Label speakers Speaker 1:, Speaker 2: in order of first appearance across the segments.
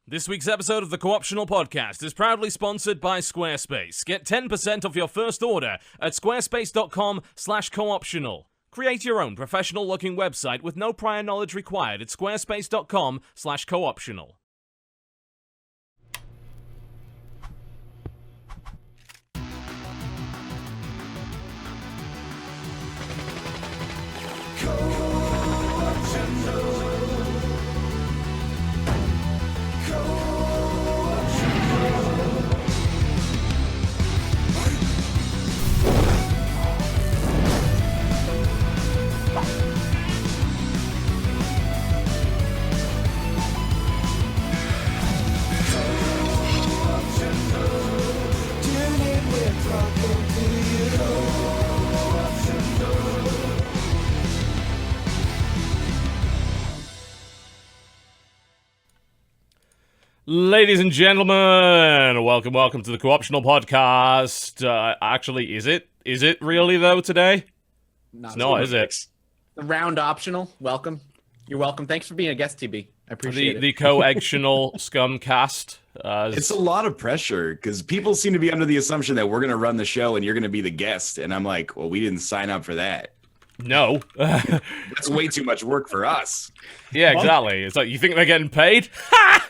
Speaker 1: This week's episode of the Co-optional Podcast is proudly sponsored by Squarespace. Get 10% off your first order at squarespace.com/cooptional. Create your own professional-looking website with no prior knowledge required at squarespace.com/cooptional. Ladies and gentlemen, welcome to the Co-optional Podcast. Actually, is it really, though, today? No, is it?
Speaker 2: The round optional. Welcome. You're welcome. Thanks for being a guest, TB. I appreciate it.
Speaker 1: The co-egtional scumcast.
Speaker 3: It's a lot of pressure, because people seem to be under the assumption that we're going to run the show and you're going to be the guest. And I'm like, well, we didn't sign up for that.
Speaker 1: No.
Speaker 3: That's way too much work for us.
Speaker 1: Yeah, exactly. It's like, you think they're getting paid? Ha!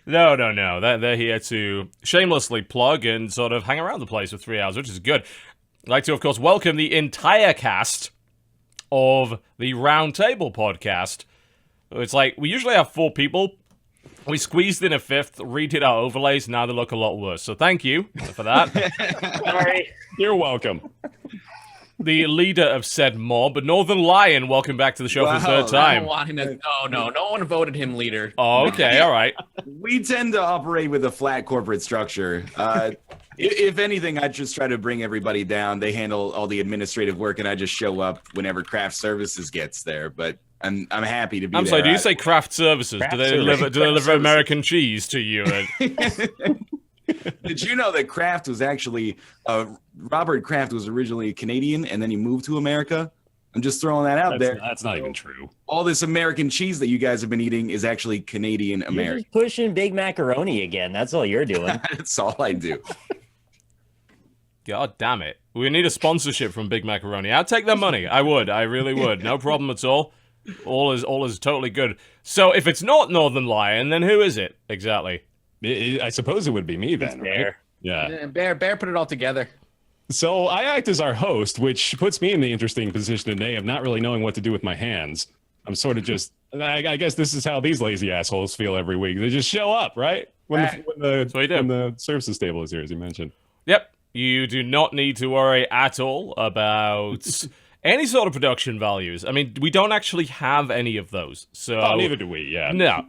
Speaker 1: No. They're here to shamelessly plug and sort of hang around the place for 3 hours, which is good. I'd like to, of course, welcome the entire cast of the Roundtable Podcast. It's like, we usually have 4 people. We squeezed in a 5th, redid our overlays, now they look a lot worse. So thank you for that.
Speaker 4: Sorry. You're welcome.
Speaker 1: The leader of said mob, NorthernLion, welcome back to the show for the third time.
Speaker 2: No one voted him leader.
Speaker 1: Oh, okay, all right.
Speaker 3: We tend to operate with a flat corporate structure. If anything, I just try to bring everybody down. They handle all the administrative work, and I just show up whenever craft services gets there. But I'm happy to be there.
Speaker 1: I'm sorry, do you say craft services? Do they deliver American cheese to you?
Speaker 3: Did you know that Kraft was actually Robert Kraft was originally Canadian and then he moved to America? I'm just throwing that out there.
Speaker 4: That's not even true.
Speaker 3: All this American cheese that you guys have been eating is actually Canadian American.
Speaker 5: You're just pushing big macaroni again. That's all you're doing.
Speaker 3: That's all I do.
Speaker 1: God damn it. We need a sponsorship from Big Macaroni. I'd take their money. I would. I really would. No problem at all. All is totally good. So if it's not NorthernLion, then who is it exactly?
Speaker 4: I suppose it would be me then, right?
Speaker 2: Bear.
Speaker 4: Yeah.
Speaker 2: Bear put it all together.
Speaker 4: So I act as our host, which puts me in the interesting position today of not really knowing what to do with my hands. I'm sort of just, I guess this is how these lazy assholes feel every week. They just show up, right? When the services table is here, as you mentioned.
Speaker 1: Yep. You do not need to worry at all about any sort of production values. I mean, we don't actually have any of those. So
Speaker 4: neither do we, yeah.
Speaker 1: No.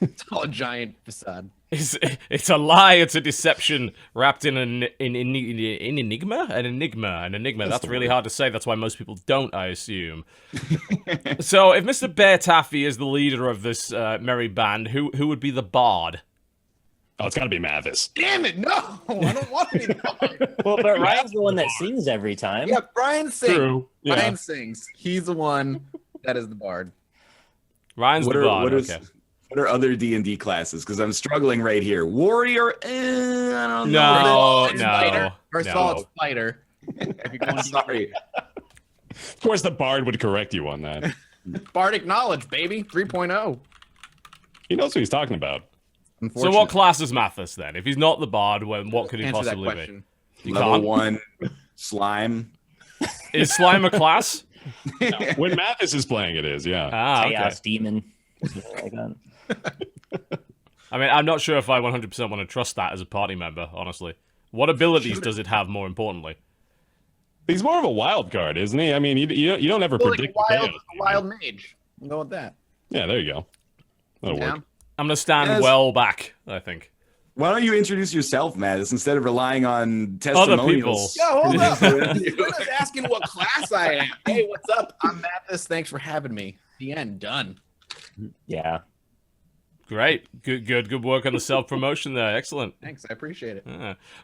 Speaker 2: It's all a giant facade.
Speaker 1: It's a lie. It's a deception wrapped in an enigma. An enigma. That's really hard to say. That's why most people don't, I assume. So, if Mr. BaerTaffy is the leader of this merry band, who would be the bard?
Speaker 4: Oh, it's got to be Mathas.
Speaker 2: Damn it! No, I don't want to be the bard.
Speaker 5: Well, but Ryan's the one that sings every time.
Speaker 2: Yeah, Brian sings.
Speaker 4: True. Yeah.
Speaker 2: Brian sings. He's the one that is the bard.
Speaker 1: Ryan's the bard. Okay.
Speaker 3: What are other D&D classes? Because I'm struggling right here. Warrior? I don't know.
Speaker 1: No.
Speaker 2: First of all, it's fighter.
Speaker 3: Sorry.
Speaker 4: Of course, the bard would correct you on that.
Speaker 2: Bardic knowledge, baby. 3.0.
Speaker 4: He knows what he's talking about.
Speaker 1: So what class is Mathas, then? If he's not the bard, what could he
Speaker 2: Answer
Speaker 1: possibly
Speaker 2: that
Speaker 1: be? You
Speaker 3: Level
Speaker 1: can't?
Speaker 3: 1 slime.
Speaker 1: Is slime a class?
Speaker 4: No, when Mathas is playing, it is, yeah.
Speaker 1: Okay.
Speaker 5: Chaos demon. Like that.
Speaker 1: I mean, I'm not sure if I 100% want to trust that as a party member, honestly. What abilities does it have, more importantly?
Speaker 4: He's more of a wild card, isn't he? I mean, you don't ever predict
Speaker 2: like wild mage. We'll go with that.
Speaker 4: Yeah, there you go. That'll work.
Speaker 1: I'm going to stand well back, I think.
Speaker 3: Why don't you introduce yourself, Mattis, instead of relying on testimonials?
Speaker 1: Other people.
Speaker 2: Yo, hold up. You're just asking what class I am. Hey, what's up? I'm Mathas. Thanks for having me. The end. Done.
Speaker 5: Yeah.
Speaker 1: Great. Good work on the self-promotion there. Excellent.
Speaker 2: Thanks, I appreciate it.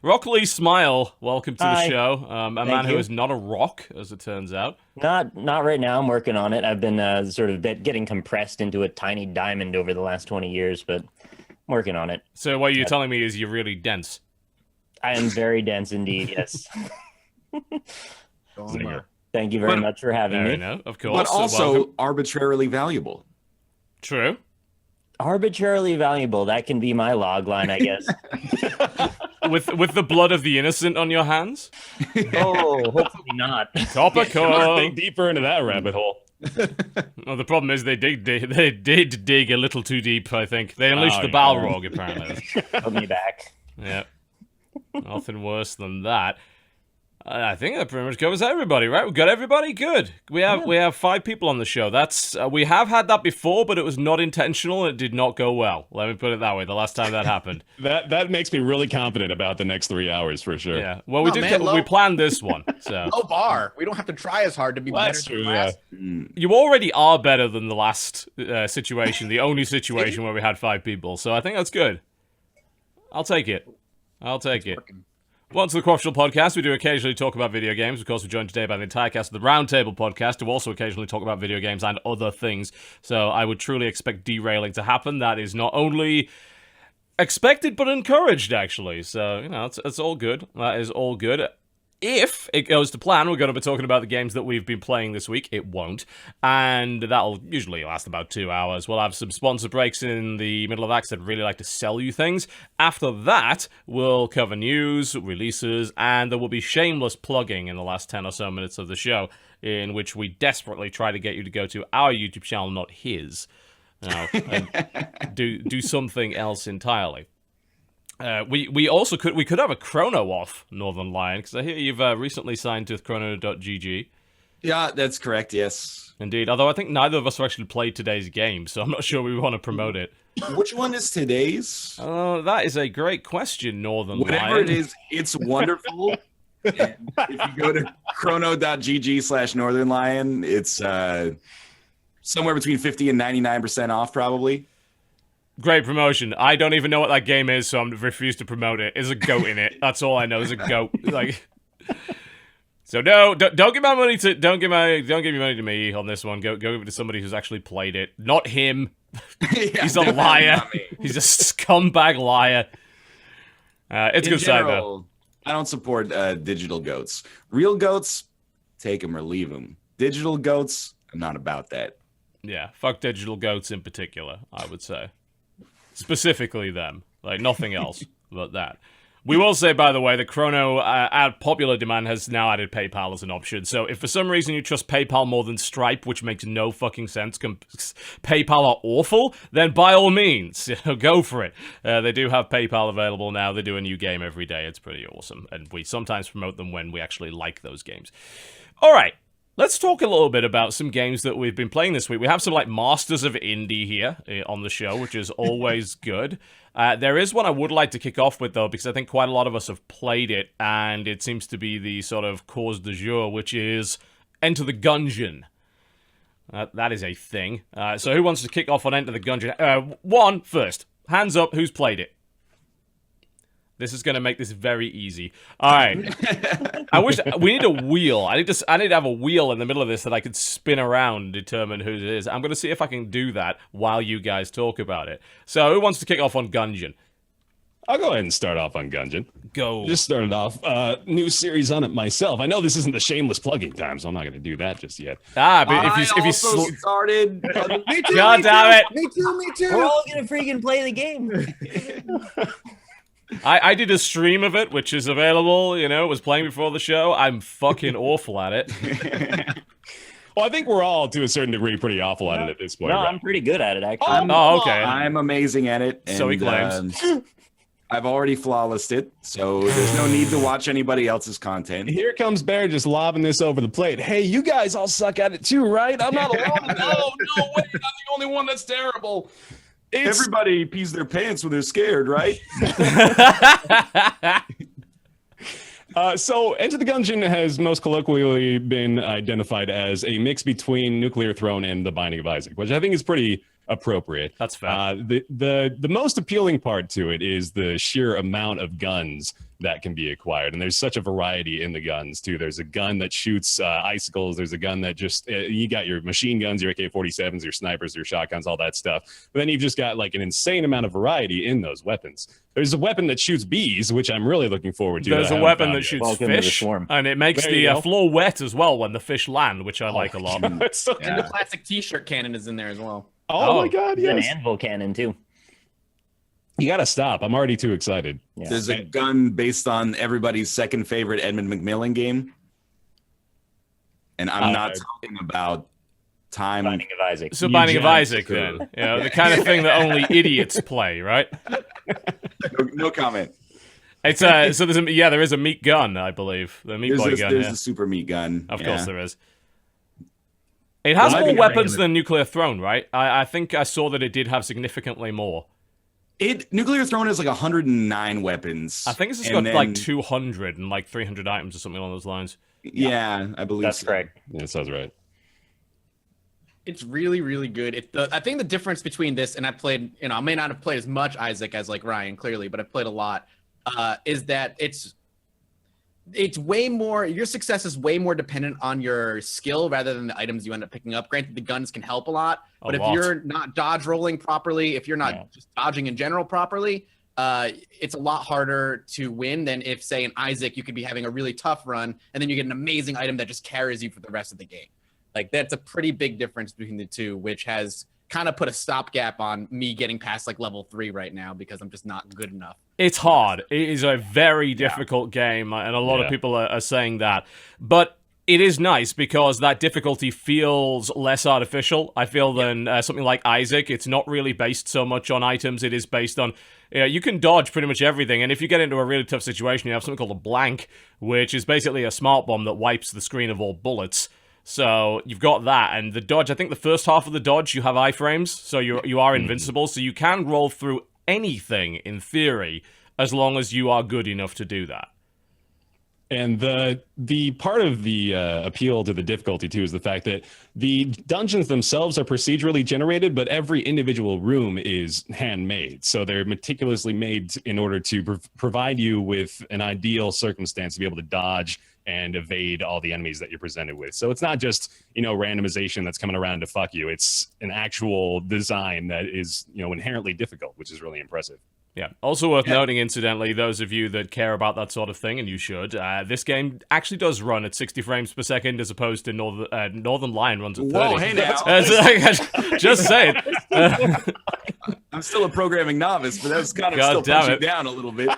Speaker 1: RockLeeSmile, welcome to the
Speaker 5: Hi.
Speaker 1: show. A man who
Speaker 5: you.
Speaker 1: is not a rock, as it turns out.
Speaker 5: Not right now. I'm working on it. I've been sort of getting compressed into a tiny diamond over the last 20 years, but I'm working on it.
Speaker 1: So what you're telling me is you're really dense.
Speaker 5: I am very dense indeed. Yes.
Speaker 2: Zinger.
Speaker 5: Thank you very much for having
Speaker 1: There
Speaker 5: me.
Speaker 1: you know, of course.
Speaker 3: But also
Speaker 1: welcome.
Speaker 3: arbitrarily valuable.
Speaker 1: True.
Speaker 5: Arbitrarily valuable. That can be my log line, I guess.
Speaker 1: With the blood of the innocent on your hands?
Speaker 5: Oh, hopefully not.
Speaker 1: Topical.
Speaker 4: Think deeper into that rabbit hole.
Speaker 1: Well, the problem is they did dig a little too deep, I think. They unleashed the Balrog, apparently.
Speaker 5: Put me back.
Speaker 1: Yeah. Nothing worse than that. I think that pretty much covers everybody, right? We've got everybody? Good. We have 5 people on the show. That's we have had that before, but it was not intentional and it did not go well. Let me put it that way, the last time that happened.
Speaker 4: That makes me really confident about the next 3 hours for sure.
Speaker 1: Yeah. Well, we
Speaker 2: man,
Speaker 1: we planned this one, so.
Speaker 2: Low bar. We don't have to try as hard to be better
Speaker 4: That's
Speaker 2: than
Speaker 4: true,
Speaker 2: the
Speaker 4: yeah.
Speaker 2: last.
Speaker 1: You already are better than the last situation, the only situation where we had 5 people, so I think that's good. I'll take it.
Speaker 2: Working.
Speaker 1: Welcome to the Croftsville Podcast. We do occasionally talk about video games. Of course, we're joined today by the entire cast of the Roundtable Podcast, who also occasionally talk about video games and other things. So I would truly expect derailing to happen. That is not only expected, but encouraged, actually. So, you know, it's all good. That is all good. If it goes to plan, we're going to be talking about the games that we've been playing this week. It won't. And that'll usually last about 2 hours. We'll have some sponsor breaks in the middle of that, 'cause I'd really like to sell you things. After that, we'll cover news, releases, and there will be shameless plugging in the last 10 or so minutes of the show, in which we desperately try to get you to go to our YouTube channel, not his, and do something else entirely. We also could have a chrono off, NorthernLion, because I hear you've recently signed to chrono.gg.
Speaker 3: Yeah, that's correct, yes.
Speaker 1: Indeed, although I think neither of us have actually played today's game, so I'm not sure we want to promote it.
Speaker 3: Which one is today's?
Speaker 1: That is a great question, NorthernLion.
Speaker 3: Whatever it is, it's wonderful. And if you go to chrono.gg/NorthernLion, it's somewhere between 50 and 99% off, probably.
Speaker 1: Great promotion. I don't even know what that game is, so I'm refuse to promote it. There's a goat in it. That's all I know. There's a goat. So no, don't give my money to don't give your money to me on this one. Go give it to somebody who's actually played it. Not him.
Speaker 3: Yeah,
Speaker 1: He's a liar. He's a scumbag liar. It's a good side though.
Speaker 3: I don't support digital goats. Real goats, take them or leave them. Digital goats, I'm not about that.
Speaker 1: Yeah, fuck digital goats in particular, I would say. Specifically them. Like, nothing else but that. We will say, by the way, that Chrono, at popular demand, has now added PayPal as an option. So if for some reason you trust PayPal more than Stripe, which makes no fucking sense, PayPal are awful, then by all means, go for it. They do have PayPal available now. They do a new game every day. It's pretty awesome. And we sometimes promote them when we actually like those games. All right. Let's talk a little bit about some games that we've been playing this week. We have some, like, Masters of Indie here on the show, which is always good. There is one I would like to kick off with, though, because I think quite a lot of us have played it, and it seems to be the sort of cause du jour, which is Enter the Gungeon. That is a thing. So who wants to kick off on Enter the Gungeon? One first. Hands up, who's played it? This is going to make this very easy. All right. I wish we need a wheel. I need to have a wheel in the middle of this that I could spin around and determine who it is. I'm going to see if I can do that while you guys talk about it. So, who wants to kick off on Gungeon?
Speaker 4: I'll go ahead and start off on Gungeon.
Speaker 1: Go.
Speaker 4: Just started off new series on it myself. I know this isn't the shameless plugging time, so I'm not going to do that just yet.
Speaker 1: But if you
Speaker 3: started.
Speaker 2: Me too.
Speaker 1: God damn it!
Speaker 2: Me too.
Speaker 5: We're all gonna freaking play the game.
Speaker 1: I did a stream of it, which is available. You know, it was playing before the show. I'm fucking awful at it.
Speaker 4: Well, I think we're all, to a certain degree, pretty awful at it at this point.
Speaker 5: No,
Speaker 4: right?
Speaker 5: I'm pretty good at it actually.
Speaker 1: Okay.
Speaker 3: I'm amazing at it.
Speaker 1: So he claims.
Speaker 3: I've already flawlessed it, so there's no need to watch anybody else's content.
Speaker 4: Here comes Bear just lobbing this over the plate. Hey, you guys all suck at it too, right? I'm not alone. No way, you're not the only one that's terrible.
Speaker 3: Everybody pees their pants when they're scared, right?
Speaker 4: So Enter the Gungeon has most colloquially been identified as a mix between Nuclear Throne and The Binding of Isaac, which I think is pretty appropriate.
Speaker 1: That's fair.
Speaker 4: The most appealing part to it is the sheer amount of guns that can be acquired, and there's such a variety in the guns too. There's a gun that shoots icicles. There's a gun that just you got your machine guns, your AK-47s, your snipers, your shotguns, all that stuff. But then you've just got like an insane amount of variety in those weapons. There's a weapon that shoots bees, which I'm really looking forward to.
Speaker 1: There's a weapon that shoots
Speaker 5: Welcome to the
Speaker 1: fish,
Speaker 5: swarm.
Speaker 1: and it makes the floor wet as well when the fish land, which I like a lot.
Speaker 4: It's so-
Speaker 2: And the classic T-shirt cannon is in there as well.
Speaker 4: Oh my god,
Speaker 5: There's
Speaker 4: yes.
Speaker 5: an anvil cannon too.
Speaker 4: You gotta stop. I'm already too excited.
Speaker 5: Yeah.
Speaker 3: There's a gun based on everybody's second favorite Edmund McMillan game. And I'm not talking about time.
Speaker 5: Binding of Isaac.
Speaker 1: So Binding of
Speaker 4: Eugenics,
Speaker 1: Isaac,
Speaker 3: too.
Speaker 1: then. You know, the kind of thing that only idiots play, right?
Speaker 3: No comment.
Speaker 1: It's so there is a meat gun, I believe. The meat boy gun.
Speaker 3: There's
Speaker 1: Yeah.
Speaker 3: a super meat gun.
Speaker 1: Of
Speaker 3: yeah.
Speaker 1: course there is. It has
Speaker 3: Well, I
Speaker 1: more
Speaker 3: think
Speaker 1: weapons than Nuclear Throne, right? I think I saw that it did have significantly more.
Speaker 3: Nuclear Throne has like 109 weapons.
Speaker 1: I think it's just
Speaker 3: and
Speaker 1: got like
Speaker 3: then-
Speaker 1: 200 and like 300 items or something along those lines.
Speaker 3: Yeah, I believe
Speaker 5: That's
Speaker 3: so.
Speaker 5: correct.
Speaker 4: Yeah, that sounds right.
Speaker 2: It's really, really good. I think the difference between this and I played, I may not have played as much Isaac as like Ryan, clearly, but I've played a lot. Is that it's way more. Your success is way more dependent on your skill rather than the items you end up picking up. Granted, the guns can help a lot, but if you're not dodge rolling properly, if you're not just dodging in general properly, it's a lot harder to win than if, say, in Isaac, you could be having a really tough run and then you get an amazing item that just carries you for the rest of the game. Like, that's a pretty big difference between the two, which has kind of put a stopgap on me getting past like level 3 right now because I'm just not good enough.
Speaker 1: It's hard. It is a very difficult game, and a lot of people are saying that. But it is nice because that difficulty feels less artificial, I feel, than something like Isaac. It's not really based so much on items. It is based on, you can dodge pretty much everything. And if you get into a really tough situation, you have something called a blank, which is basically a smart bomb that wipes the screen of all bullets. So you've got that, and the dodge, I think the first half of the dodge, you have iframes, so you are invincible, so you can roll through anything, in theory, as long as you are good enough to do that.
Speaker 4: And the part of the appeal to the difficulty too is the fact that the dungeons themselves are procedurally generated, but every individual room is handmade. So they're meticulously made in order to provide you with an ideal circumstance to be able to dodge and evade all the enemies that you're presented with. So it's not just, randomization that's coming around to fuck you. It's an actual design that is, inherently difficult, which is really impressive.
Speaker 1: Yeah. Also worth noting, incidentally, those of you that care about that sort of thing, and you should, this game actually does run at 60 frames per second as opposed to NorthernLion runs at 30.
Speaker 3: Whoa, hey now.
Speaker 1: Just saying.
Speaker 3: I'm still a programming novice, but that's kind of
Speaker 1: God
Speaker 3: still
Speaker 1: damn
Speaker 3: punching
Speaker 1: it.
Speaker 3: down a little bit.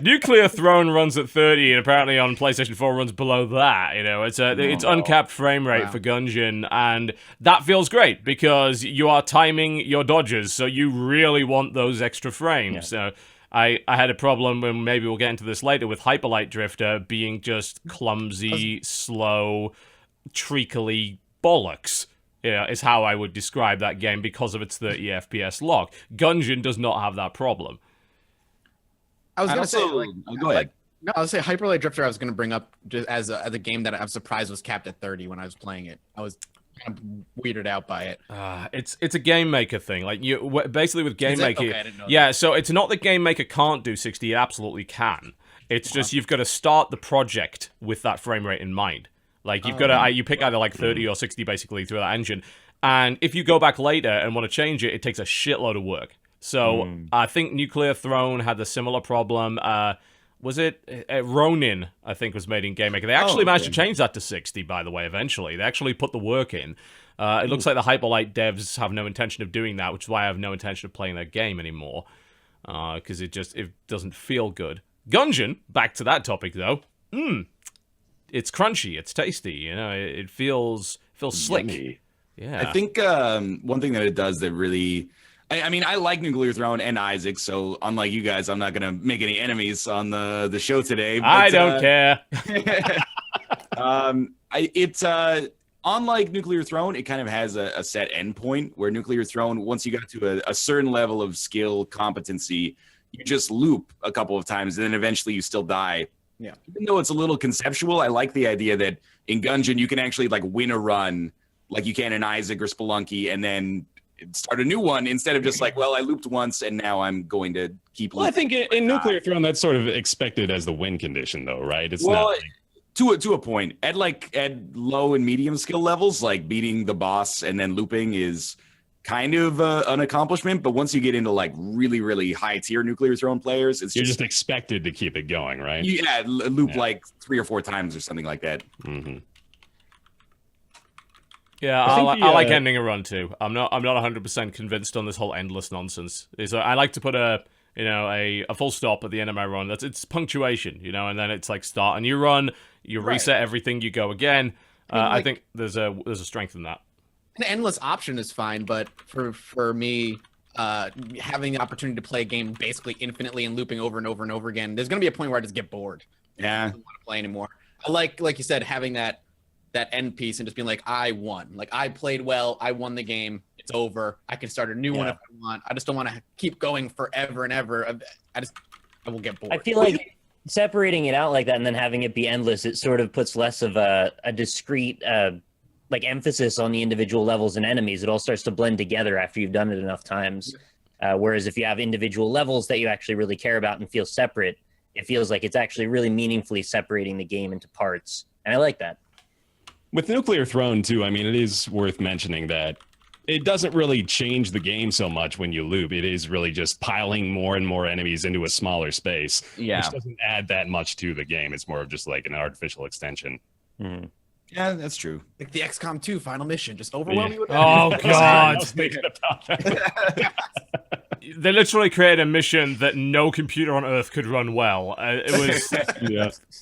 Speaker 1: Nuclear Throne runs at 30, and apparently on PlayStation 4 runs below that. It's uncapped frame rate for Gungeon, and that feels great because you are timing your dodges, so you really want those extra frames.
Speaker 5: Yeah.
Speaker 1: So I had a problem, and maybe we'll get into this later, with Hyperlight Drifter being just clumsy, slow, treacly bollocks. Is how I would describe that game because of its 30 FPS lock. Gungeon does not have that problem.
Speaker 2: I was going to say,
Speaker 3: go ahead.
Speaker 2: No, I was say Hyperlight Drifter. I was going to bring up just as a game that I'm surprised was capped at 30 when I was playing it. I was kind of weirded out by it.
Speaker 1: It's a game maker thing. Like basically with game maker.
Speaker 2: Okay, I didn't know
Speaker 1: yeah, so it's not that game maker can't do 60. It absolutely can. It's just you've got to start the project with that frame rate in mind. Like you've got to you pick either like 30 or 60 basically through that engine. And if you go back later and want to change it, it takes a shitload of work. So I think Nuclear Throne had a similar problem. Was it Ronin, I think, was made in Game Maker. They actually managed to change that to 60, by the way, eventually. They actually put the work in. It looks like the Hyperlight devs have no intention of doing that, which is why I have no intention of playing that game anymore. Because it doesn't feel good. Gungeon, back to that topic, though. It's crunchy, it's tasty, it feels slick.
Speaker 4: Yummy.
Speaker 1: Yeah.
Speaker 3: I think one thing that it does that really... I mean, I like Nuclear Throne and Isaac, so unlike you guys, I'm not going to make any enemies on the show today. But,
Speaker 1: I don't care.
Speaker 3: Unlike Nuclear Throne, it kind of has a set endpoint where Nuclear Throne, once you got to a certain level of skill, competency, you just loop a couple of times, and then eventually you still die.
Speaker 2: Yeah.
Speaker 3: Even though it's a little conceptual, I like the idea that in Gungeon, you can actually like win a run like you can in Isaac or Spelunky, and then start a new one instead of just like, well, I looped once and now I'm going to keep.
Speaker 4: Well, I think in Nuclear Throne that's sort of expected as the win condition, though, right? It's
Speaker 3: well,
Speaker 4: not.
Speaker 3: To a point, at low and medium skill levels, like beating the boss and then looping is kind of an accomplishment. But once you get into like really, really high tier Nuclear Throne players,
Speaker 4: you're just expected to keep it going, right?
Speaker 3: Yeah, loop like 3 or 4 times or something like that.
Speaker 4: Mm-hmm.
Speaker 1: Yeah, I like ending a run too. I'm not 100% convinced on this whole endless nonsense. I like to put a full stop at the end of my run. It's punctuation, and then it's like start a new run, you reset everything, you go again. I think there's a strength in that.
Speaker 2: An endless option is fine, but for me, having the opportunity to play a game basically infinitely and looping over and over and over again, there's gonna be a point where I just get bored.
Speaker 3: Yeah,
Speaker 2: I don't want to play anymore. I like you said, having that end piece and just being like, I won. Like, I played well, I won the game, it's over. I can start a new one if I want. I just don't want to keep going forever and ever. I will get bored.
Speaker 5: I feel like separating it out like that and then having it be endless, it sort of puts less of a discrete like emphasis on the individual levels and enemies. It all starts to blend together after you've done it enough times. Whereas if you have individual levels that you actually really care about and feel separate, it feels like it's actually really meaningfully separating the game into parts. And I like that.
Speaker 4: With Nuclear Throne, too, I mean, it is worth mentioning that it doesn't really change the game so much when you loop. It is really just piling more and more enemies into a smaller space, which doesn't add that much to the game. It's more of just like an artificial extension.
Speaker 5: Mm.
Speaker 3: Yeah, that's true.
Speaker 2: Like the XCOM 2 final mission, just overwhelm me with that.
Speaker 1: Oh, God.
Speaker 4: I was thinking about that.
Speaker 1: They literally created a mission that no computer on Earth could run well. It was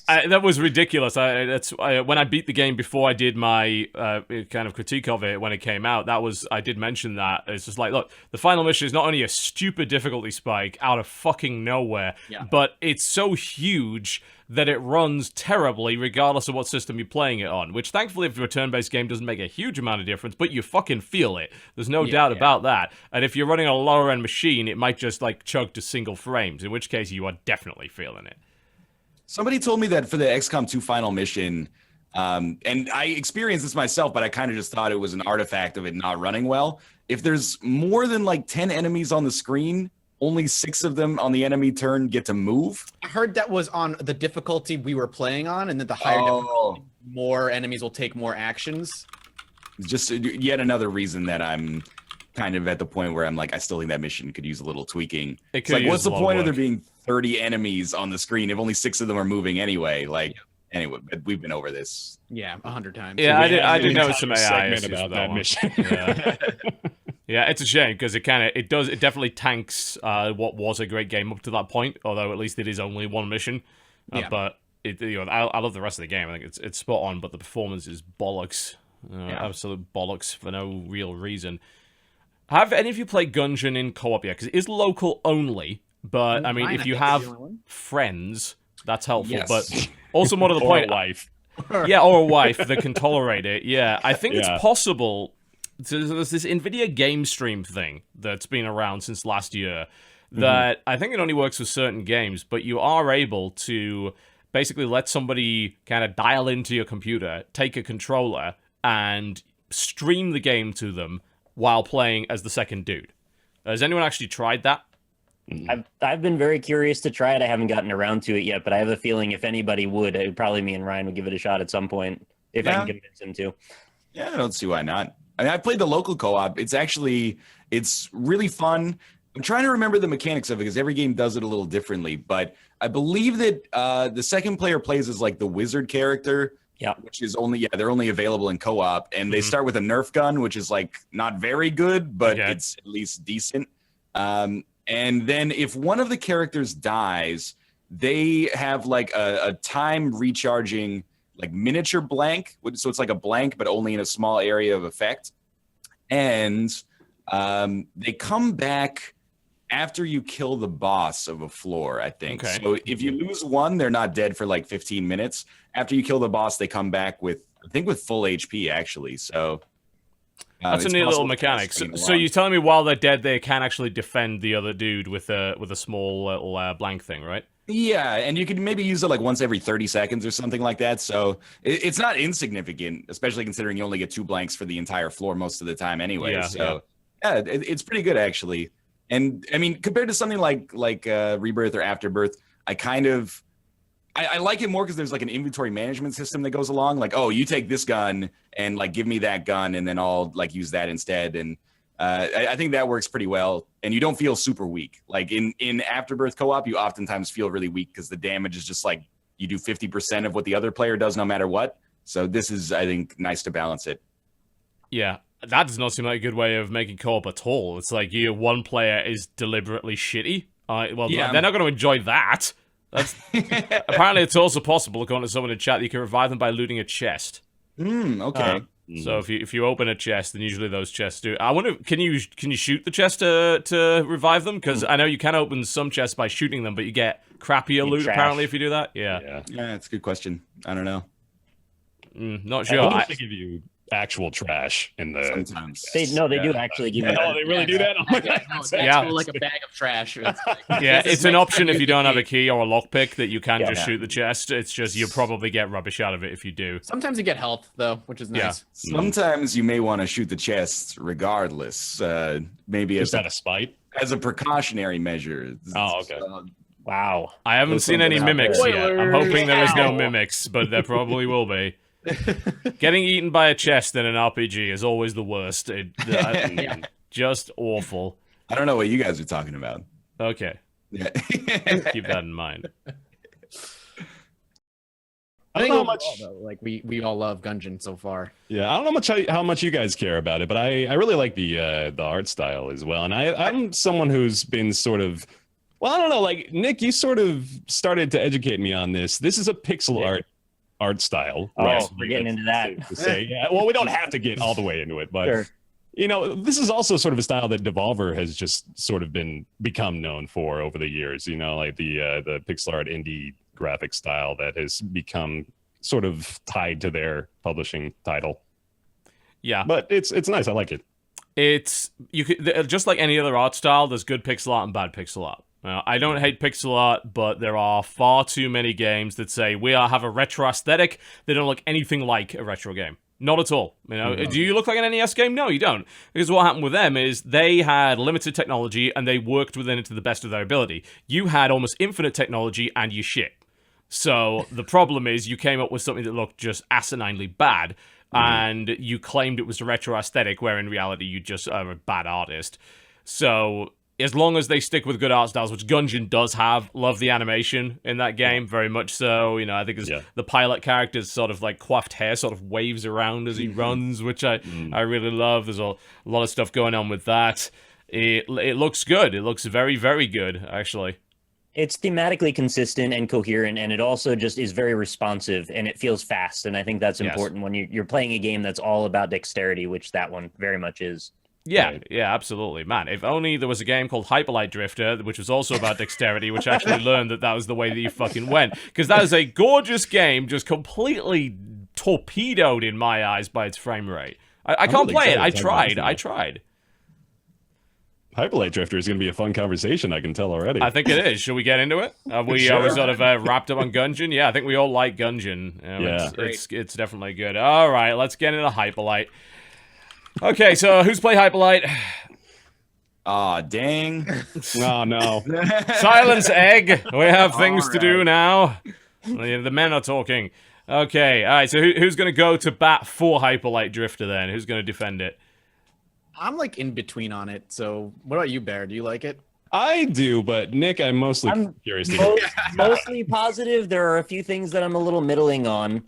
Speaker 1: that was ridiculous. When I beat the game before I did my kind of critique of it when it came out, I did mention that. It's just like, look, the final mission is not only a stupid difficulty spike out of fucking nowhere, but it's so huge that it runs terribly regardless of what system you're playing it on, which thankfully if you're a turn-based game doesn't make a huge amount of difference, but you fucking feel it. There's no doubt about that. And if you're running a lower-end machine, it might just like chug to single frames, in which case you are definitely feeling it.
Speaker 3: Somebody told me that for the XCOM 2 final mission, and I experienced this myself, but I kind of just thought it was an artifact of it not running well. If there's more than like 10 enemies on the screen, only 6 of them on the enemy turn get to move.
Speaker 2: I heard that was on the difficulty we were playing on, and that the higher difficulty, more enemies will take more actions.
Speaker 3: Just yet another reason that I'm kind of at the point where I'm like, I still think that mission could use a little tweaking. It's like, what's the point of there being 30 enemies on the screen if only 6 of them are moving anyway? Like, anyway, but we've been over this.
Speaker 2: Yeah, 100 times.
Speaker 1: Yeah, I did notice some AI
Speaker 4: issues about that mission.
Speaker 1: Yeah, it's a shame because it definitely tanks what was a great game up to that point. Although at least it is only one mission, but I love the rest of the game. I think it's spot on, but the performance is bollocks, absolute bollocks for no real reason. Have any of you played Gungeon in co-op yet? Because it is local only, but I mean, if you have friends, that's helpful.
Speaker 3: Yes.
Speaker 1: But also more to the point,
Speaker 4: a wife.
Speaker 1: Yeah, or a wife that can tolerate it. Yeah, I think it's possible. So there's this NVIDIA game stream thing that's been around since last year that I think it only works with certain games, but you are able to basically let somebody kind of dial into your computer, take a controller, and stream the game to them while playing as the second dude. Has anyone actually tried that?
Speaker 5: I've been very curious to try it. I haven't gotten around to it yet, but I have a feeling if anybody would, it would probably me and Ryan would give it a shot at some point if I can convince him to.
Speaker 3: Yeah, I don't see why not. I mean, I played the local co-op. It's really fun. I'm trying to remember the mechanics of it because every game does it a little differently. But I believe that the second player plays as like the wizard character, which is they're only available in co-op. And they start with a Nerf gun, which is like not very good, but it's at least decent. And then if one of the characters dies, they have like a time recharging like miniature blank. So it's like a blank, but only in a small area of effect. And they come back after you kill the boss of a floor, I think. Okay. So if you lose one, they're not dead for like 15 minutes. After you kill the boss, they come back with full HP, actually. So
Speaker 1: that's a neat little mechanic. So you're telling me while they're dead, they can actually defend the other dude with a small little blank thing, right?
Speaker 3: Yeah, and you can maybe use it like once every 30 seconds or something like that. So it's not insignificant, especially considering you only get 2 blanks for the entire floor most of the time anyway. Yeah, it's pretty good actually. And I mean, compared to something like Rebirth or Afterbirth, I like it more because there's like an inventory management system that goes along. Like, oh, you take this gun and like give me that gun, and then I'll like use that instead. And I think that works pretty well. And you don't feel super weak. Like in Afterbirth co-op, you oftentimes feel really weak because the damage is just like you do 50% of what the other player does, no matter what. So this is, I think, nice to balance it.
Speaker 1: Yeah. That does not seem like a good way of making co-op at all. It's like one player is deliberately shitty. They're not going to enjoy that. That's apparently it's also possible, according to someone in chat, that you can revive them by looting a chest.
Speaker 3: Okay.
Speaker 1: So if you open a chest, then usually those chests do. I wonder, can you shoot the chest to revive them? Because I know you can open some chests by shooting them, but you get crappier loot apparently if you do that. Yeah,
Speaker 3: that's a good question. I don't know.
Speaker 1: Not sure.
Speaker 4: I think give you actual trash in the.
Speaker 3: Sometimes
Speaker 5: they do actually give you.
Speaker 4: Oh, they really do that. Oh my God.
Speaker 2: Yeah, like a bag of trash.
Speaker 1: It's an option if you don't have a key or a lockpick that you can just shoot the chest. It's just you probably get rubbish out of it if you do.
Speaker 2: Sometimes you get health though, which is nice.
Speaker 3: Yeah. Sometimes you may want to shoot the chests regardless. Maybe
Speaker 4: Is that a spite?
Speaker 3: As a precautionary measure.
Speaker 4: Oh, okay.
Speaker 5: Wow.
Speaker 1: I haven't seen any mimics yet. I'm hoping there is no mimics, but there probably will be. Getting eaten by a chest in an RPG is always the worst. Just awful.
Speaker 3: I don't know what you guys are talking about.
Speaker 1: Okay.
Speaker 3: Yeah.
Speaker 1: Keep that in mind.
Speaker 2: I think how much like we all love Gungeon so far.
Speaker 4: Yeah, I don't know how much you guys care about it, but I really like the art style as well. And I'm someone who's been sort of, well, I don't know, like Nick, you sort of started to educate me on this. This is a pixel art style.
Speaker 5: Oh, we're getting into that.
Speaker 4: To say. Yeah, well, we don't have to get all the way into it, but
Speaker 5: Sure.
Speaker 4: you know, this is also sort of a style that Devolver has just sort of become known for over the years. You know, like the pixel art indie graphic style that has become sort of tied to their publishing title.
Speaker 1: Yeah,
Speaker 4: but it's nice. I like it.
Speaker 1: It's just like any other art style. There's good pixel art and bad pixel art. I don't hate pixel art, but there are far too many games that say we have a retro aesthetic. They don't look anything like a retro game. Not at all. You know, do you look like an NES game? No, you don't. Because what happened with them is they had limited technology and they worked within it to the best of their ability. You had almost infinite technology and you shit. So the problem is you came up with something that looked just asininely bad, and you claimed it was a retro aesthetic, where in reality you just are a bad artist. So as long as they stick with good art styles, which Gungeon does have, love the animation in that game, very much so. You know, I think the pilot character's sort of like coiffed hair sort of waves around as he runs, which I really love. There's a lot of stuff going on with that. It looks good. It looks very, very good, actually.
Speaker 5: It's thematically consistent and coherent, and it also just is very responsive, and it feels fast, and I think that's important when you're playing a game that's all about dexterity, which that one very much is.
Speaker 1: Yeah, yeah, absolutely. Man, if only there was a game called Hyperlight Drifter, which was also about dexterity, which actually learned that was the way that you fucking went. Because that is a gorgeous game, just completely torpedoed in my eyes by its frame rate. I can't play it. I tried.
Speaker 4: Hyperlight Drifter is going to be a fun conversation, I can tell already.
Speaker 1: I think it is. Should we get into it? We sort of wrapped up on Gungeon. Yeah, I think we all like Gungeon. It's definitely good. All right, let's get into Hyperlight. Okay, so who's played Hyperlight?
Speaker 3: Aw, dang.
Speaker 4: Oh, no.
Speaker 1: Silence, Egg. We have things to do now. The men are talking. Okay, all right, so who's going to go to bat for Hyperlight Drifter then? Who's going to defend it?
Speaker 2: I'm like in between on it. So what about you, Bear? Do you like it?
Speaker 4: I do, but Nick, I'm mostly curious to hear.
Speaker 5: Mostly positive. There are a few things that I'm a little middling on.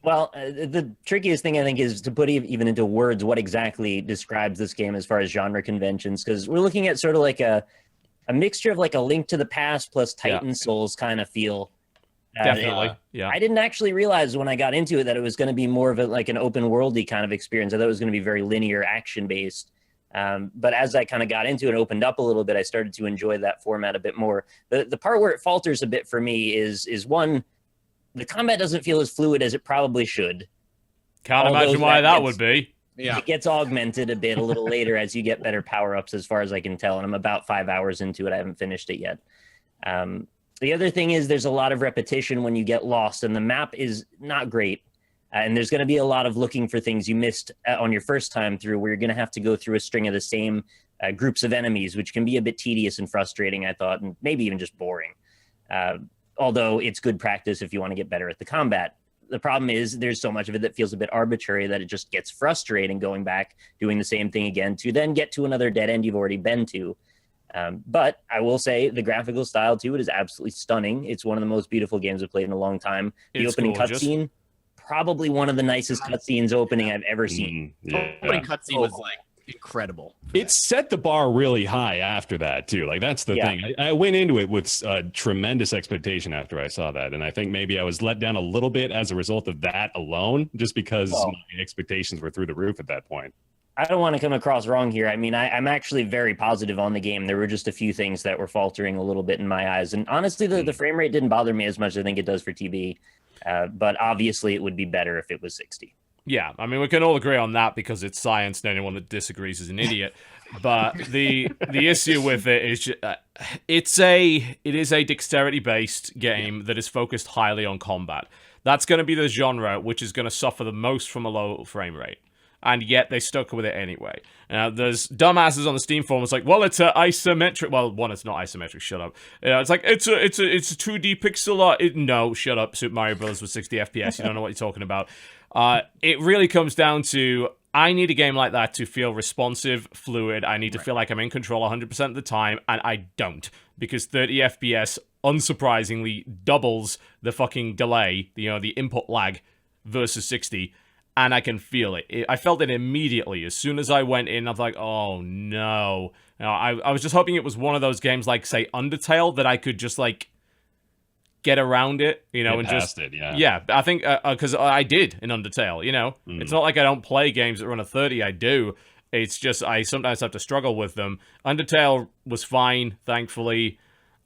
Speaker 5: Well, the trickiest thing I think is to put even into words what exactly describes this game as far as genre conventions, because we're looking at sort of like a mixture of like a Link to the Past plus Titan Souls kind of feel.
Speaker 1: Definitely, yeah.
Speaker 5: I didn't actually realize when I got into it that it was going to be more of like an open worldy kind of experience. I thought it was going to be very linear, action based. But as I kind of got into it, opened up a little bit, I started to enjoy that format a bit more. The part where it falters a bit for me is one, the combat doesn't feel as fluid as it probably should.
Speaker 1: Can't imagine why that would be.
Speaker 5: Yeah, it gets augmented a bit a little later as you get better power ups, as far as I can tell. And I'm about 5 hours into it. I haven't finished it yet. The other thing is there's a lot of repetition when you get lost, and the map is not great. And there's going to be a lot of looking for things you missed on your first time through, where you're going to have to go through a string of the same groups of enemies, which can be a bit tedious and frustrating, I thought, and maybe even just boring. Although it's good practice if you want to get better at the combat. The problem is there's so much of it that feels a bit arbitrary that it just gets frustrating going back, doing the same thing again to then get to another dead end you've already been to. But I will say the graphical style to it is absolutely stunning. It's one of the most beautiful games I've played in a long time. The opening cutscene, probably one of the nicest cutscenes opening I've ever seen.
Speaker 2: The opening cutscene was like incredible.
Speaker 4: It set the bar really high after that too. Like that's the thing. I went into it with tremendous expectation after I saw that, and I think maybe I was let down a little bit as a result of that alone, just because my expectations were through the roof at that point.
Speaker 5: I don't want to come across wrong here. I mean, I'm actually very positive on the game. There were just a few things that were faltering a little bit in my eyes, and honestly, the frame rate didn't bother me as much as I think it does for TB. But obviously, it would be better if it was 60.
Speaker 1: Yeah, I mean, we can all agree on that because it's science, and anyone that disagrees is an idiot. But the issue with it is it is a dexterity-based game that is focused highly on combat. That's going to be the genre which is going to suffer the most from a low frame rate. And yet they stuck with it anyway. There's dumbasses on the Steam forums like, well, it's isometric. Well, one, it's not isometric. Shut up. It's like it's a 2D pixel art. No, shut up. Super Mario Bros. With 60 FPS. You don't know what you're talking about. It really comes down to I need a game like that to feel responsive, fluid. I need to feel like I'm in control 100% of the time, and I don't, because 30 FPS unsurprisingly doubles the fucking delay. The input lag versus 60. And I can feel it. I felt it immediately. As soon as I went in, I was like, oh, no. I was just hoping it was one of those games like, say, Undertale, that I could just, like, get around it, and just...
Speaker 4: it, yeah.
Speaker 1: Yeah, I think, because I did in Undertale, It's not like I don't play games that run a 30, I do. It's just, I sometimes have to struggle with them. Undertale was fine, thankfully,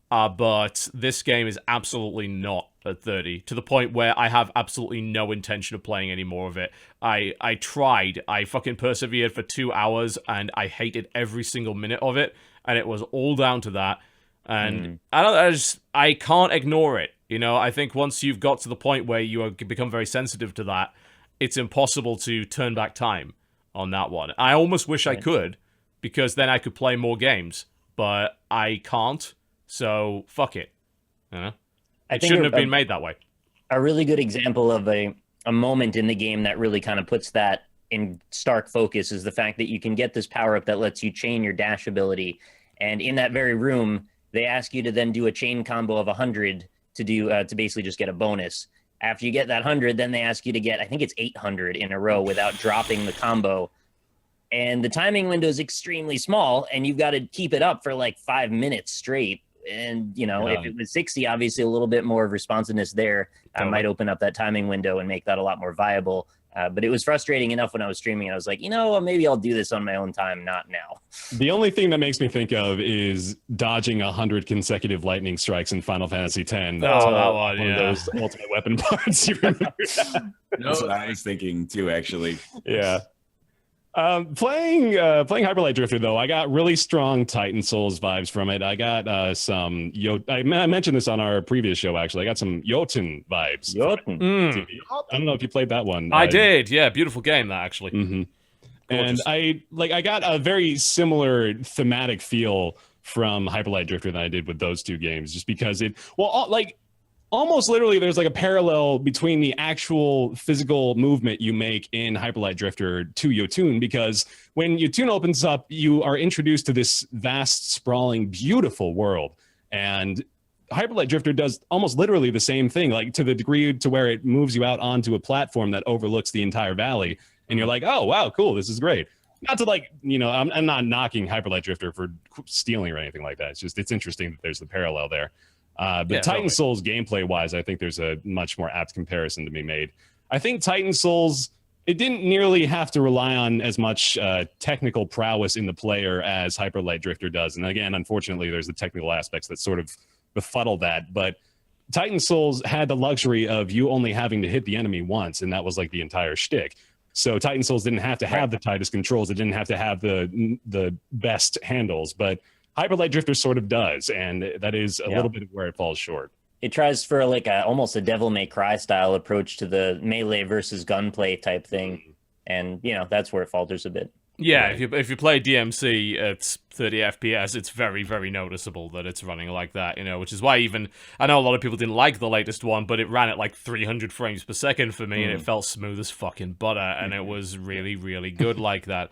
Speaker 1: but this game is absolutely not at 30, to the point where I have absolutely no intention of playing any more of it. I tried. I fucking persevered for 2 hours, and I hated every single minute of it, and it was all down to that. And I can't ignore it. I think once you've got to the point where you become very sensitive to that, it's impossible to turn back time on that one. I almost wish I could, because then I could play more games, but I can't, so fuck it. It shouldn't have been made that way.
Speaker 5: A really good example of a moment in the game that really kind of puts that in stark focus is the fact that you can get this power-up that lets you chain your dash ability. And in that very room, they ask you to then do a chain combo of 100 to basically just get a bonus. After you get that 100, then they ask you to get, I think it's 800 in a row without dropping the combo. And the timing window is extremely small, and you've got to keep it up for like 5 minutes straight. And, if it was 60, obviously a little bit more of responsiveness there might open up that timing window and make that a lot more viable. But it was frustrating enough when I was streaming. I was like, maybe I'll do this on my own time, not now.
Speaker 4: The only thing that makes me think of is dodging 100 consecutive lightning strikes in Final Fantasy X.
Speaker 1: That one,
Speaker 4: of those ultimate weapon parts. You remember that?
Speaker 3: That's what I was thinking too, actually.
Speaker 4: Yeah. Playing Hyperlight Drifter, though, I got really strong Titan Souls vibes from it. I got some I mentioned this on our previous show, actually. I got some Jotun vibes.
Speaker 5: Jotun.
Speaker 4: I don't know if you played that one.
Speaker 1: I did, yeah. Beautiful game, that, actually.
Speaker 4: Mm-hmm. And I got a very similar thematic feel from Hyperlight Drifter than I did with those two games, just because almost literally, there's like a parallel between the actual physical movement you make in Hyperlight Drifter to Jotun, because when Jotun opens up, you are introduced to this vast, sprawling, beautiful world. And Hyperlight Drifter does almost literally the same thing, like to the degree to where it moves you out onto a platform that overlooks the entire valley. And you're like, oh, wow, cool, this is great. Not to I'm not knocking Hyperlight Drifter for stealing or anything like that. It's interesting that there's the parallel there. But Titan Souls gameplay-wise, I think there's a much more apt comparison to be made. I think Titan Souls, it didn't nearly have to rely on as much technical prowess in the player as Hyperlight Drifter does. And again, unfortunately, there's the technical aspects that sort of befuddle that. But Titan Souls had the luxury of you only having to hit the enemy once, and that was like the entire shtick. So Titan Souls didn't have to have the tightest controls. It didn't have to have the best handles. But Hyperlight Drifter sort of does, and that is a little bit of where it falls short.
Speaker 5: It tries for like almost a Devil May Cry style approach to the melee versus gunplay type thing, and that's where it falters a bit.
Speaker 1: Yeah,
Speaker 4: Right.
Speaker 1: if you play DMC at 30 FPS, it's very, very noticeable that it's running like that, which is why I know a lot of people didn't like the latest one, but it ran at like 300 frames per second for me, and it felt smooth as fucking butter, and it was really, really good like that.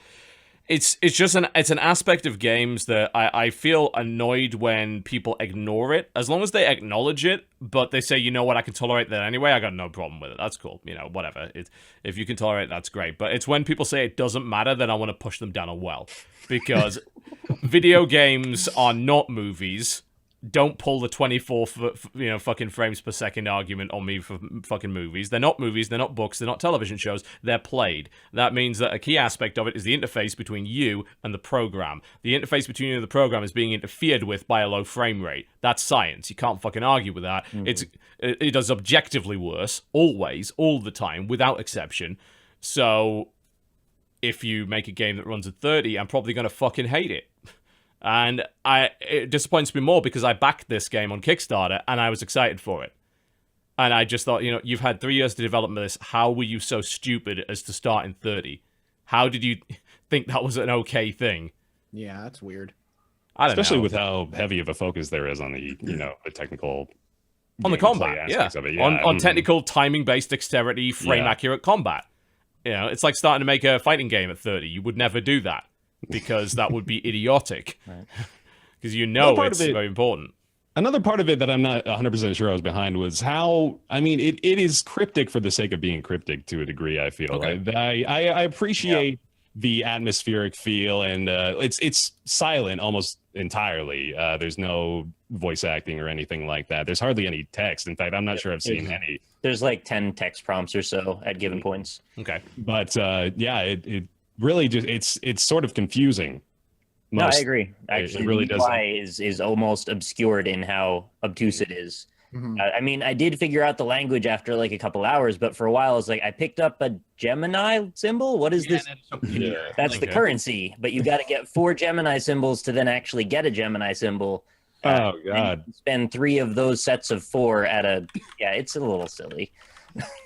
Speaker 1: It's just an aspect of games that I feel annoyed when people ignore it. As long as they acknowledge it, but they say, you know what, I can tolerate that anyway, I got no problem with it. That's cool. Whatever. If you can tolerate it, that's great. But it's when people say it doesn't matter, then I want to push them down a well. Because video games are not movies. Don't pull the 24 fucking frames per second argument on me for fucking movies. They're not movies, they're not books, they're not television shows, they're played. That means that a key aspect of it is the interface between you and the program. The interface between you and the program is being interfered with by a low frame rate. That's science. You can't fucking argue with that. It does objectively worse, always, all the time, without exception. So, if you make a game that runs at 30, I'm probably going to fucking hate it. And it disappoints me more because I backed this game on Kickstarter and I was excited for it. And I just thought, you've had 3 years to develop this. How were you so stupid as to start in 30? How did you think that was an okay thing?
Speaker 2: Yeah, that's weird.
Speaker 1: I don't
Speaker 4: Especially
Speaker 1: know.
Speaker 4: with how heavy of a focus there is on the, the technical
Speaker 1: On the
Speaker 4: gameplay
Speaker 1: combat,
Speaker 4: aspects of it. Yeah.
Speaker 1: On technical, timing-based dexterity, frame-accurate combat. It's like starting to make a fighting game at 30. You would never do that. Because that would be idiotic. Because it's very important.
Speaker 4: Another part of it that I'm not 100% sure I was behind was how, it is cryptic for the sake of being cryptic to a degree, I feel.
Speaker 1: Okay.
Speaker 4: I appreciate the atmospheric feel, and it's silent almost entirely. There's no voice acting or anything like that. There's hardly any text. In fact, I'm not sure I've seen any.
Speaker 5: There's like 10 text prompts or so at given points.
Speaker 1: Okay.
Speaker 4: But it really just it's sort of confusing.
Speaker 5: No, I agree. Actually,
Speaker 4: it really
Speaker 5: the
Speaker 4: does.
Speaker 5: UI is almost obscured in how obtuse it is. I did figure out the language after like a couple hours, but for a while I was like, I picked up a Gemini symbol. What is this? That's the currency, but you got to get 4 Gemini symbols to then actually get a Gemini symbol.
Speaker 4: Oh God!
Speaker 5: Spend 3 of those sets of 4 it's a little silly.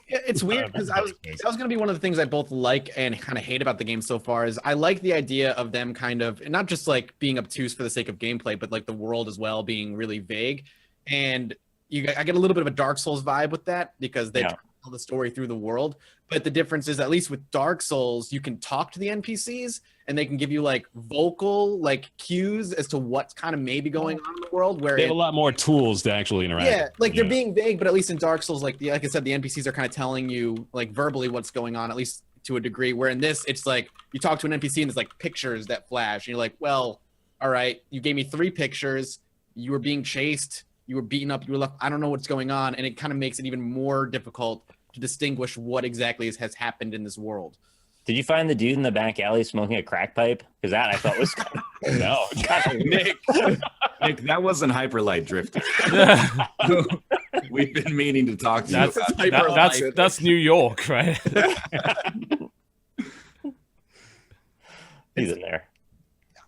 Speaker 2: Yeah, it's weird because that was going to be one of the things I both like and kind of hate about the game so far. Is I like the idea of them kind of not just like being obtuse for the sake of gameplay, but like the world as well being really vague. And I get a little bit of a Dark Souls vibe with that because they tell the story through the world. But the difference is, at least with Dark Souls, you can talk to the NPCs and they can give you like vocal like cues as to what's kind of maybe going on in the world. Where
Speaker 4: they have a lot more tools to actually interact.
Speaker 2: Yeah, like they're being vague, but at least in Dark Souls, like I said, the NPCs are kind of telling you like verbally what's going on, at least to a degree. Where in this, it's like you talk to an NPC and there's like pictures that flash, and you're like, well, all right, you gave me 3 pictures. You were being chased. You were beaten up. You were left. I don't know what's going on, and it kind of makes it even more difficult to distinguish what exactly has happened in this world.
Speaker 5: Did you find the dude in the back alley smoking a crack pipe? Because that I thought was
Speaker 4: No.
Speaker 3: Nick, that wasn't Hyperlight Drifter. We've been meaning to talk to you about
Speaker 1: That's New York, right?
Speaker 5: he's in there.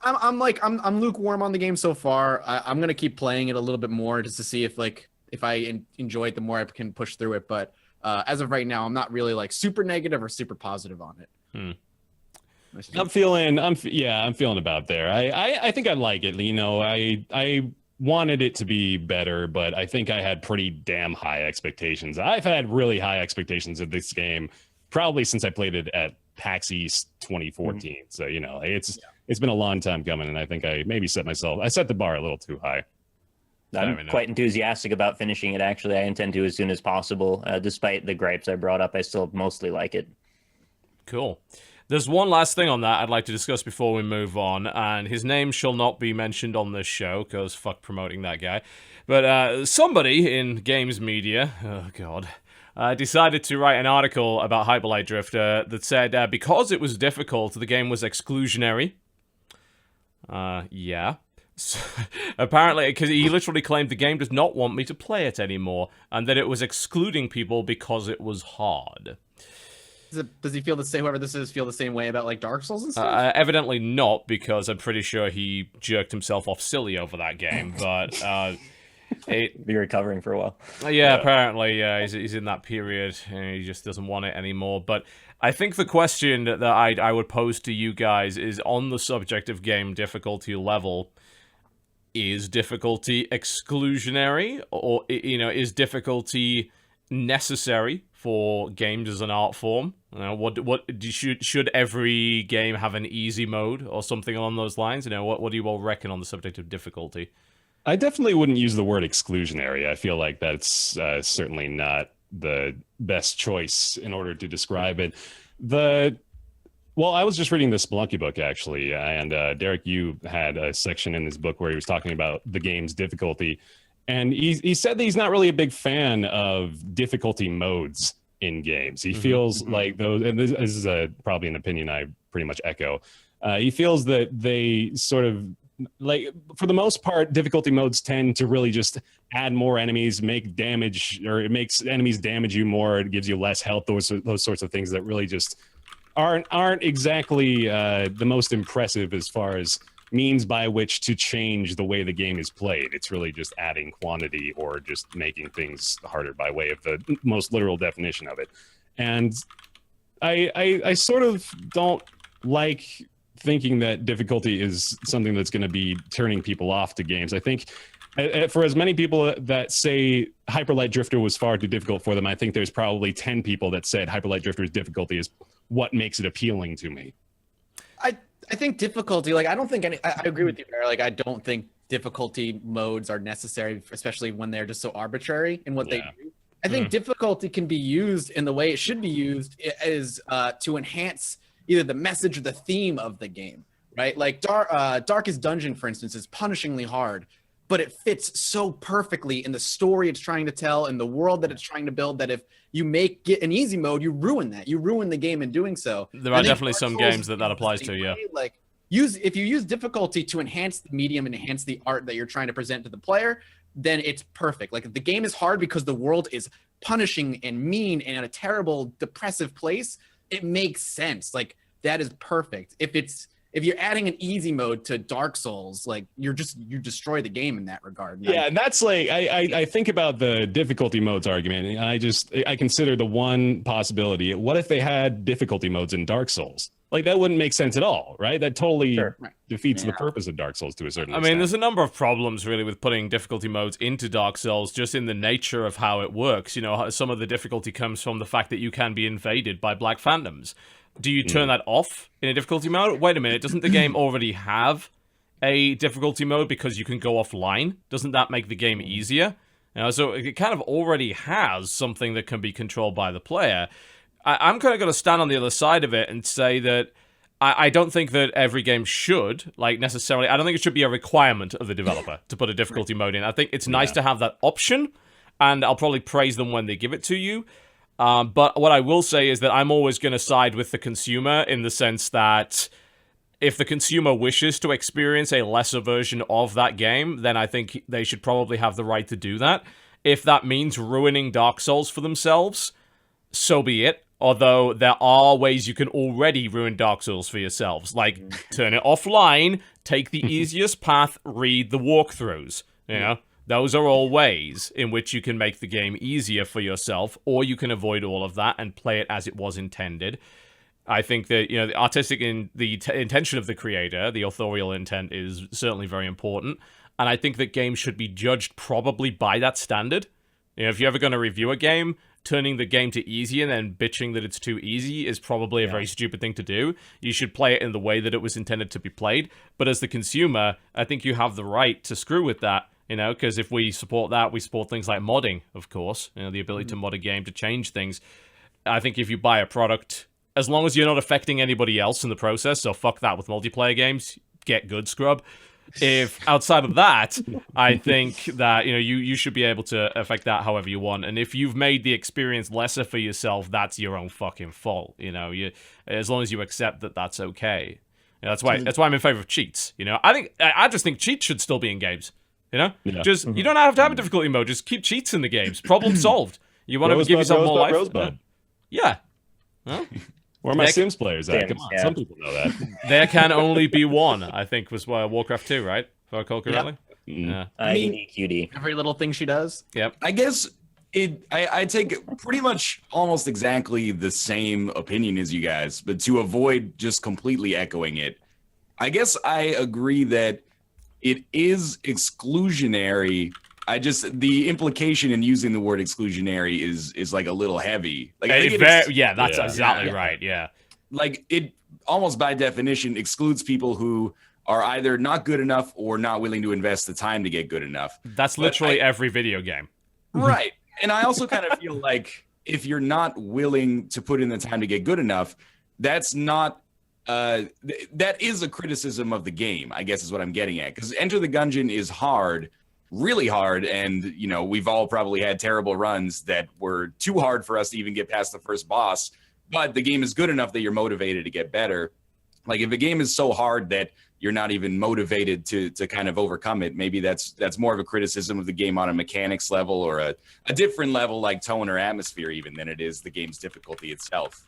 Speaker 2: I'm lukewarm on the game so far. I'm gonna keep playing it a little bit more just to see if I enjoy it, the more I can push through it. But as of right now, I'm not really like super negative or super positive on it.
Speaker 4: I'm feeling about there. I think I like it. I wanted it to be better, but I think I had pretty damn high expectations. I've had really high expectations of this game probably since I played it at PAX East 2014. So it's been a long time coming, and I think I maybe set the bar a little too high.
Speaker 5: I'm quite enthusiastic about finishing it. Actually, I intend to as soon as possible. Despite the gripes I brought up, I still mostly like it.
Speaker 1: Cool. There's one last thing on that I'd like to discuss before we move on, and his name shall not be mentioned on this show, because fuck promoting that guy. But somebody in games media, oh god, decided to write an article about Hyperlight Drifter that said because it was difficult, the game was exclusionary. Yeah. So, apparently, because he literally claimed the game does not want me to play it anymore, and that it was excluding people because it was hard.
Speaker 2: Does he feel the same? Whoever this is feel the same way about like Dark Souls and stuff?
Speaker 1: Evidently not, because I'm pretty sure he jerked himself off silly over that game. But
Speaker 5: Be recovering for a while.
Speaker 1: Yeah, apparently, he's in that period, and he just doesn't want it anymore. But I think the question that I would pose to you guys is on the subject of game difficulty level. Is difficulty exclusionary, or is difficulty necessary for games as an art form? Should every game have an easy mode or something along those lines? What do you all reckon on the subject of difficulty?
Speaker 4: I definitely wouldn't use the word exclusionary. I feel like that's certainly not the best choice in order to describe it. Well, I was just reading the Spelunky book, actually, and Derek, you had a section in this book where he was talking about the game's difficulty, and he said that he's not really a big fan of difficulty modes in games. He feels like those, and this is probably an opinion I pretty much echo, he feels that they sort of, like, for the most part, difficulty modes tend to really just add more enemies, make damage, or it makes enemies damage you more, it gives you less health, those sorts of things that really just aren't exactly the most impressive as far as means by which to change the way the game is played. It's really just adding quantity or just making things harder by way of the most literal definition of it. And I sort of don't like thinking that difficulty is something that's going to be turning people off to games. I think for as many people that say Hyperlight Drifter was far too difficult for them, I think there's probably 10 people that said Hyperlight Drifter's difficulty is what makes it appealing to me.
Speaker 2: I think difficulty, like, I don't think I agree with you, Bear. Like, I don't think difficulty modes are necessary, especially when they're just so arbitrary in what they do. I think difficulty can be used in the way it should be used, is to enhance either the message or the theme of the game, right? Like Darkest Dungeon, for instance, is punishingly hard, but it fits so perfectly in the story it's trying to tell and the world that it's trying to build that if you get an easy mode, you ruin that. You ruin the game in doing so.
Speaker 1: There are definitely some games that applies to, yeah.
Speaker 2: Like, if you use difficulty to enhance the medium and enhance the art that you're trying to present to the player, then it's perfect. Like, if the game is hard because the world is punishing and mean and in a terrible, depressive place, it makes sense. Like, that is perfect. If you're adding an easy mode to Dark Souls, like, you destroy the game in that regard.
Speaker 4: Yeah, and that's like, I think about the difficulty modes argument, and I consider the one possibility. What if they had difficulty modes in Dark Souls? Like, that wouldn't make sense at all, right? That totally defeats the purpose of Dark Souls to a certain extent.
Speaker 1: I mean, there's a number of problems, really, with putting difficulty modes into Dark Souls, just in the nature of how it works. Some of the difficulty comes from the fact that you can be invaded by Black Phantoms. Do you turn that off in a difficulty mode? Wait a minute, doesn't the game already have a difficulty mode because you can go offline? Doesn't that make the game easier? So it kind of already has something that can be controlled by the player. I'm kind of going to stand on the other side of it and say that I don't think that every game should, necessarily, I don't think it should be a requirement of the developer to put a difficulty mode in. I think it's nice to have that option, and I'll probably praise them when they give it to you. But what I will say is that I'm always going to side with the consumer in the sense that if the consumer wishes to experience a lesser version of that game, then I think they should probably have the right to do that. If that means ruining Dark Souls for themselves, so be it. Although there are ways you can already ruin Dark Souls for yourselves, like turn it offline, take the easiest path, read the walkthroughs, Those are all ways in which you can make the game easier for yourself, or you can avoid all of that and play it as it was intended. I think that, the artistic intention of the creator, the authorial intent, is certainly very important. And I think that games should be judged probably by that standard. If you're ever going to review a game, turning the game to easy and then bitching that it's too easy is probably a very stupid thing to do. You should play it in the way that it was intended to be played. But as the consumer, I think you have the right to screw with that. Because if we support that, we support things like modding, of course. The ability to mod a game to change things. I think if you buy a product, as long as you're not affecting anybody else in the process, so fuck that with multiplayer games, get good, scrub. If outside of that, I think that you should be able to affect that however you want. And if you've made the experience lesser for yourself, that's your own fucking fault. As long as you accept that that's okay. That's why I'm in favor of cheats. I just think cheats should still be in games. Just you don't have to have a difficulty mode. Just keep cheats in the games. Problem solved. You want to give yourself more life?
Speaker 4: Rosebud.
Speaker 1: Yeah. Huh?
Speaker 4: Where are my Sims players at? Come on, some people know that.
Speaker 1: There can only be one, I think, was Warcraft 2, right? If I recall correctly. Yeah.
Speaker 5: QD.
Speaker 2: Every little thing she does.
Speaker 1: Yep.
Speaker 3: I guess I take pretty much almost exactly the same opinion as you guys, but to avoid just completely echoing it, I guess I agree that it is exclusionary. The implication in using the word exclusionary is like a little heavy. Like
Speaker 1: That's exactly right. Yeah.
Speaker 3: Like it almost by definition excludes people who are either not good enough or not willing to invest the time to get good enough.
Speaker 1: That's literally every video game.
Speaker 3: Right. And I also kind of feel like if you're not willing to put in the time to get good enough, that's not that is a criticism of the game, I guess is what I'm getting at. Because Enter the Gungeon is hard, really hard, and you know, we've all probably had terrible runs that were too hard for us to even get past the first boss, but the game is good enough that you're motivated to get better. Like if a game is so hard that you're not even motivated to kind of overcome it, maybe that's more of a criticism of the game on a mechanics level or a different level like tone or atmosphere even than it is the game's difficulty itself.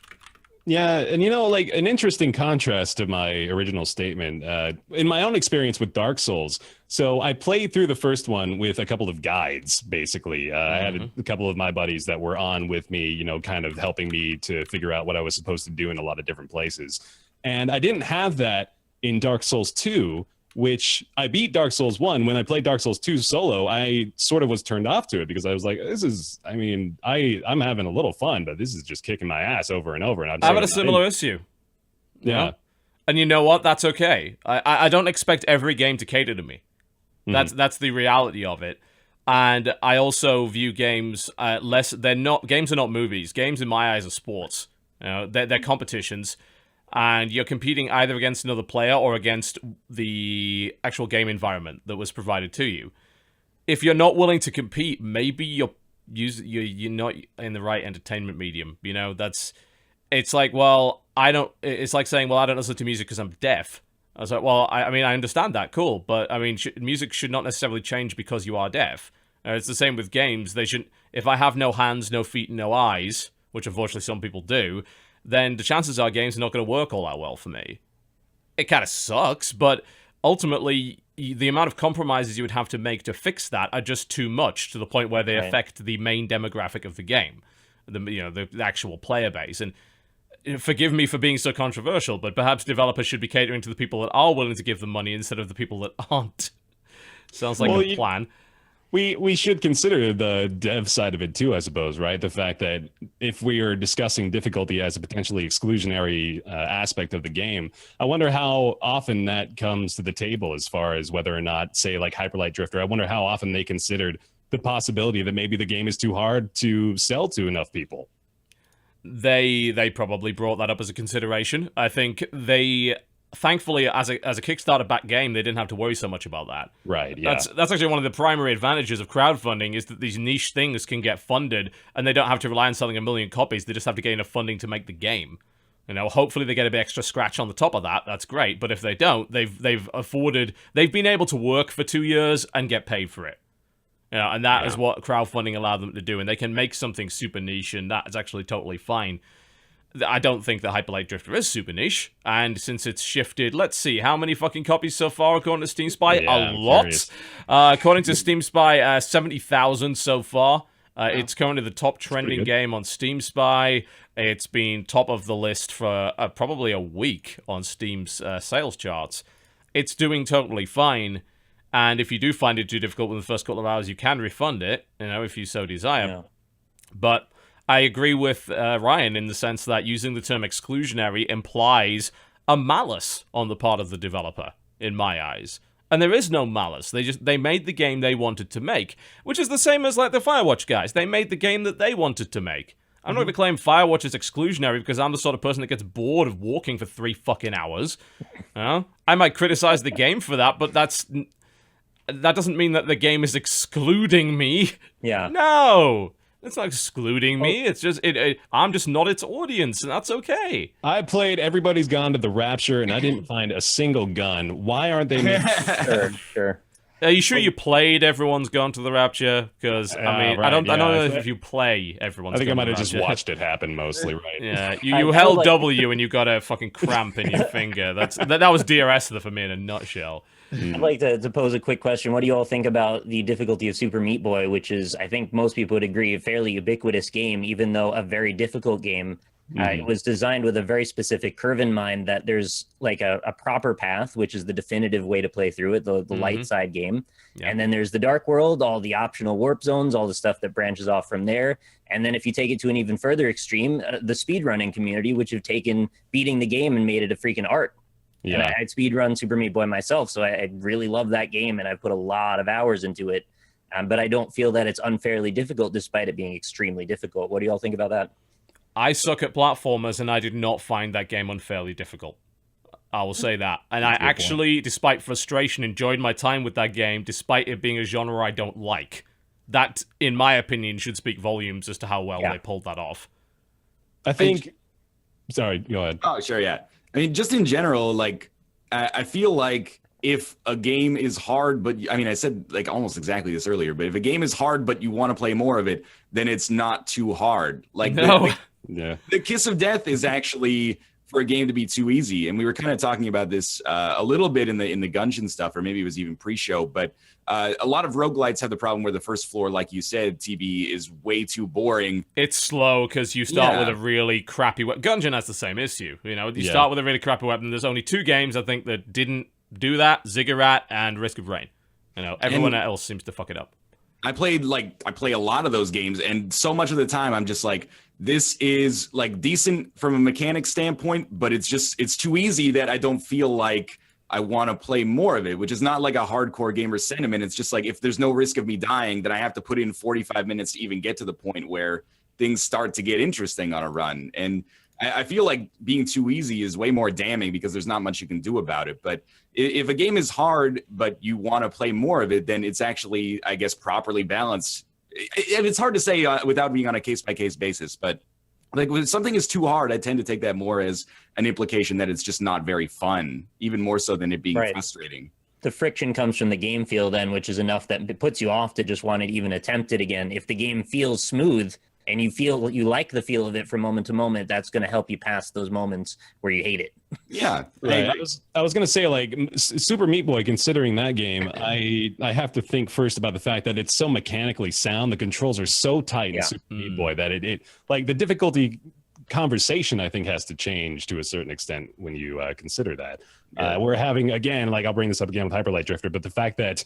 Speaker 4: Yeah, and you know, like an interesting contrast to my original statement, in my own experience with Dark Souls. So I played through the first one with a couple of guides, basically. I had a couple of my buddies that were on with me, you know, kind of helping me to figure out what I was supposed to do in a lot of different places. And I didn't have that in Dark Souls 2, which I beat Dark Souls 1. When I played Dark Souls 2 solo, I sort of was turned off to it because I was like, I'm having a little fun, but this is just kicking my ass over and over. And
Speaker 1: I've had a similar issue.
Speaker 4: Yeah.
Speaker 1: And you know what? That's okay. I don't expect every game to cater to me. That's the reality of it. And I also view games games are not movies. Games in my eyes are sports. You know, they're competitions. And you're competing either against another player or against the actual game environment that was provided to you. If you're not willing to compete, maybe you're not in the right entertainment medium. You know, it's like, well, it's like saying, well, I don't listen to music because I'm deaf. I was like, well, I mean, I understand that, cool, but I mean, music should not necessarily change because you are deaf. It's the same with games. If I have no hands, no feet, no eyes, which unfortunately some people do, then the chances are games are not going to work all that well for me. It kind of sucks, but ultimately, the amount of compromises you would have to make to fix that are just too much to the point where they affect the main demographic of the game, the actual player base. And forgive me for being so controversial, but perhaps developers should be catering to the people that are willing to give them money instead of the people that aren't. Sounds like a plan.
Speaker 4: We should consider the dev side of it too, I suppose, right? The fact that if we are discussing difficulty as a potentially exclusionary aspect of the game, I wonder how often that comes to the table as far as whether or not, say, like Hyperlight Drifter, I wonder how often they considered the possibility that maybe the game is too hard to sell to enough people.
Speaker 1: They probably brought that up as a consideration. I think thankfully, as a Kickstarter-backed game, they didn't have to worry so much about that.
Speaker 4: Right, yeah.
Speaker 1: That's actually one of the primary advantages of crowdfunding, is that these niche things can get funded, and they don't have to rely on selling 1 million copies. They just have to get enough funding to make the game. You know, hopefully they get a bit extra scratch on the top of that. That's great. But if they don't, they've been able to work for 2 years and get paid for it. You know, and that is what crowdfunding allowed them to do, and they can make something super niche, and that is actually totally fine. I don't think the Hyperlight Drifter is super niche, and since it's shifted, let's see, how many fucking copies so far according to Steam Spy? A lot. According to Steam Spy, 70,000 so far. It's currently the top trending game on Steam Spy. It's been top of the list for probably a week on Steam's sales charts. It's doing totally fine, and if you do find it too difficult in the first couple of hours, you can refund it, you know, if you so desire. Yeah. But I agree with Ryan in the sense that using the term exclusionary implies a malice on the part of the developer, in my eyes. And there is no malice. They made the game they wanted to make, which is the same as like the Firewatch guys. They made the game that they wanted to make. I'm not going to claim Firewatch is exclusionary because I'm the sort of person that gets bored of walking for 3 fucking hours. You know? I might criticize the game for that, but that doesn't mean that the game is excluding me.
Speaker 5: Yeah.
Speaker 1: No! It's not excluding me. It's just I'm just not its audience, and that's okay.
Speaker 4: I played Everybody's Gone to the Rapture, and I didn't find a single gun. Why aren't they making
Speaker 5: Sure.
Speaker 1: Are you sure you played Everyone's Gone to the Rapture? Because I mean,
Speaker 4: right,
Speaker 1: I don't know
Speaker 4: yeah.
Speaker 1: if you play Everyone's.
Speaker 4: I think I
Speaker 1: Gone
Speaker 4: might
Speaker 1: to
Speaker 4: have
Speaker 1: the
Speaker 4: just
Speaker 1: Rapture.
Speaker 4: watched it happen mostly, right?
Speaker 1: Yeah,
Speaker 5: I
Speaker 1: you
Speaker 5: feel
Speaker 1: held
Speaker 5: like-
Speaker 1: W and you got a fucking cramp in your finger. That was DRS for me in a nutshell.
Speaker 5: I'd like to pose a quick question. What do you all think about the difficulty of Super Meat Boy, which is, I think most people would agree, a fairly ubiquitous game, even though a very difficult game. It was designed with a very specific curve in mind, that there's like a proper path, which is the definitive way to play through it, the light side game.
Speaker 1: Yeah.
Speaker 5: And then there's the dark world, all the optional warp zones, all the stuff that branches off from there. And then if you take it to an even further extreme, the speedrunning community, which have taken beating the game and made it a freaking art. And
Speaker 4: Yeah.
Speaker 5: I'd speedrun Super Meat Boy myself, so I really love that game, and I put a lot of hours into it. But I don't feel that it's unfairly difficult, despite it being extremely difficult. What do y'all think about that?
Speaker 1: I suck at platformers, and I did not find that game unfairly difficult. I will say that. And I actually, despite frustration, enjoyed my time with that game, despite it being a genre I don't like. That, in my opinion, should speak volumes as to how well they pulled that off.
Speaker 4: I think. Sorry, go ahead.
Speaker 3: Oh, sure, yeah. I mean, just in general, like, I feel like if a game is hard, but I mean, I said like almost exactly this earlier, but if a game is hard, but you want to play more of it, then it's not too hard. Like,
Speaker 1: No.
Speaker 4: Yeah.
Speaker 3: the Kiss of Death is actually for a game to be too easy. And we were kind of talking about this a little bit in the Gungeon stuff, or maybe it was even pre-show, but a lot of roguelites have the problem where the first floor, like you said, TB, is way too boring.
Speaker 1: It's slow because you start
Speaker 3: Yeah.
Speaker 1: with a really crappy weapon. Gungeon has the same issue. You know, you
Speaker 4: Yeah.
Speaker 1: start with a really crappy weapon. There's only 2 games, I think, that didn't do that. Ziggurat and Risk of Rain. You know, everyone else seems to fuck it up.
Speaker 3: I play a lot of those games, and so much of the time I'm just like, this is like decent from a mechanic standpoint, but it's too easy that I don't feel like I want to play more of it, which is not like a hardcore gamer sentiment. It's just like, if there's no risk of me dying, then I have to put in 45 minutes to even get to the point where things start to get interesting on a run. And I feel like being too easy is way more damning because there's not much you can do about it. But if a game is hard, but you want to play more of it, then it's actually, I guess, properly balanced. It's hard to say without being on a case-by-case basis, but like when something is too hard, I tend to take that more as an implication that it's just not very fun, even more so than it being frustrating.
Speaker 5: The friction comes from the game feel then, which is enough that it puts you off to just want to even attempt it again. If the game feels smooth and you feel you like the feel of it from moment to moment, that's going to help you pass those moments where you hate it.
Speaker 3: Yeah.
Speaker 4: Right. I was gonna say, like, Super Meat Boy, considering that game, I have to think first about the fact that it's so mechanically sound. The controls are so tight in Super Meat Boy that it like the difficulty conversation, I think, has to change to a certain extent when you consider that. We're having, again, like, I'll bring this up again with Hyperlight Drifter, but the fact that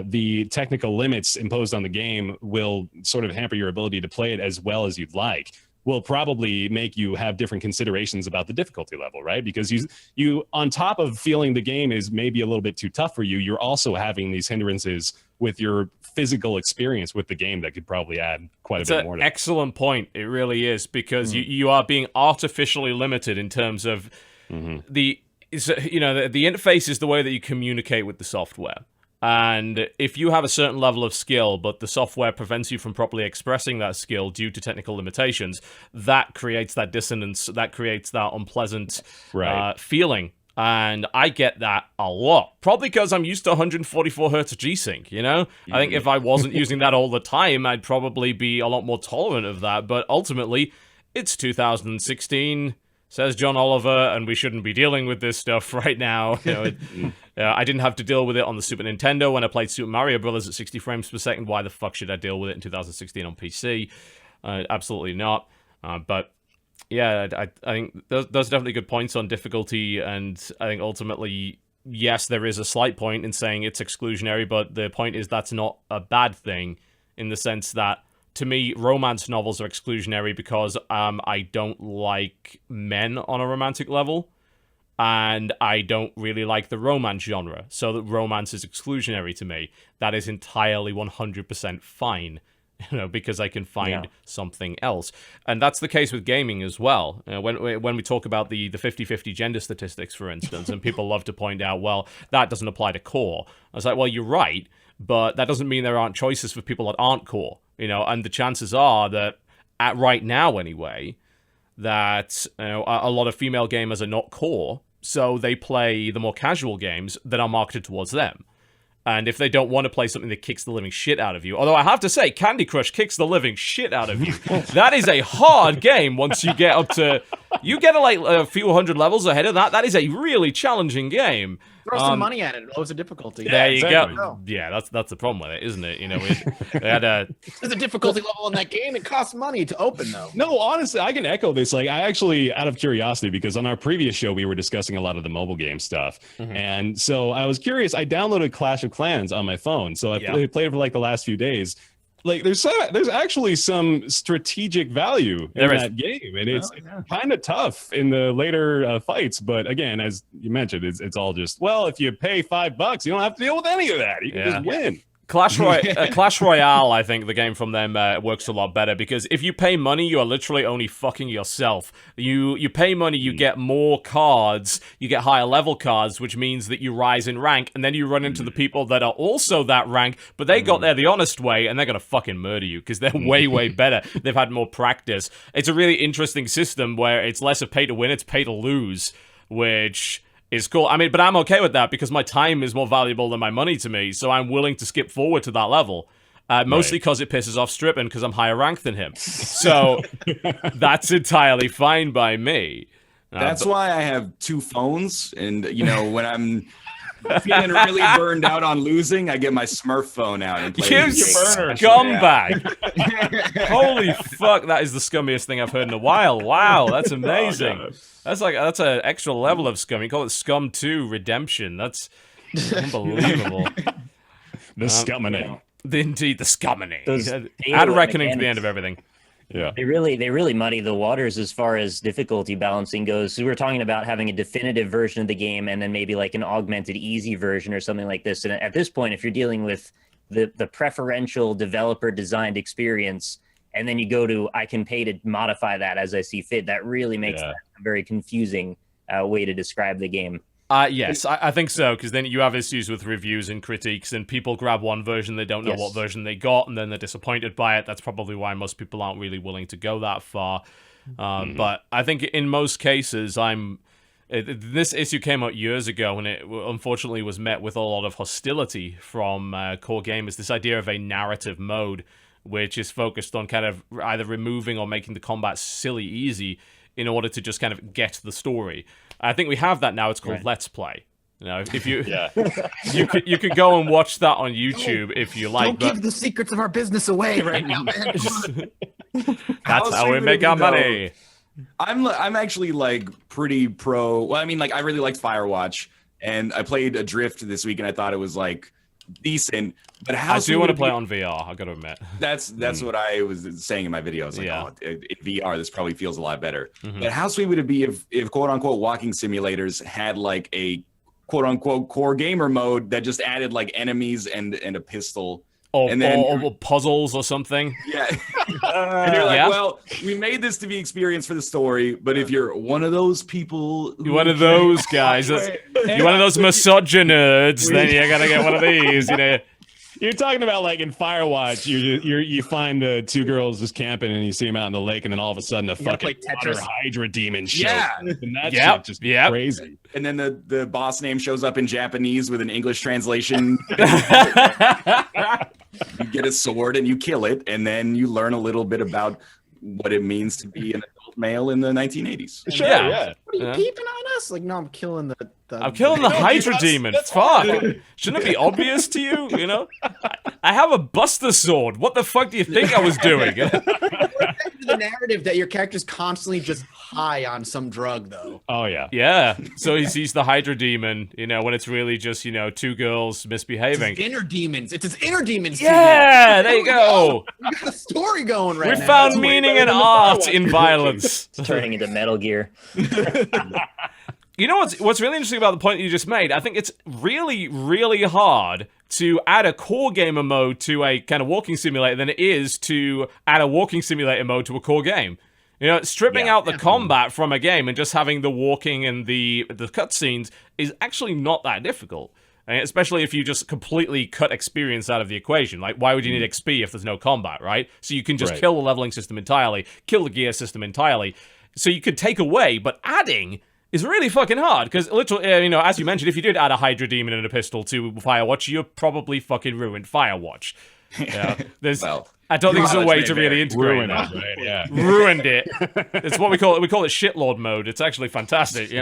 Speaker 4: the technical limits imposed on the game will sort of hamper your ability to play it as well as you'd like, will probably make you have different considerations about the difficulty level, right? Because you on top of feeling the game is maybe a little bit too tough for you, you're also having these hindrances with your physical experience with the game that could probably add quite a bit more to it.
Speaker 1: Excellent point. It really is, because you are being artificially limited in terms of the interface is the way that you communicate with the software. And if you have a certain level of skill, but the software prevents you from properly expressing that skill due to technical limitations, that creates that dissonance, that creates that unpleasant feeling. And I get that a lot. Probably because I'm used to 144 hertz G-Sync, you know? I think if I wasn't using that all the time, I'd probably be a lot more tolerant of that. But ultimately, it's 2016... says John Oliver, and we shouldn't be dealing with this stuff right now. You know, I didn't have to deal with it on the Super Nintendo when I played Super Mario Brothers at 60 frames per second. Why the fuck should I deal with it in 2016 on PC? Absolutely not. But yeah, I think those are definitely good points on difficulty, and I think ultimately, yes, there is a slight point in saying it's exclusionary, but the point is that's not a bad thing in the sense that, to me, romance novels are exclusionary because I don't like men on a romantic level, and I don't really like the romance genre, so that romance is exclusionary to me. That is entirely 100% fine, you know, because I can find something else. And that's the case with gaming as well. When we talk about the 50-50 gender statistics, for instance, and people love to point out, well, that doesn't apply to core. I was like, well, you're right, but that doesn't mean there aren't choices for people that aren't core. You know, and the chances are that, at right now anyway, that a lot of female gamers are not core, so they play the more casual games that are marketed towards them. And if they don't want to play something that kicks the living shit out of you, although I have to say, Candy Crush kicks the living shit out of you. That is a hard game once you get up to... You get like a few hundred levels ahead of that. That is a really challenging game.
Speaker 2: Throw some money at it. It lowers the difficulty.
Speaker 1: There you
Speaker 4: exactly.
Speaker 1: go. Yeah, that's the problem with it, isn't it? You know, we had a...
Speaker 2: There's a difficulty level in that game. It costs money to open, though.
Speaker 4: No, honestly, I can echo this. Like, I actually, out of curiosity, because on our previous show, we were discussing a lot of the mobile game stuff. And so I was curious. I downloaded Clash of Clans on my phone. So I played it for like the last few days. Like, there's actually some strategic value in that game. And it's kind of tough in the later fights. But again, as you mentioned, it's all just, well, if you pay $5, you don't have to deal with any of that. You can just win. Clash
Speaker 1: Royale, I think the game from them works a lot better, because if you pay money, you are literally only fucking yourself. You pay money, you get more cards, you get higher level cards, which means that you rise in rank, and then you run into the people that are also that rank, but they got there the honest way, and they're gonna fucking murder you, because they're way, way better. They've had more practice. It's a really interesting system where it's less of pay to win, it's pay to lose, which... is cool. I mean, but I'm okay with that because my time is more valuable than my money to me, so I'm willing to skip forward to that level. Mostly because it pisses off Strippin because I'm higher ranked than him. So that's entirely fine by me.
Speaker 3: That's why I have 2 phones, and you know, when I'm feeling really burned out on losing, I get my Smurf phone out and play.
Speaker 1: You scumbag! Holy fuck, that is the scummiest thing I've heard in a while. Wow, that's amazing. That's an extra level of scum. You call it Scum 2 Redemption. That's unbelievable.
Speaker 4: The scummining.
Speaker 1: Indeed, the scummining.
Speaker 5: Add
Speaker 1: Add reckoning to the end of everything.
Speaker 4: Yeah,
Speaker 5: they really muddy the waters as far as difficulty balancing goes. So we were talking about having a definitive version of the game and then maybe like an augmented easy version or something like this. And at this point, if you're dealing with the preferential developer designed experience, and then you go to I can pay to modify that as I see fit, that really makes that a very confusing way to describe the game.
Speaker 1: Yes, I think so, because then you have issues with reviews and critiques, and people grab one version, they don't know what version they got, and then they're disappointed by it. That's probably why most people aren't really willing to go that far. But I think in most cases, this issue came out years ago, and it unfortunately was met with a lot of hostility from core gamers. This idea of a narrative mode, which is focused on kind of either removing or making the combat silly easy in order to just kind of get the story. I think we have that now. It's called Let's Play. You know, if you you could go and watch that on YouTube if you like.
Speaker 2: Don't give the secrets of our business away right now, man.
Speaker 1: That's how we make our money.
Speaker 3: I'm actually like pretty pro. Well, I mean, like I really liked Firewatch, and I played Adrift this week, and I thought it was like decent. But how
Speaker 1: I do want to play on VR. I got to admit.
Speaker 3: That's what I was saying in my video. I was like, in VR, this probably feels a lot better. But how sweet would it be if quote unquote walking simulators had like a quote unquote core gamer mode that just added like enemies and a pistol.
Speaker 1: Or puzzles or something.
Speaker 3: Yeah. And you're like, well, we made this to be experienced for the story, but if you're one of those people...
Speaker 1: You're one of those guys. You're one of those misogynerds, then you gotta get one of these, you know.
Speaker 4: You're talking about like in Firewatch, you find the 2 girls just camping and you see them out in the lake, and then all of a sudden a fucking water Hydra demon shows up. And that shit just crazy.
Speaker 3: And then the boss name shows up in Japanese with an English translation. You get a sword and you kill it, and then you learn a little bit about what it means to be an adult male in the 1980s.
Speaker 4: Sure, yeah.
Speaker 2: What are you peeping on us? Like, no, I'm killing the
Speaker 1: Hydra demon. Fuck. Shouldn't it be obvious to you? You know, I have a Buster sword. What the fuck do you think I was doing?
Speaker 2: The narrative that your character's constantly just high on some drug, though.
Speaker 4: Oh yeah,
Speaker 1: yeah. So he sees the Hydra demon. You know, when it's really just 2 girls misbehaving.
Speaker 2: It's his inner demons. It's his inner demons.
Speaker 1: Yeah, there you go.
Speaker 2: We got a story going right now.
Speaker 1: We found meaning and art in violence.
Speaker 5: It's turning into Metal Gear.
Speaker 1: You know what's really interesting about the point you just made? I think it's really, really hard to add a core gamer mode to a kind of walking simulator than it is to add a walking simulator mode to a core game. You know, stripping out the combat from a game and just having the walking and the cutscenes is actually not that difficult. Especially if you just completely cut experience out of the equation. Like, why would you need XP if there's no combat, right? So you can just kill the leveling system entirely, kill the gear system entirely. So you could take away, but adding is really fucking hard, because literally, as you mentioned, if you did add a Hydra Demon and a pistol to Firewatch, you're probably fucking ruined Firewatch. Yeah,
Speaker 3: Well,
Speaker 1: I don't think there's a way to really
Speaker 3: Bear.
Speaker 1: integrate
Speaker 4: Ruin
Speaker 1: that.
Speaker 4: it, right? Yeah.
Speaker 1: Ruined it. It's what we call it. We call it shitlord mode. It's actually fantastic,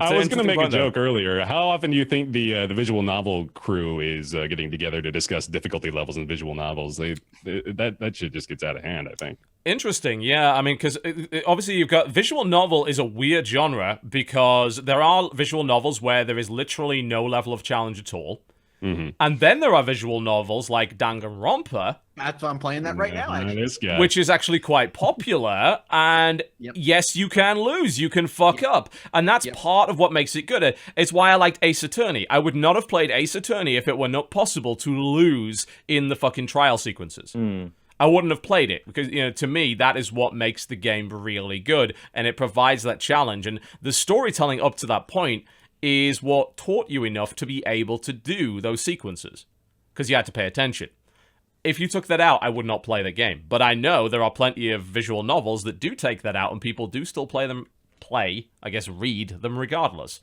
Speaker 4: I was going to make a joke earlier. How often do you think the visual novel crew is getting together to discuss difficulty levels in visual novels? That shit just gets out of hand, I think.
Speaker 1: Interesting, yeah. I mean, because obviously you've got visual novel is a weird genre because there are visual novels where there is literally no level of challenge at all.
Speaker 4: Mm-hmm.
Speaker 1: And then there are visual novels like Danganronpa.
Speaker 2: That's why I'm playing that right now. Actually.
Speaker 4: This guy.
Speaker 1: Which is actually quite popular, and yes, you can lose, you can fuck up, and that's part of what makes it good. It's why I liked Ace Attorney. I would not have played Ace Attorney if it were not possible to lose in the fucking trial sequences. I wouldn't have played it, because, to me, that is what makes the game really good, and it provides that challenge, and the storytelling up to that point is what taught you enough to be able to do those sequences, because you had to pay attention. If you took that out, I would not play the game. But I know there are plenty of visual novels that do take that out, and people do still read them regardless.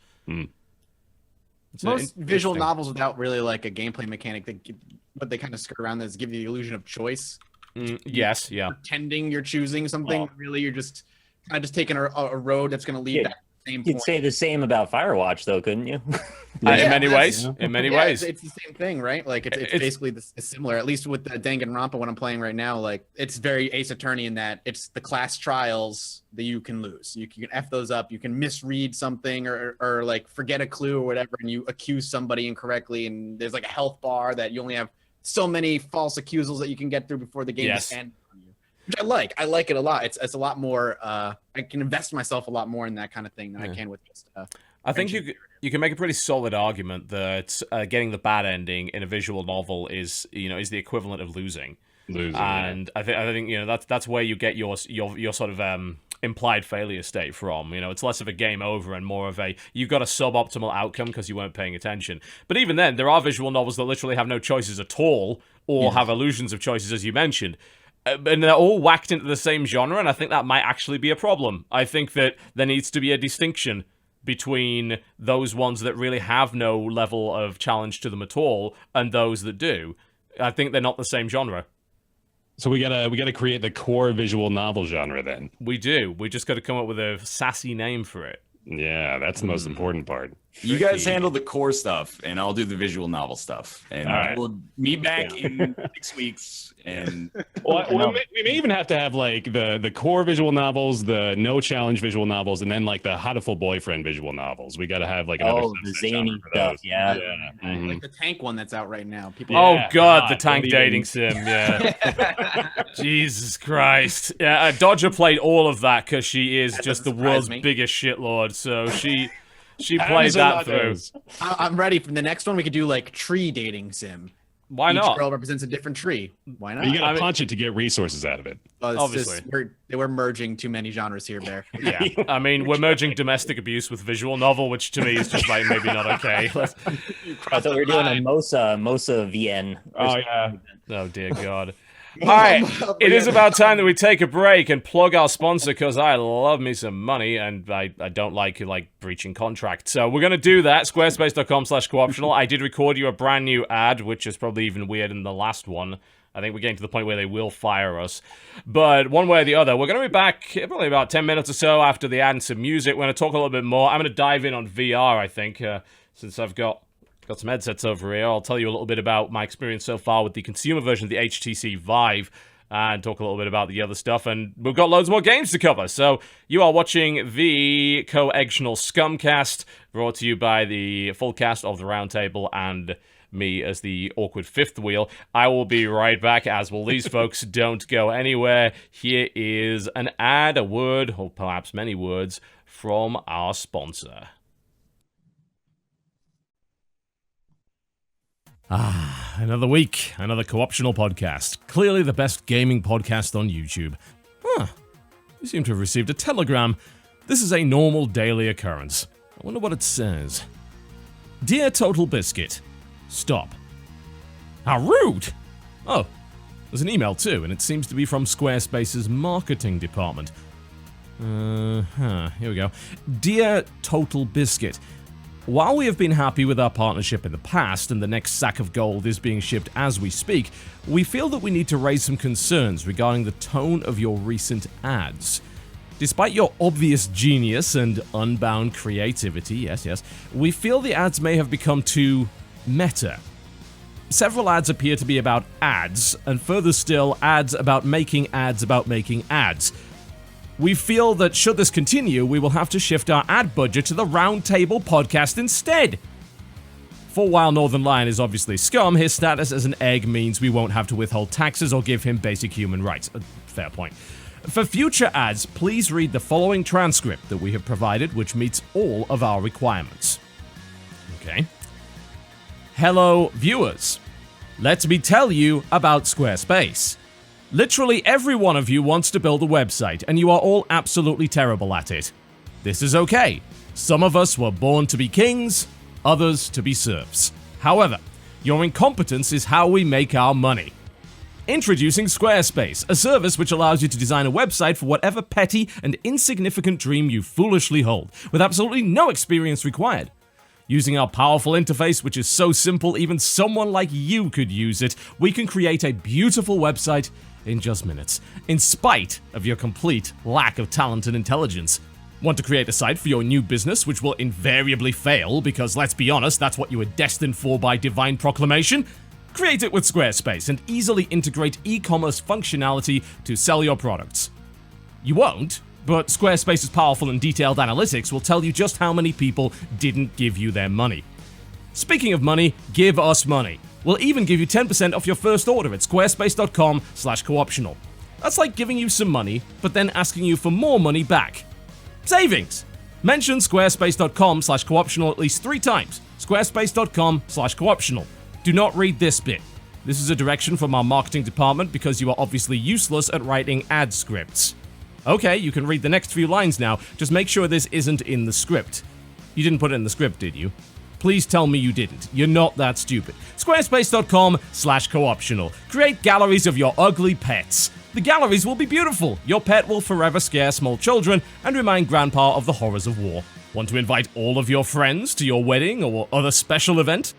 Speaker 2: Most visual novels without really like a gameplay mechanic, but they kind of skirt around this, give you the illusion of choice.
Speaker 1: Yes, yeah.
Speaker 2: Pretending you're choosing something, really you're just kind of just taking a road that's going to lead back to the same point.
Speaker 5: You'd say the same about Firewatch, though, couldn't you?
Speaker 1: In many ways.
Speaker 2: It's the same thing, right? Like it's basically similar. At least with the Danganronpa, what I'm playing right now, like it's very Ace Attorney in that it's the class trials that you can lose. You can F those up. You can misread something or like forget a clue or whatever, and you accuse somebody incorrectly, and there's like a health bar that you only have so many false accusals that you can get through before the game ends on you. Which I like. I like it a lot. It's a lot more. I can invest myself a lot more in that kind of thing than I can with just.
Speaker 1: I think you can make a pretty solid argument that getting the bad ending in a visual novel is the equivalent of losing. And I think that's where you get your sort of implied failure state from. It's less of a game over and more of a you got a suboptimal outcome because you weren't paying attention. But even then, there are visual novels that literally have no choices at all or have illusions of choices, as you mentioned. And they're all whacked into the same genre, and I think that might actually be a problem. I think that there needs to be a distinction between those ones that really have no level of challenge to them at all and those that do. I think they're not the same genre.
Speaker 4: So we gotta create the core visual novel genre then.
Speaker 1: We do. We just got to come up with a sassy name for it.
Speaker 4: Yeah, that's the most important part.
Speaker 3: You guys handle the core stuff, and I'll do the visual novel stuff. And we'll meet back in 6 weeks. And
Speaker 4: we may even have to have like the core visual novels, the no challenge visual novels, and then like the how to full boyfriend visual novels. We got to have like another
Speaker 5: the zany stuff. Yeah.
Speaker 2: Like the tank one that's out right now. People.
Speaker 1: The tank dating sim. Yeah. Jesus Christ. Yeah, Dodger played all of that because she is just the world's biggest shitlord. So she played that through.
Speaker 2: I'm ready for the next one. We could do like tree dating sim.
Speaker 1: Why not?
Speaker 2: Each girl represents a different tree. Why not?
Speaker 4: You gotta punch it to get resources out of it.
Speaker 1: Obviously.
Speaker 2: We're merging too many genres here, Bear.
Speaker 1: Yeah. I mean, we're merging domestic abuse with visual novel, which to me is just like maybe not okay.
Speaker 5: I thought we were doing a Mosa VN.
Speaker 4: Oh, yeah.
Speaker 1: Oh, dear God. All right, it is about time that we take a break and plug our sponsor because I love me some money and I don't like breaching contract. So we're going to do that, squarespace.com/cooptional. I did record you a brand new ad, which is probably even weirder than the last one. I think we're getting to the point where they will fire us. But one way or the other, we're going to be back probably about 10 minutes or so after the ad and some music. We're going to talk a little bit more. I'm going to dive in on VR, I think, since I've got some headsets over here. I'll tell you a little bit about my experience so far with the consumer version of the HTC Vive and talk a little bit about the other stuff. And we've got loads more games to cover. So you are watching the Coegtional Scumcast, brought to you by the full cast of the Roundtable and me as the awkward fifth wheel. I will be right back, as will these folks. Don't go anywhere. Here is an ad, a word, or perhaps many words, from our sponsor. Another week, another co-optional podcast. Clearly the best gaming podcast on YouTube. You seem to have received a telegram. This is a normal daily occurrence. I wonder what it says. Dear TotalBiscuit, stop. How rude! Oh, there's an email too, and it seems to be from Squarespace's marketing department. Here we go. Dear TotalBiscuit, while we have been happy with our partnership in the past and the next sack of gold is being shipped as we speak, we feel that we need to raise some concerns regarding the tone of your recent ads. Despite your obvious genius and unbound creativity, yes, we feel the ads may have become too meta. Several ads appear to be about ads, and further still, ads about making ads about making ads. We feel that should this continue, we will have to shift our ad budget to the Roundtable Podcast instead. For while NorthernLion is obviously scum, his status as an egg means we won't have to withhold taxes or give him basic human rights. Fair point. For future ads, please read the following transcript that we have provided, which meets all of our requirements. Okay. Hello, viewers. Let me tell you about Squarespace. Literally every one of you wants to build a website, and you are all absolutely terrible at it. This is okay. Some of us were born to be kings, others to be serfs. However, your incompetence is how we make our money. Introducing Squarespace, a service which allows you to design a website for whatever petty and insignificant dream you foolishly hold, with absolutely no experience required. Using our powerful interface, which is so simple even someone like you could use it, we can create a beautiful website in just minutes, in spite of your complete lack of talent and intelligence. Want to create a site for your new business, which will invariably fail, because let's be honest, that's what you were destined for by divine proclamation? Create it with Squarespace and easily integrate e-commerce functionality to sell your products. You won't, but Squarespace's powerful and detailed analytics will tell you just how many people didn't give you their money. Speaking of money, give us money. We'll even give you 10% off your first order at squarespace.com/cooptional. That's like giving you some money, but then asking you for more money back. Savings! Mention squarespace.com/cooptional at least 3 times. Squarespace.com/cooptional. Do not read this bit. This is a direction from our marketing department because you are obviously useless at writing ad scripts. Okay, you can read the next few lines now, just make sure this isn't in the script. You didn't put it in the script, did you? Please tell me you didn't. You're not that stupid. Squarespace.com/cooptional. Create galleries of your ugly pets. The galleries will be beautiful. Your pet will forever scare small children and remind Grandpa of the horrors of war. Want to invite all of your friends to your wedding or other special event?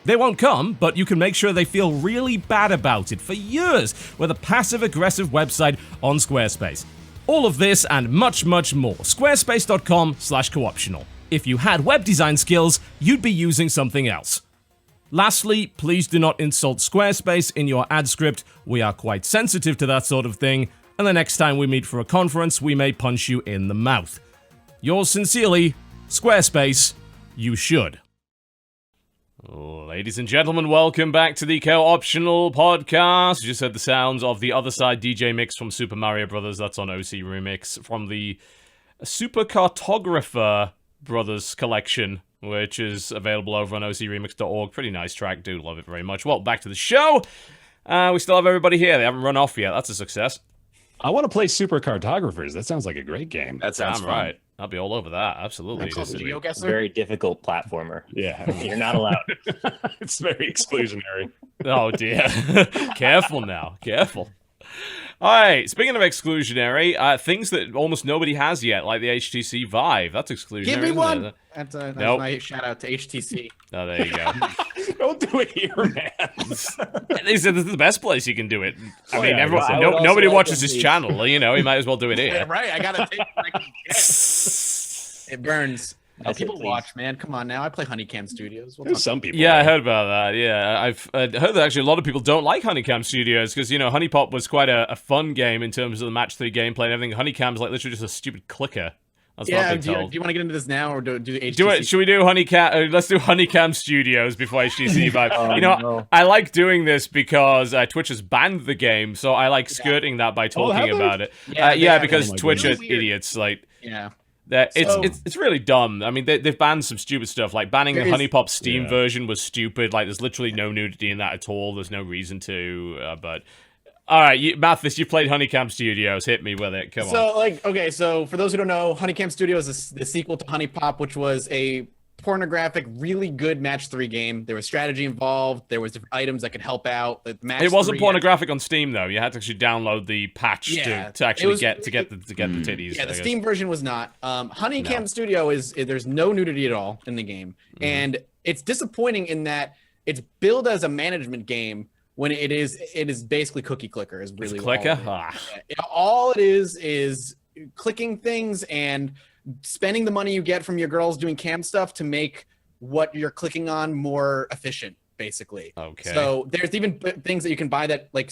Speaker 1: They won't come, but you can make sure they feel really bad about it for years with a passive-aggressive website on Squarespace. All of this and much, much more. Squarespace.com/cooptional. If you had web design skills, you'd be using something else. Lastly, please do not insult Squarespace in your ad script. We are quite sensitive to that sort of thing, and the next time we meet for a conference, we may punch you in the mouth. Yours sincerely, Squarespace. You should. Ladies and gentlemen, welcome back to the Co-Optional Podcast. You just heard the sounds of the Other Side DJ mix from Super Mario Brothers. That's on OC Remix from the Super Cartographer Brothers collection, which is available over on ocremix.org. Pretty nice track. Do love it very much. Well, back to the show. We still have everybody here. They haven't run off yet. That's a success.
Speaker 4: I want to play Super Cartographers. That sounds like a great game.
Speaker 3: That sounds
Speaker 1: right. I'll be all over that. Absolutely.
Speaker 2: That's a
Speaker 5: Very difficult platformer.
Speaker 4: Yeah.
Speaker 5: You're not allowed.
Speaker 4: It's very exclusionary.
Speaker 1: Oh, dear. Careful now. Careful. All right. Speaking of exclusionary, things that almost nobody has yet, like the HTC Vive. That's exclusionary.
Speaker 2: Give me one.
Speaker 1: It?
Speaker 2: That's
Speaker 1: Nope.
Speaker 2: my shout out to HTC.
Speaker 1: Oh, there you go.
Speaker 4: Don't do it here, man.
Speaker 1: They said this is the best place you can do it. I mean,
Speaker 4: yeah,
Speaker 1: everyone,
Speaker 5: I would also
Speaker 1: nobody
Speaker 5: like
Speaker 1: watches
Speaker 5: to
Speaker 1: his
Speaker 5: see-
Speaker 1: channel. You know, he might as well do it
Speaker 2: Yeah,
Speaker 1: here.
Speaker 2: right. I gotta take what I can get. It burns.
Speaker 5: Okay,
Speaker 2: People
Speaker 5: please.
Speaker 2: watch, man. Come on now. I play Huniecam Studios. We'll
Speaker 4: There's
Speaker 2: talk-
Speaker 4: some people.
Speaker 1: Yeah, I heard about that. Yeah, I've heard that actually a lot of people don't like Huniecam Studios because, you know, Honeypop was quite a fun game in terms of the match 3 gameplay and everything. Honeycam's like literally just a stupid clicker. That's what
Speaker 2: Yeah.
Speaker 1: I've
Speaker 2: Do
Speaker 1: been
Speaker 2: you,
Speaker 1: told.
Speaker 2: do you want to get into this now or do HTC?
Speaker 1: Do it. Should we do Honeycam? Let's do Honeycam Studios before HTC Vive.
Speaker 5: Oh,
Speaker 1: you know,
Speaker 5: no.
Speaker 1: I like doing this because Twitch has banned the game, so I like skirting that by
Speaker 4: have
Speaker 1: talking
Speaker 4: they?
Speaker 1: about it.
Speaker 2: Yeah,
Speaker 1: Yeah,
Speaker 2: they-
Speaker 1: because
Speaker 4: oh my
Speaker 1: Twitch are
Speaker 2: goodness. Weird.
Speaker 1: idiots. Like,
Speaker 2: Yeah.
Speaker 1: It's
Speaker 2: So-
Speaker 1: it's really dumb. I mean, they've banned some stupid stuff. Like banning the
Speaker 2: There is-
Speaker 1: Honeypop Steam
Speaker 4: Yeah.
Speaker 1: version was stupid. Like, there's literally no nudity in that at all. There's no reason to. But all right, Mathas, you played Honeycam Studios. Hit me with it. Come on.
Speaker 2: So, like, okay, so for those who don't know, Huniecam Studios is the sequel to Honeypop, which was a pornographic, really good match 3 game. There was strategy involved. There was different items that could help out. The match
Speaker 1: It wasn't
Speaker 2: 3
Speaker 1: pornographic on Steam though. You had to actually download the patch to actually get the titties.
Speaker 2: Yeah, the Steam version was not. Huniecam Studio there's no nudity at all in the game, and it's disappointing in that it's billed as a management game when it is basically cookie clicker. Is really all it is clicking things and spending the money you get from your girls doing cam stuff to make what you're clicking on more efficient, basically.
Speaker 1: Okay.
Speaker 2: So there's even things that you can buy that like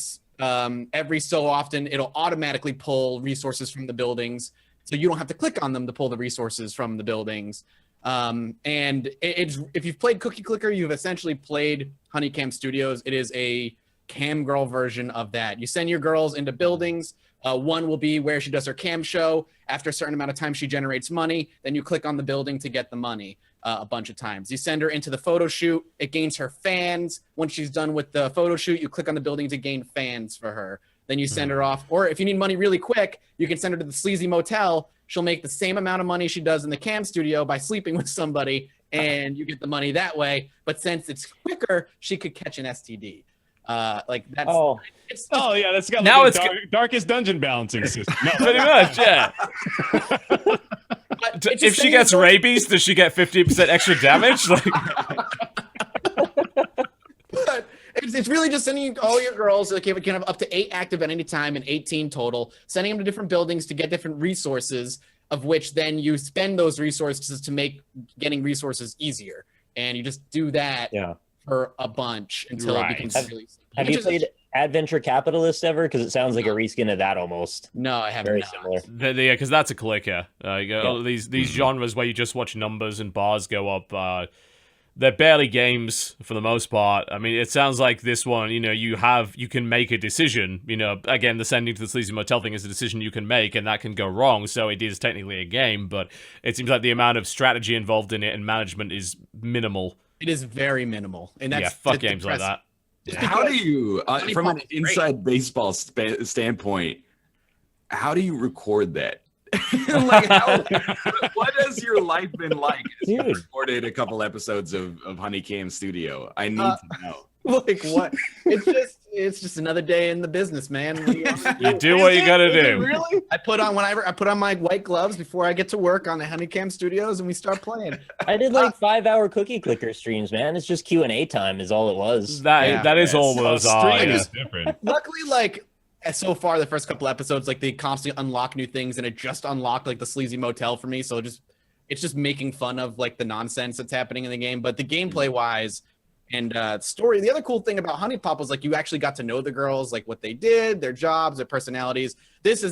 Speaker 2: every so often it'll automatically pull resources from the buildings, so you don't have to click on them to pull the resources from the buildings. And if you've played Cookie Clicker, you've essentially played Huniecam Studios. It is a cam girl version of that. You send your girls into buildings. One will be where she does her cam show. After a certain amount of time, she generates money. Then you click on the building to get the money a bunch of times. You send her into the photo shoot. It gains her fans. Once she's done with the photo shoot, you click on the building to gain fans for her. Then you send her off. Or if you need money really quick, you can send her to the sleazy motel. She'll make the same amount of money she does in the cam studio by sleeping with somebody, and you get the money that way. But since it's quicker, she could catch an STD. Like that's
Speaker 4: that's got
Speaker 1: now
Speaker 4: like darkest dungeon balancing system. No,
Speaker 1: pretty much, yeah. If she gets rabies, does she get 50% extra damage? Like,
Speaker 2: but it's really just sending all your girls. Like, you can have up to 8 active at any time and 18 total. Sending them to different buildings to get different resources, of which then you spend those resources to make getting resources easier. And you just do that for a bunch until it becomes really simple.
Speaker 5: Have you played Adventure Capitalist ever? Because it sounds like a reskin of that almost.
Speaker 2: No, I haven't.
Speaker 5: Very similar.
Speaker 1: yeah, because that's a clicker. These genres where you just watch numbers and bars go up, they're barely games for the most part. I mean, it sounds like this one, you can make a decision. Again, the sending to the sleazy motel thing is a decision you can make, and that can go wrong. So it is technically a game, but it seems like the amount of strategy involved in it and management is minimal.
Speaker 2: It is very minimal, and that's
Speaker 1: fuck games like that.
Speaker 3: How do you, from an inside baseball standpoint, how do you record that? Like, what has your life been like as you recorded a couple episodes of Huniecam Studio? I need to know.
Speaker 2: Like what? It's just another day in the business, man.
Speaker 1: You do what you gotta do.
Speaker 2: Really? I put on my white gloves before I get to work on the Huniecam Studios, and we start playing.
Speaker 5: I did like 5-hour Cookie Clicker streams, man. It's just Q&A time is all it was.
Speaker 1: That is all those are.
Speaker 4: Is different.
Speaker 2: Luckily, like so far, the first couple episodes, like they constantly unlock new things, and it just unlocked like the sleazy motel for me. So it's just making fun of like the nonsense that's happening in the game. But the gameplay wise and story, the other cool thing about Honey Pop was like you actually got to know the girls, like what they did, their jobs, their personalities. There's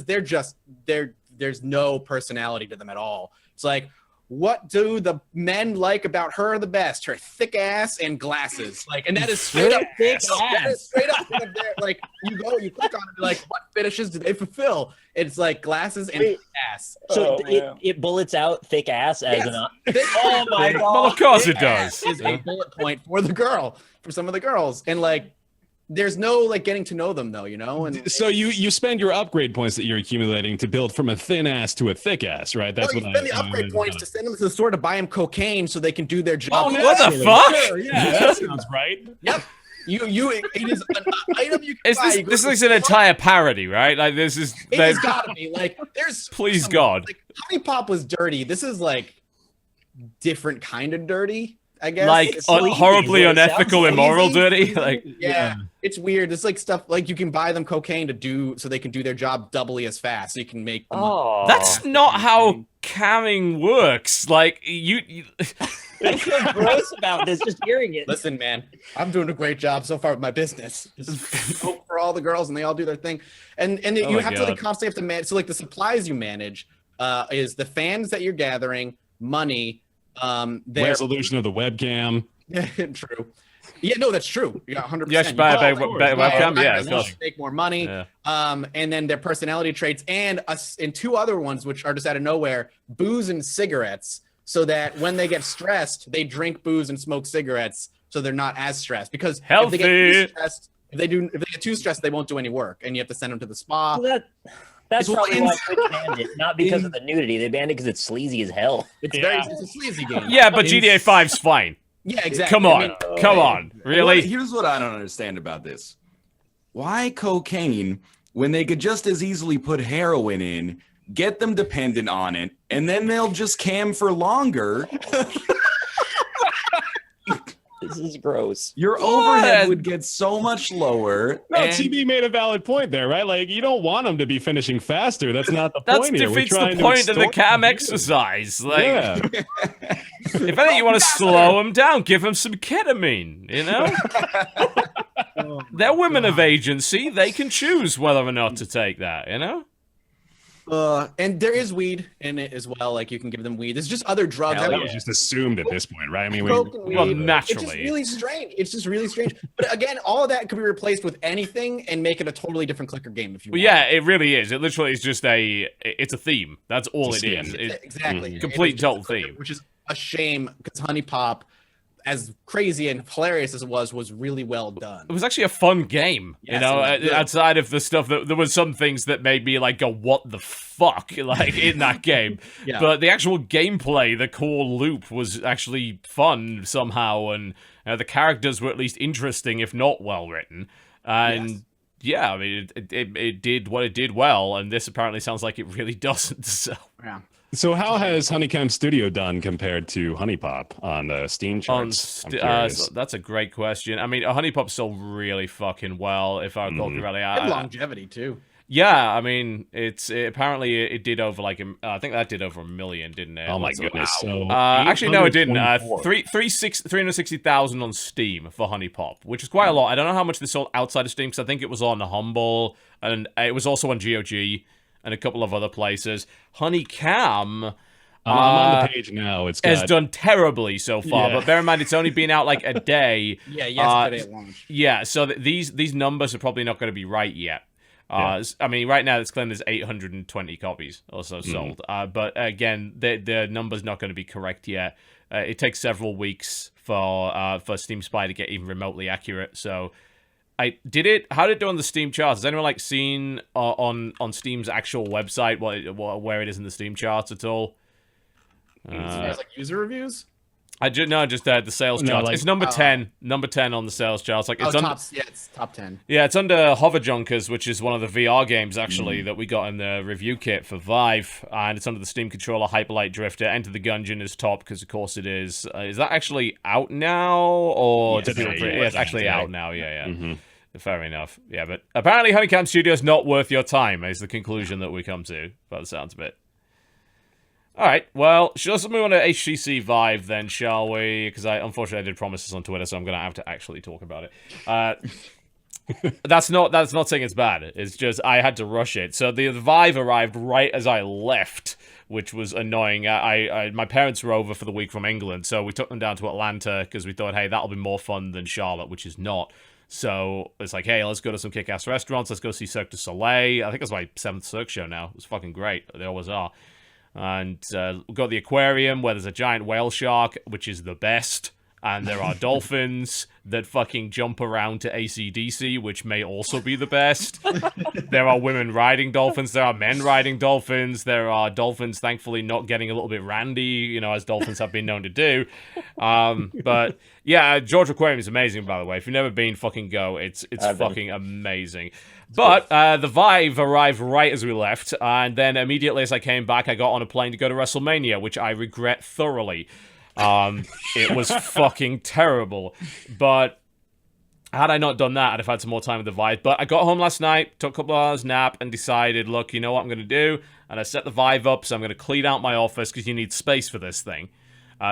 Speaker 2: no personality to them at all. It's like, what do the men like about her the best? Her thick ass and glasses. Like, and that is straight up
Speaker 5: thick
Speaker 2: ass.
Speaker 5: ass.
Speaker 2: That is straight up one of their, like, you click on it, and like, what fetishes do they fulfill? It's like glasses and thick ass.
Speaker 5: So it bullets out thick ass as an
Speaker 2: Oh my god!
Speaker 1: Well, of course it does.
Speaker 2: Is a bullet point for the girl, for some of the girls, and like, there's no like getting to know them though, And
Speaker 4: so you spend your upgrade points that you're accumulating to build from a thin ass to a thick ass, right? That's
Speaker 2: you spend the upgrade points to send them to the store to buy them cocaine so they can do their job.
Speaker 1: Oh, what the fuck?
Speaker 4: Sure, yeah, that sounds right.
Speaker 2: Yep. It is an item you can buy.
Speaker 1: This is an entire parody, right? Like this is.
Speaker 2: It has gotta be like there's.
Speaker 1: Please God.
Speaker 2: Like Honey Pop was dirty. This is like different kind of dirty. I guess
Speaker 1: like horribly unethical, immoral, dirty. Like
Speaker 2: it's weird. It's like stuff like you can buy them cocaine to do so they can do their job doubly as fast, so you can make them.
Speaker 1: That's not how camming works. Like you
Speaker 5: I feel gross about this just hearing it.
Speaker 2: Listen, man, I'm doing a great job so far with my business. Just hope for all the girls, and they all do their thing. And you have to like constantly have to manage. So like the supplies you manage is the fans that you're gathering, money.
Speaker 4: Resolution of the webcam.
Speaker 2: True. Yeah, no, that's true. Yeah, 100%.
Speaker 1: Yes, buy a webcam. Yeah, of course.
Speaker 2: Make more money. Yeah. And then their personality traits and two other ones, which are just out of nowhere: booze and cigarettes. So that when they get stressed, they drink booze and smoke cigarettes, so they're not as stressed. Because
Speaker 1: healthy.
Speaker 2: if they get too stressed, they won't do any work, and you have to send them to the spa.
Speaker 5: That's
Speaker 3: It's
Speaker 5: probably
Speaker 3: why
Speaker 5: why Twitch banned it, not because of the nudity. They banned it because it's sleazy as hell.
Speaker 2: It's
Speaker 4: Yeah.
Speaker 2: it's a sleazy game.
Speaker 1: Yeah, but GTA 5's fine.
Speaker 2: Yeah, exactly.
Speaker 1: Come on. Come on. Really?
Speaker 3: Here's what I don't understand about this. Why cocaine when they could just as easily put heroin in, get them dependent on it, and then they'll just cam for longer?
Speaker 5: This is gross.
Speaker 3: Your overhead would get so much lower.
Speaker 4: No,
Speaker 3: and-
Speaker 4: TB made a valid point there, right? Like, you don't want them to be finishing faster. That's not the
Speaker 1: That
Speaker 4: point here. We're
Speaker 1: defeats the
Speaker 4: trying to
Speaker 1: point of the
Speaker 4: extort
Speaker 1: cam
Speaker 4: the
Speaker 1: exercise. Like,
Speaker 4: Yeah.
Speaker 1: if anything, you want to slow them down, give them some ketamine, you know? They're women of agency. They can choose whether or not to take that, you know?
Speaker 2: And there is weed in it as well. Like you can give them weed. There's just other drugs.
Speaker 4: That was just assumed at this point, right? I mean,
Speaker 2: Coke and
Speaker 1: well,
Speaker 2: weed.
Speaker 1: naturally.
Speaker 2: It's just really strange. It's just really strange. But again, all of that could be replaced with anything and make it a totally different clicker game if you
Speaker 1: Well,
Speaker 2: want.
Speaker 1: yeah, it really is. It literally is just it's a theme. That's all
Speaker 4: It's
Speaker 1: it
Speaker 4: a
Speaker 1: is.
Speaker 4: theme.
Speaker 2: Exactly.
Speaker 1: Mm-hmm. Complete
Speaker 2: It is just
Speaker 1: total
Speaker 2: a clicker,
Speaker 1: theme.
Speaker 2: which is a shame because Honey Pop, as crazy and hilarious as it was really well done.
Speaker 1: It was actually a fun game, you
Speaker 2: Yes,
Speaker 1: know.
Speaker 2: it was good.
Speaker 1: Outside of the stuff that there was some things that made me like go, "What the fuck?" like in that game.
Speaker 2: Yeah.
Speaker 1: But the actual gameplay, the core loop, was actually fun somehow, and the characters were at least interesting, if not well written. And
Speaker 2: Yes.
Speaker 1: yeah, I mean, it did what it did well, and this apparently sounds like it really doesn't. So.
Speaker 2: Yeah.
Speaker 4: So how has Huniecam Studio done compared to Honey Pop on the Steam charts? I'm curious.
Speaker 1: So that's a great question. I mean, Honey Pop sold really fucking well, if I recall correctly.
Speaker 2: And longevity too.
Speaker 1: Yeah, I mean, apparently it did over like I think that did over 1 million, didn't it?
Speaker 4: Oh my goodness! So
Speaker 1: Actually, no, it didn't.
Speaker 4: 824.
Speaker 1: 360,000 on Steam for Honey Pop, which is quite a lot. I don't know how much they sold outside of Steam because I think it was on Humble and it was also on GOG and a couple of other places. Huniecam.
Speaker 4: I'm on the page now. It's
Speaker 1: has
Speaker 4: got
Speaker 1: done terribly so far,
Speaker 4: Yeah.
Speaker 1: but bear in mind it's only been out like a day.
Speaker 2: Yeah, yesterday at launch.
Speaker 1: Yeah, so these numbers are probably not going to be right yet. I mean, right now it's claimed there's 820 copies or so sold. But again, the number's not going to be correct yet. It takes several weeks for Steam Spy to get even remotely accurate. So, how did it do on the Steam charts? Has anyone like seen on Steam's actual website where it is in the Steam charts at all?
Speaker 2: As far as like user reviews.
Speaker 1: Just the sales
Speaker 4: No,
Speaker 1: charts.
Speaker 4: like-
Speaker 1: It's number 10 on the sales charts. Like it's
Speaker 2: It's top 10.
Speaker 1: Yeah, it's under Hover Junkers, which is one of the VR games, actually, that we got in the review kit for Vive. And it's under the Steam controller Hyperlight Drifter. Enter the Gungeon is top, because of course it is. Is that actually out now? Or
Speaker 4: Yes,
Speaker 1: it's actually
Speaker 4: today.
Speaker 1: out now, yeah. Fair enough. Yeah, but apparently Huniecam Studios not worth your time, is the conclusion that we come to, by the sounds of it. Alright, well, let's move on to HTC Vive then, shall we? Because unfortunately I did promise this on Twitter, so I'm going to have to actually talk about it. That's not saying it's bad. It's just I had to rush it. So the Vive arrived right as I left, which was annoying. My parents were over for the week from England, so we took them down to Atlanta because we thought, hey, that'll be more fun than Charlotte, which is not. So it's like, hey, let's go to some kick-ass restaurants. Let's go see Cirque du Soleil. I think it's my 7th Cirque show now. It was fucking great. They always are. And we got the aquarium where there's a giant whale shark, which is the best. And there are dolphins that fucking jump around to AC/DC, which may also be the best. There are women riding dolphins. There are men riding dolphins. There are dolphins, thankfully, not getting a little bit randy, as dolphins have been known to do. But yeah, George Aquarium is amazing, by the way. If you've never been, fucking go. It's fucking amazing. But the Vive arrived right as we left, and then immediately as I came back, I got on a plane to go to Wrestlemania, which I regret thoroughly. It was fucking terrible. But had I not done that, I'd have had some more time with the Vive. But I got home last night, took a couple hours nap, and decided, look, you know what I'm going to do? And I set the Vive up, so I'm going to clean out my office, because you need space for this thing.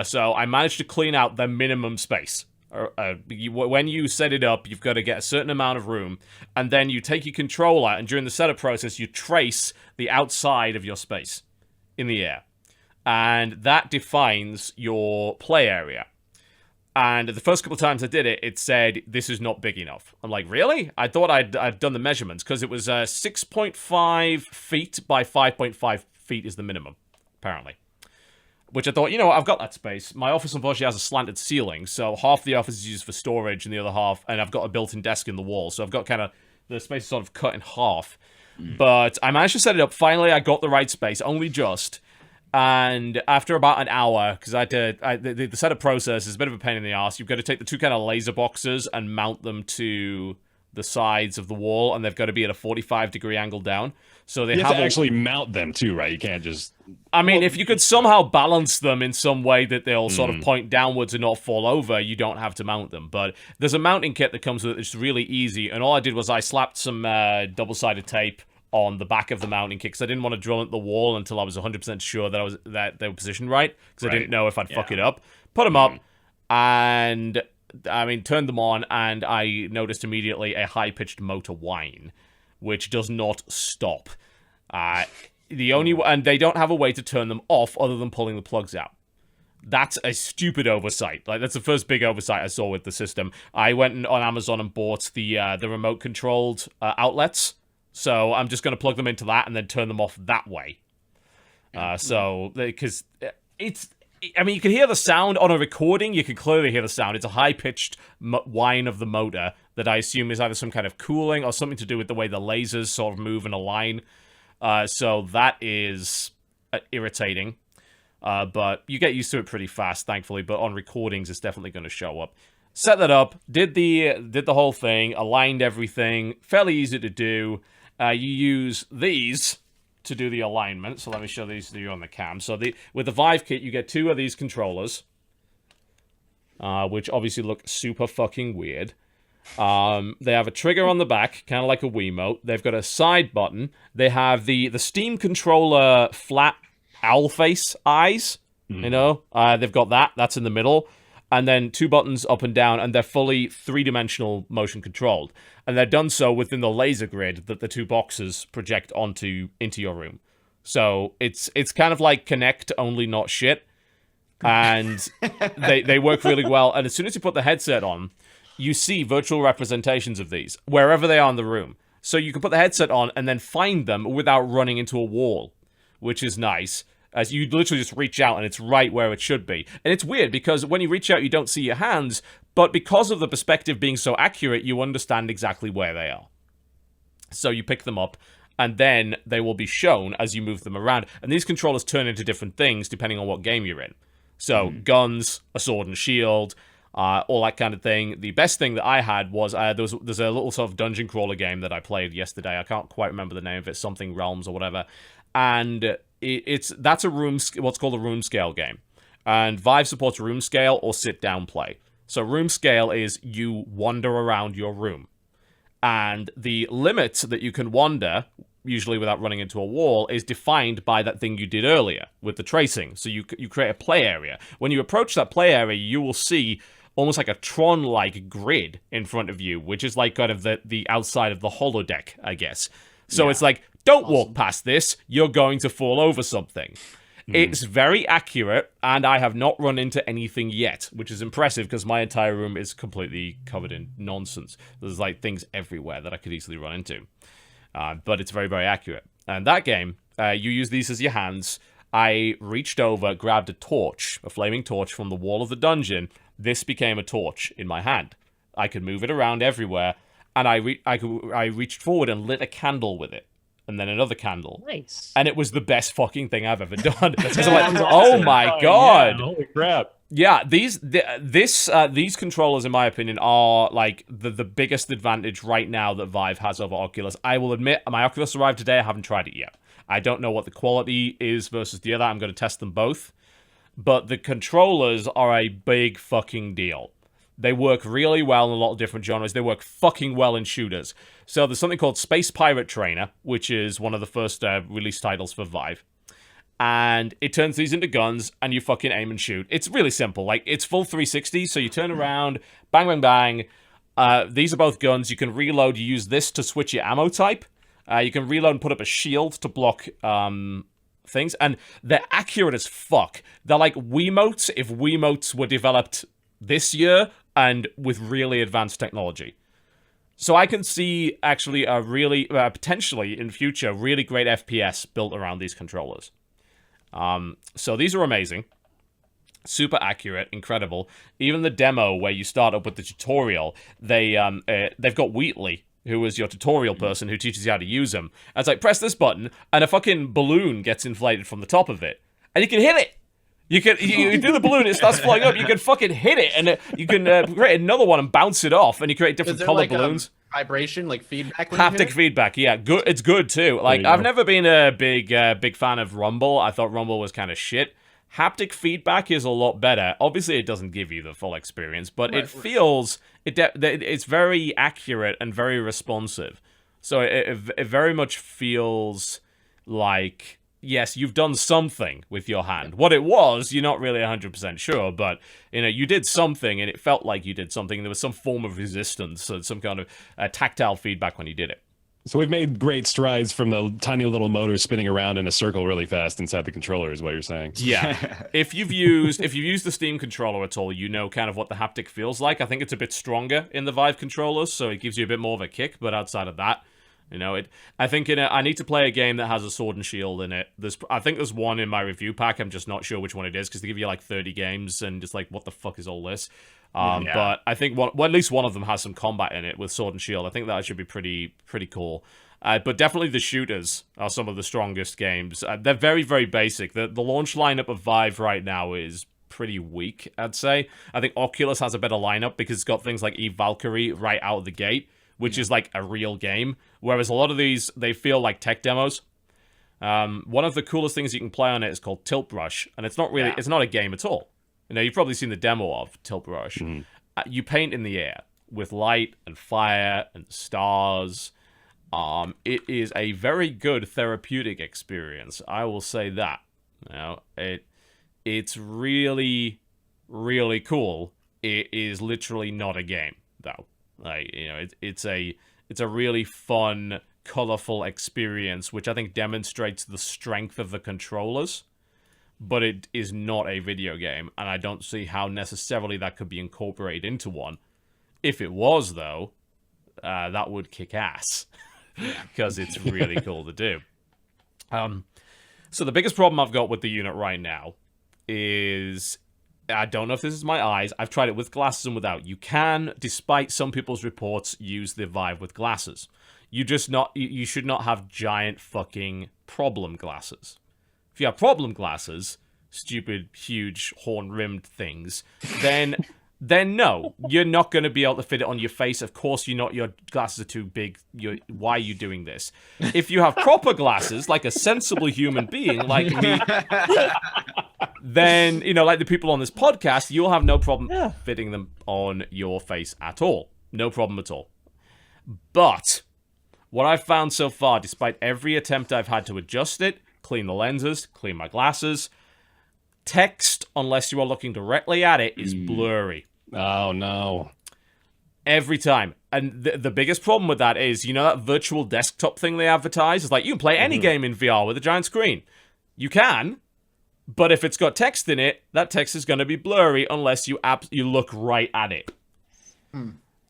Speaker 1: So I managed to clean out the minimum space. When you set it up, you've got to get a certain amount of room, and then you take your controller, and during the setup process, you trace the outside of your space in the air. And that defines your play area. And the first couple of times I did it, it said, this is not big enough. I'm like, really? I thought I'd done the measurements, because it was 6.5 feet by 5.5 feet is the minimum, apparently. Which I thought, you know what, I've got that space. My office, unfortunately, has a slanted ceiling, so half the office is used for storage, and the other half, and I've got a built-in desk in the wall, so I've got kind of, the space is sort of cut in half. But I managed to set it up. Finally, I got the right space, only just. And after about an hour, because the setup process is a bit of a pain in the ass. You've got to take the two kind of laser boxes and mount them to the sides of the wall, and they've got to be at a 45-degree angle down. So they
Speaker 4: have to actually mount them too, right? You can't just...
Speaker 1: I mean, if you could somehow balance them in some way that they'll sort of point downwards and not fall over, you don't have to mount them. But there's a mounting kit that comes with it. It's really easy. And all I did was I slapped some double-sided tape on the back of the mounting kit because I didn't want to drill into the wall until I was 100% sure that they were positioned right, because I didn't know if I'd fuck it up. Put them up, and turned them on, and I noticed immediately a high-pitched motor whine, which does not stop. And they don't have a way to turn them off other than pulling the plugs out. That's a stupid oversight. Like, that's the first big oversight I saw with the system. I went on Amazon and bought the remote-controlled outlets. So I'm just going to plug them into that and then turn them off that way. Because you can hear the sound on a recording. You can clearly hear the sound. It's a high-pitched whine of the motor that I assume is either some kind of cooling or something to do with the way the lasers sort of move in a line. So that is irritating. But you get used to it pretty fast, thankfully. But on recordings, it's definitely going to show up. Set that up, did the whole thing, aligned everything, fairly easy to do. You use these to do the alignment. So let me show these to you on the cam. So with the Vive kit, you get two of these controllers, which obviously look super fucking weird. They have a trigger on the back, kind of like a Wiimote. They've got a side button. They have the Steam controller flat owl face eyes. You know, they've got that. That's in the middle. And then two buttons up and down, and they're fully three-dimensional motion controlled. And they're done so within the laser grid that the two boxes project into your room. So it's kind of like Kinect, only not shit. And they work really well. And as soon as you put the headset on, you see virtual representations of these wherever they are in the room. So you can put the headset on and then find them without running into a wall, which is nice. As you literally just reach out and it's right where it should be. And it's weird because when you reach out, you don't see your hands, but because of the perspective being so accurate, you understand exactly where they are. So you pick them up, and then they will be shown as you move them around. And these controllers turn into different things depending on what game you're in. So guns, a sword and shield, all that kind of thing. The best thing that I had was there's a little sort of dungeon crawler game that I played yesterday. I can't quite remember the name of it, something Realms or whatever. And that's what's called a room scale game. And Vive supports room scale or sit down play. So room scale is you wander around your room. And the limit that you can wander, usually without running into a wall, is defined by that thing you did earlier with the tracing. So you create a play area. When you approach that play area, you will see almost like a Tron-like grid in front of you, which is like kind of the outside of the holodeck, I guess. So it's like, don't walk past this, you're going to fall over something. It's very accurate, and I have not run into anything yet, which is impressive because my entire room is completely covered in nonsense. There's like things everywhere that I could easily run into. But it's very, very accurate. And that game, you use these as your hands. I reached over, grabbed a torch, a flaming torch from the wall of the dungeon. This became a torch in my hand. I could move it around everywhere, and I reached forward and lit a candle with it. And then another candle.
Speaker 5: Nice.
Speaker 1: And it was the best fucking thing I've ever done. Because I'm like, oh my god.
Speaker 4: Yeah, holy crap.
Speaker 1: Yeah, these controllers, in my opinion, are like the biggest advantage right now that Vive has over Oculus. I will admit, my Oculus arrived today. I haven't tried it yet. I don't know what the quality is versus the other. I'm going to test them both. But the controllers are a big fucking deal. They work really well in a lot of different genres. They work fucking well in shooters. So there's something called Space Pirate Trainer, which is one of the first release titles for Vive. And it turns these into guns, and you fucking aim and shoot. It's really simple. Like, it's full 360, so you turn around, bang, bang, bang. These are both guns. You can reload. You use this to switch your ammo type. You can reload and put up a shield to block things. And they're accurate as fuck. They're like Wiimotes if Wiimotes were developed this year and with really advanced technology. So I can see actually a really, potentially in future, really great FPS built around these controllers. So these are amazing. Super accurate, incredible. Even the demo where you start up with the tutorial, they've got Wheatley who was your tutorial person who teaches you how to use them. And it's like, press this button, and a fucking balloon gets inflated from the top of it. And you can hit it! You do the balloon, it starts flying up, you can fucking hit it, and you can create another one and bounce it off, and you create different colored balloons.
Speaker 2: Vibration, like feedback? When you hit
Speaker 1: Haptic
Speaker 2: it?
Speaker 1: feedback, yeah. Good. It's good, too. Like, I've never been a big fan of Rumble. I thought Rumble was kind of shit. Haptic feedback is a lot better. Obviously, it doesn't give you the full experience, but it feels... it's very accurate and very responsive. So it very much feels like... Yes, you've done something with your hand. What it was, you're not really 100% sure, but you did something, and it felt like you did something. There was some form of resistance, so some kind of tactile feedback when you did it.
Speaker 4: So we've made great strides from the tiny little motor spinning around in a circle really fast inside the controller, is what you're saying.
Speaker 1: Yeah. If you've used the Steam controller at all, you know kind of what the haptic feels like. I think it's a bit stronger in the Vive controllers, so it gives you a bit more of a kick. But outside of that, I think I need to play a game that has a sword and shield in it. I think there's one in my review pack. I'm just not sure which one it is because they give you like 30 games and just like, what the fuck is all this? But I think at least one of them has some combat in it with sword and shield. I think that should be pretty cool. But definitely the shooters are some of the strongest games. They're very, very basic. The launch lineup of Vive right now is pretty weak, I'd say. I think Oculus has a better lineup because it's got things like Eve Valkyrie right out of the gate, which is like a real game. Whereas a lot of these, they feel like tech demos. One of the coolest things you can play on it is called Tilt Brush, and it's not a game at all. You've probably seen the demo of Tilt Brush. Mm-hmm. You paint in the air with light and fire and stars. It is a very good therapeutic experience. I will say that. It's really, really cool. It is literally not a game, though. It's a really fun, colorful experience, which I think demonstrates the strength of the controllers. But it is not a video game, and I don't see how necessarily that could be incorporated into one. If it was, though, that would kick ass, because it's really cool to do. So the biggest problem I've got with the unit right now is, I don't know if this is my eyes, I've tried it with glasses and without. You can, despite some people's reports, use the Vive with glasses. You should not have giant fucking problem glasses. If you have problem glasses, stupid, huge, horn-rimmed things, then no, you're not going to be able to fit it on your face. Of course you're not. Your glasses are too big. Why are you doing this? If you have proper glasses, like a sensible human being like me, then, like the people on this podcast, you'll have no problem fitting them on your face at all. No problem at all. But what I've found so far, despite every attempt I've had to adjust it, clean the lenses, clean my glasses, text, unless you are looking directly at it, is blurry.
Speaker 4: Oh, no.
Speaker 1: Every time. And the biggest problem with that is, that virtual desktop thing they advertise? It's like, you can play any game in VR with a giant screen. You can, but if it's got text in it, that text is going to be blurry unless you look right at it.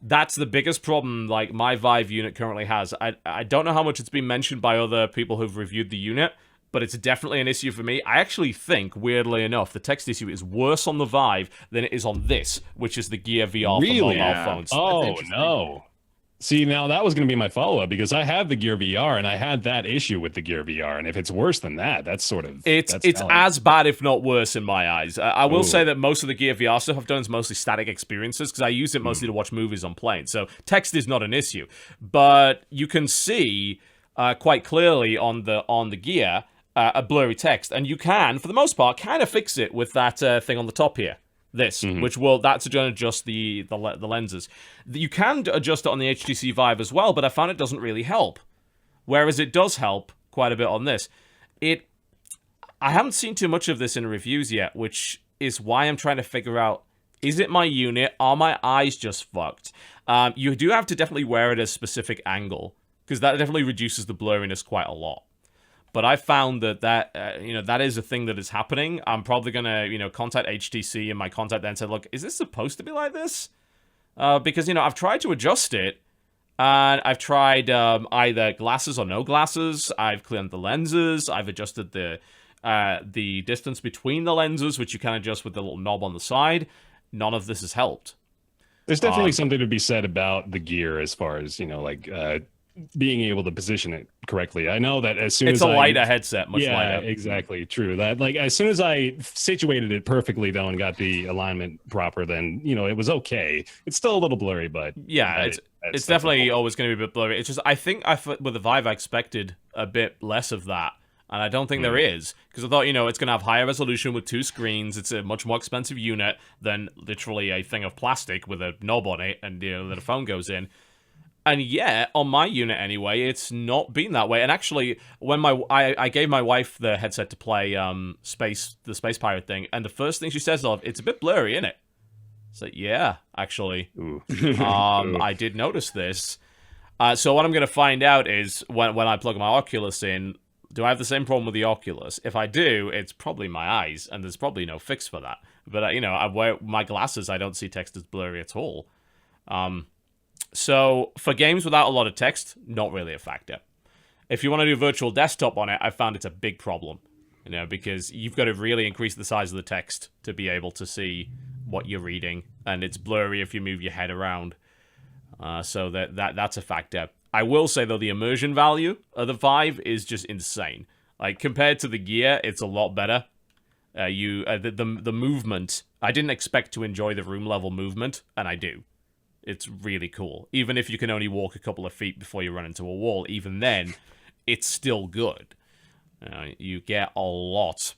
Speaker 1: That's the biggest problem, like, my Vive unit currently has. I don't know how much it's been mentioned by other people who've reviewed the unit, but it's definitely an issue for me. I actually think, weirdly enough, the text issue is worse on the Vive than it is on this, which is the Gear VR for mobile phones.
Speaker 4: Oh, no. See, now that was going to be my follow-up, because I have the Gear VR, and I had that issue with the Gear VR, and if it's worse than that, that's sort of...
Speaker 1: It's as bad, if not worse, in my eyes. I will say that most of the Gear VR stuff I've done is mostly static experiences, because I use it mostly to watch movies on planes, so text is not an issue. But you can see quite clearly on the Gear a blurry text, and you can, for the most part, kind of fix it with that thing on the top here. That's going to adjust the lenses. You can adjust it on the HTC Vive as well, but I found it doesn't really help. Whereas it does help quite a bit on this. I haven't seen too much of this in reviews yet, which is why I'm trying to figure out, is it my unit? Are my eyes just fucked? You do have to definitely wear it at a specific angle, because that definitely reduces the blurriness quite a lot. But I found that that is a thing that is happening. I'm probably going to, contact HTC and my contact then say, look, is this supposed to be like this? Because, I've tried to adjust it, and I've tried either glasses or no glasses. I've cleaned the lenses. I've adjusted the distance between the lenses, which you can adjust with the little knob on the side. None of this has helped.
Speaker 4: There's definitely something to be said about the gear as far as, like being able to position it correctly. I know that as soon
Speaker 1: It's
Speaker 4: as
Speaker 1: a lighter headset, much
Speaker 4: yeah,
Speaker 1: lighter.
Speaker 4: exactly. True. That like as soon as I situated it perfectly though and got the alignment proper, then it was okay. It's still a little blurry, but
Speaker 1: Yeah, it's definitely always going to be a bit blurry. It's just I think with the Vive I expected a bit less of that, and I don't think there is, because I thought it's going to have higher resolution with 2 screens. It's a much more expensive unit than literally a thing of plastic with a knob on it, and that a phone goes in. And yeah, on my unit anyway, it's not been that way. And actually, when I gave my wife the headset to play the Space Pirate thing, and the first thing she says it's a bit blurry, isn't it? So yeah, actually, I did notice this. So what I'm going to find out is when I plug my Oculus in, do I have the same problem with the Oculus? If I do, it's probably my eyes, and there's probably no fix for that. But I wear my glasses, I don't see text as blurry at all. So for games without a lot of text, not really a factor. If you want to do virtual desktop on it, I found it's a big problem, because you've got to really increase the size of the text to be able to see what you're reading, and it's blurry if you move your head around. So that's a factor. I will say though, the immersion value of the Vive is just insane. Like compared to the Gear, it's a lot better. The movement, I didn't expect to enjoy the room level movement, and I do. It's really cool. Even if you can only walk a couple of feet before you run into a wall, even then, it's still good. You get a lot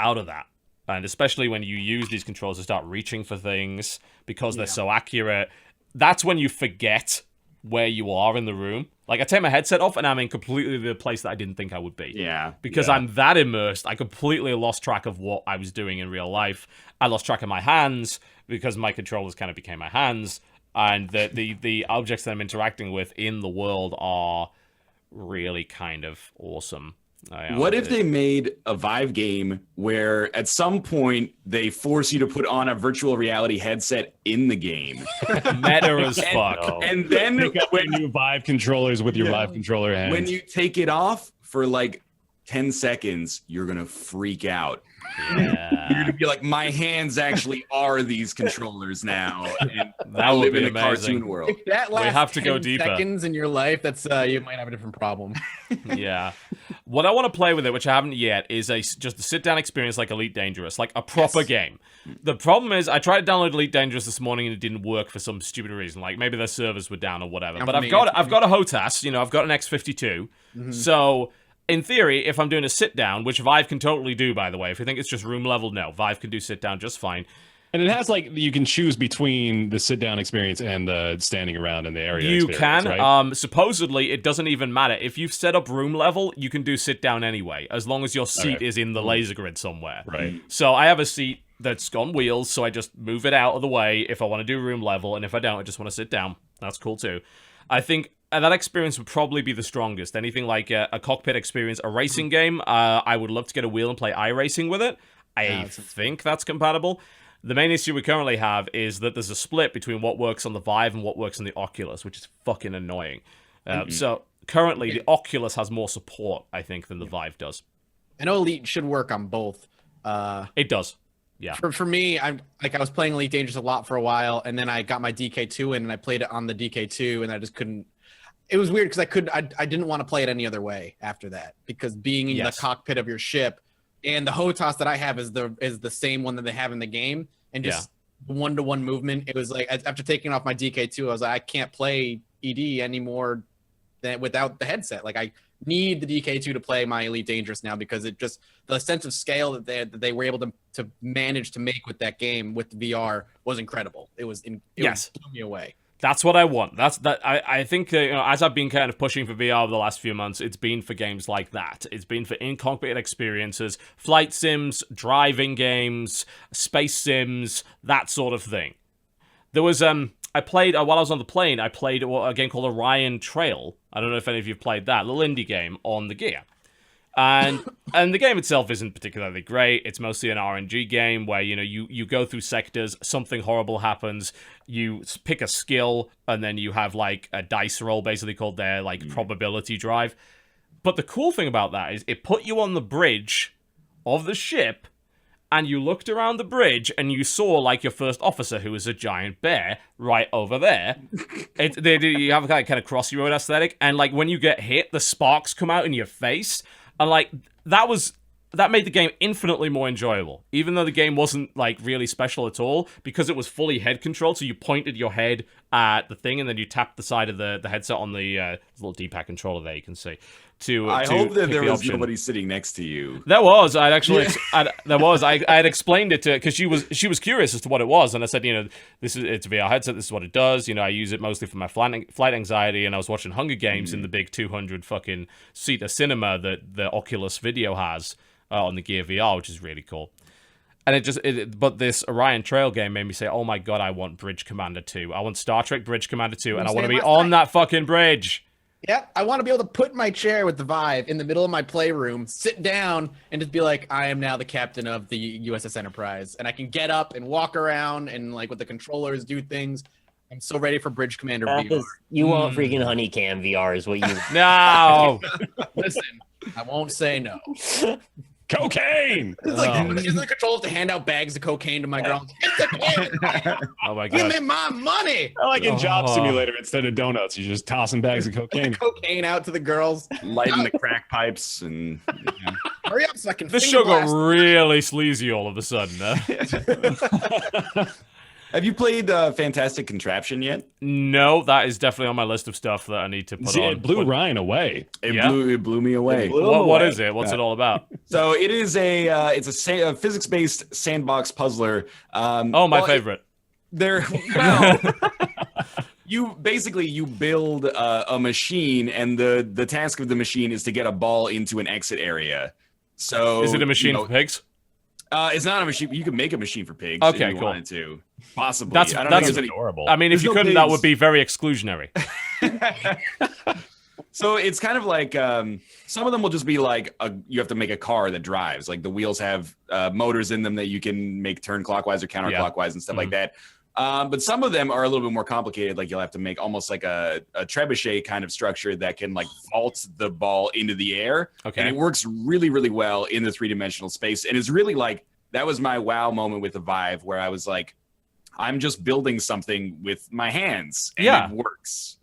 Speaker 1: out of that. And especially when you use these controls to start reaching for things, because they're so accurate, that's when you forget where you are in the room. Like, I take my headset off, and I'm in completely the place that I didn't think I would be.
Speaker 3: Yeah.
Speaker 1: Because I'm that immersed, I completely lost track of what I was doing in real life. I lost track of my hands, because my controllers kind of became my hands, and the objects that I'm interacting with in the world are really kind of awesome.
Speaker 3: What if they made a Vive game where at some point they force you to put on a virtual reality headset in the game?
Speaker 1: Meta as fuck.
Speaker 4: No.
Speaker 3: And then
Speaker 4: pick up your new Vive controllers with your Vive controller hands.
Speaker 3: When you take it off for like 10 seconds, you're going to freak out.
Speaker 1: Yeah.
Speaker 3: You're going to be like, my hands actually are these controllers now. And
Speaker 1: That
Speaker 3: I
Speaker 1: would
Speaker 3: live
Speaker 1: be
Speaker 3: in a
Speaker 1: amazing.
Speaker 3: cartoon world.
Speaker 2: If that lasts
Speaker 1: have to go
Speaker 2: 10
Speaker 1: deeper.
Speaker 2: seconds in your life, that's you might have a different problem.
Speaker 1: Yeah. What I want to play with it, which I haven't yet, is just a sit-down experience like Elite Dangerous, like a proper game. The problem is, I tried to download Elite Dangerous this morning and it didn't work for some stupid reason. Like maybe their servers were down or whatever. But I've got a HOTAS, I've got an X52. So in theory, if I'm doing a sit-down, which Vive can totally do, by the way, if you think it's just room level, no, Vive can do sit-down just fine.
Speaker 4: And it has you can choose between the sit down experience and the standing around in the area.
Speaker 1: You
Speaker 4: experience,
Speaker 1: can.
Speaker 4: right?
Speaker 1: Supposedly, it doesn't even matter. If you've set up room level, you can do sit down anyway, as long as your seat is in the laser grid somewhere.
Speaker 4: Right.
Speaker 1: So I have a seat that's on wheels, so I just move it out of the way if I want to do room level, and if I don't, I just want to sit down. That's cool too. I think that experience would probably be the strongest. Anything like a cockpit experience, a racing game, I would love to get a wheel and play iRacing with it. I think that's compatible. The main issue we currently have is that there's a split between what works on the Vive and what works on the Oculus, which is fucking annoying. So currently, the Oculus has more support, I think, than the Vive does.
Speaker 2: I know Elite should work on both.
Speaker 1: It does. Yeah.
Speaker 2: For me, I was playing Elite Dangerous a lot for a while, and then I got my DK2 in, and I played it on the DK2, and I just couldn't. It was weird because I didn't want to play it any other way after that, because being in the cockpit of your ship, and the HOTAS that I have is the same one that they have in the game, and just one-to-one movement. It was like after taking off my DK2, I was like, I can't play ED anymore without the headset. Like I need the DK2 to play my Elite Dangerous now, because it just the sense of scale that they were able to manage to make with that game with VR was incredible. It blew me away. That's
Speaker 1: what I want. I think as I've been kind of pushing for VR over the last few months, it's been for games like that. It's been for in-cockpit experiences, flight sims, driving games, space sims, that sort of thing. There was I played while I was on the plane. I played a game called Orion Trail. I don't know if any of you've played that. A little indie game on the Gear. And the game itself isn't particularly great. It's mostly an RNG game where, you go through sectors, something horrible happens, you pick a skill, and then you have, like, a dice roll, basically called their, probability drive. But the cool thing about that is it put you on the bridge of the ship, and you looked around the bridge and you saw like your first officer, who was a giant bear, right over there. You have a kind of crossy road aesthetic, and like when you get hit, the sparks come out in your face, and like that made the game infinitely more enjoyable, even though the game wasn't like really special at all, because it was fully head controlled. So you pointed your head at the thing, and then you tapped the side of the headset on the little D-pad controller there. You can see.
Speaker 3: I hope that there was nobody sitting next to you.
Speaker 1: There was. I'd actually. I had explained it to her because she was curious as to what it was, and I said, it's a VR headset. This is what it does. I use it mostly for my flight anxiety, and I was watching Hunger Games in the big 200 fucking seater cinema that the Oculus Video has on the Gear VR, which is really cool. And but this Orion Trail game made me say, oh my god, I want Bridge Commander 2. I want Star Trek Bridge Commander 2, and I want to be on that fucking bridge.
Speaker 2: Yep, I want to be able to put my chair with the Vive in the middle of my playroom, sit down, and just be like, I am now the captain of the USS Enterprise. And I can get up and walk around and, like, with the controllers, do things. I'm so ready for Bridge Commander VR.
Speaker 5: You want freaking Huniecam VR is what you...
Speaker 1: No!
Speaker 2: Listen, I won't say no.
Speaker 4: Cocaine!
Speaker 2: It's like, using the controls to hand out bags of cocaine to my girls.
Speaker 1: Oh my god.
Speaker 2: Give me my money!
Speaker 4: I like in Job Simulator, instead of donuts, you're just tossing bags of cocaine.
Speaker 2: Cocaine out to the girls.
Speaker 3: Lighting the crack pipes and...
Speaker 2: Hurry up so I can
Speaker 1: This
Speaker 2: finger
Speaker 1: show got
Speaker 2: blast.
Speaker 1: really sleazy all of a sudden.
Speaker 3: Have you played Fantastic Contraption yet?
Speaker 1: No, that is definitely on my list of stuff that I need to put on.
Speaker 4: It blew Ryan away.
Speaker 3: It blew me away.
Speaker 1: What is it? What's it all about?
Speaker 3: So it is a physics-based sandbox puzzler.
Speaker 1: My favorite.
Speaker 3: You build a machine, and the task of the machine is to get a ball into an exit area. So
Speaker 1: Is it a machine for pigs?
Speaker 3: It's not a machine. You can make a machine for pigs
Speaker 1: Okay,
Speaker 3: if you
Speaker 1: cool.
Speaker 3: wanted to. Possibly.
Speaker 1: That's
Speaker 4: adorable.
Speaker 1: I mean, if
Speaker 3: There's
Speaker 1: you
Speaker 3: no
Speaker 1: couldn't, that
Speaker 3: pigs.
Speaker 1: would be very exclusionary.
Speaker 3: So it's kind of like some of them will just be like you have to make a car that drives. Like the wheels have motors in them that you can make turn clockwise or counterclockwise and stuff like that. But some of them are a little bit more complicated. Like you'll have to make almost like a trebuchet kind of structure that can like vault the ball into the air.
Speaker 1: Okay.
Speaker 3: And it works really, really well in the three-dimensional space. And it's really like, that was my wow moment with the Vive, where I was like, I'm just building something with my hands, and it works.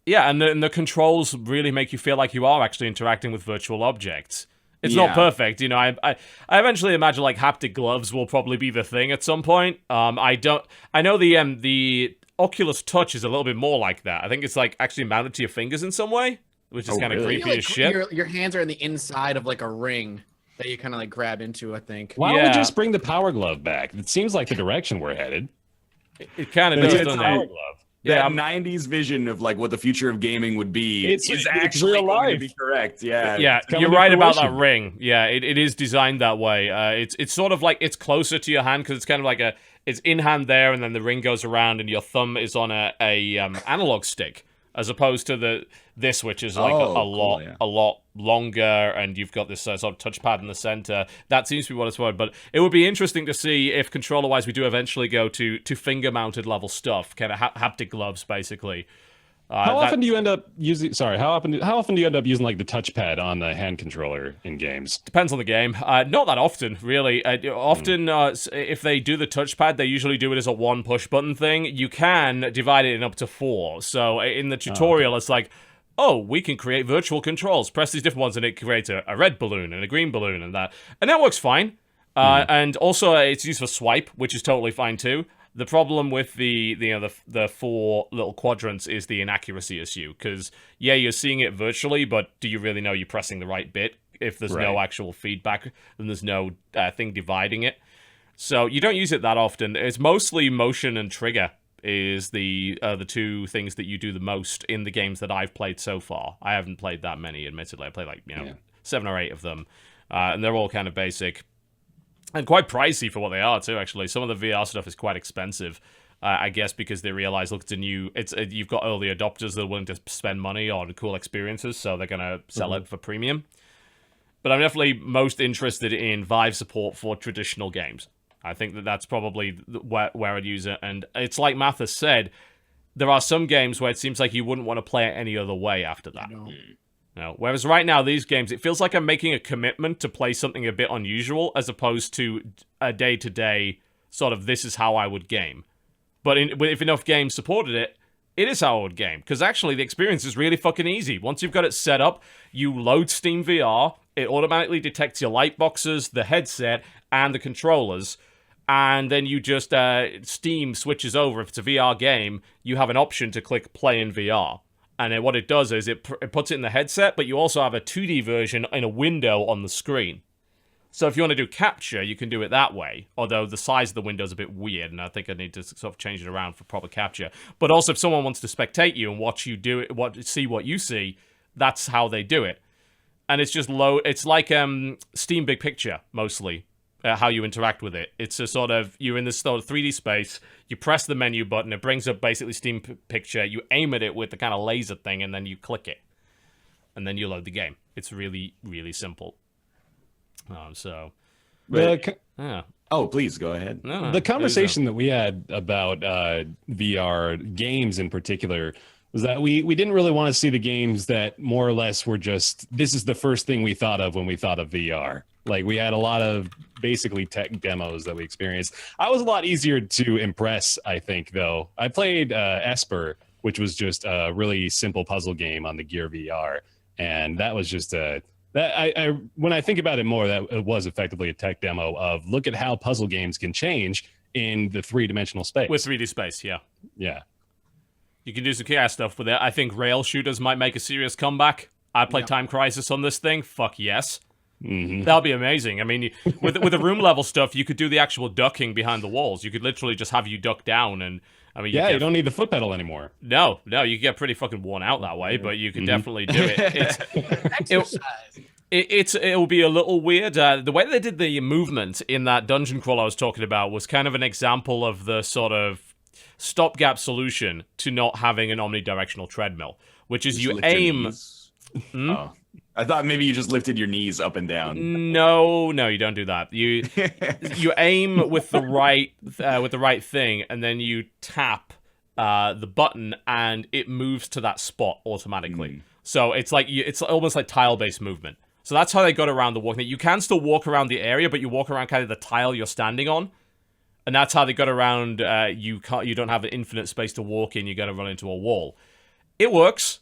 Speaker 1: Yeah, and the controls really make you feel like you are actually interacting with virtual objects. It's not perfect, I eventually imagine like haptic gloves will probably be the thing at some point. I know the Oculus Touch is a little bit more like that. I think it's like actually mounted to your fingers in some way, which is kind of creepy as shit.
Speaker 2: Your hands are in the inside of like a ring that you kind of like grab into, I think.
Speaker 4: Why don't we just bring the Power Glove back? It seems like the direction we're headed.
Speaker 1: It kind of does,
Speaker 3: It's
Speaker 1: doesn't
Speaker 3: Power
Speaker 1: it?
Speaker 3: Glove. That 90s vision of like what the future of gaming would be
Speaker 4: it's
Speaker 3: actually
Speaker 4: real
Speaker 3: going to
Speaker 4: life.
Speaker 3: be correct. Yeah.
Speaker 1: Yeah,
Speaker 4: coming
Speaker 1: you're
Speaker 4: to
Speaker 1: right about that
Speaker 4: fruition.
Speaker 1: ring. Yeah, it is designed that way. It's sort of like it's closer to your hand because it's kind of like it's in hand there, and then the ring goes around, and your thumb is on a analog stick, as opposed to this, which is like a lot longer, and you've got this sort of touchpad in the center. That seems to be what it's for. But it would be interesting to see if controller-wise we do eventually go to finger-mounted level stuff, kind of haptic gloves, basically.
Speaker 4: How often do you end up using? Sorry, how often do you end up using like the touchpad on the hand controller in games?
Speaker 1: Depends on the game. Not that often, really. Often, if they do the touchpad, they usually do it as a one push button thing. You can divide it in up to 4. So in the tutorial, it's like, we can create virtual controls. Press these different ones, and it creates a red balloon and a green balloon and that. And that works fine. And also, it's used for swipe, which is totally fine too. The problem with the 4 little quadrants is the inaccuracy issue, because you're seeing it virtually, but do you really know you're pressing the right bit? If there's no actual feedback, then there's no thing dividing it. So you don't use it that often. It's mostly motion and trigger is the 2 things that you do the most in the games that I've played so far. I haven't played that many, admittedly. I played like 7 or 8 of them, and they're all kind of basic. And quite pricey for what they are, too, actually. Some of the VR stuff is quite expensive, I guess, because they realize, look, you've got early adopters that are willing to spend money on cool experiences, so they're going to sell it for premium. But I'm definitely most interested in Vive support for traditional games. I think that's probably where I'd use it. And it's like Mathas said, there are some games where it seems like you wouldn't want to play it any other way after that. No. Whereas right now, these games, it feels like I'm making a commitment to play something a bit unusual as opposed to a day-to-day sort of this is how I would game. But if enough games supported it, it is how I would game. Because actually, the experience is really fucking easy. Once you've got it set up, you load Steam VR, it automatically detects your light boxes, the headset, and the controllers. And then you just, Steam switches over. If it's a VR game, you have an option to click play in VR. And then what it does is it puts it in the headset, but you also have a 2D version in a window on the screen. So if you want to do capture, you can do it that way. Although the size of the window is a bit weird, and I think I need to sort of change it around for proper capture. But also, if someone wants to spectate you and watch you do it, see what you see, that's how they do it. And it's just low. It's like Steam Big Picture mostly. How you interact with it. It's a sort of, you're in this sort of 3D space, you press the menu button, it brings up basically Steam Picture, you aim at it with the kind of laser thing, and then you click it. And then you load the game. It's really, really simple.
Speaker 3: Yeah. Oh, please, go ahead.
Speaker 1: No,
Speaker 4: the conversation that we had about VR games in particular was that we didn't really want to see the games that more or less were just, this is the first thing we thought of when we thought of VR. Like, we had a lot of basically tech demos that we experienced. I was a lot easier to impress, I think, though. I played Esper, which was just a really simple puzzle game on the Gear VR. And that was just when I think about it more, that it was effectively a tech demo of look at how puzzle games can change in the three-dimensional space.
Speaker 1: With 3D space, yeah.
Speaker 4: Yeah.
Speaker 1: You can do some chaos stuff with it. I think rail shooters might make a serious comeback. I'd play Time Crisis on this thing. Fuck yes.
Speaker 4: Mm-hmm.
Speaker 1: That'll be amazing. I mean, with the room level stuff, you could do the actual ducking behind the walls. You could literally just have you duck down, and I mean,
Speaker 4: you don't need the foot pedal anymore.
Speaker 1: No, you get pretty fucking worn out that way, but you can definitely do it. It'll be a little weird. The way they did the movement in that dungeon crawl I was talking about was kind of an example of the sort of stopgap solution to not having an omnidirectional treadmill, which is you aim.
Speaker 3: Oh. I thought maybe you just lifted your knees up and down.
Speaker 1: No, you don't do that. You aim with the right thing, and then you tap the button, and it moves to that spot automatically. So it's like it's almost like tile-based movement. So that's how they got around the walking. You can still walk around the area, but you walk around kind of the tile you're standing on, and that's how they got around. You don't have an infinite space to walk in. You're gonna run into a wall. It works.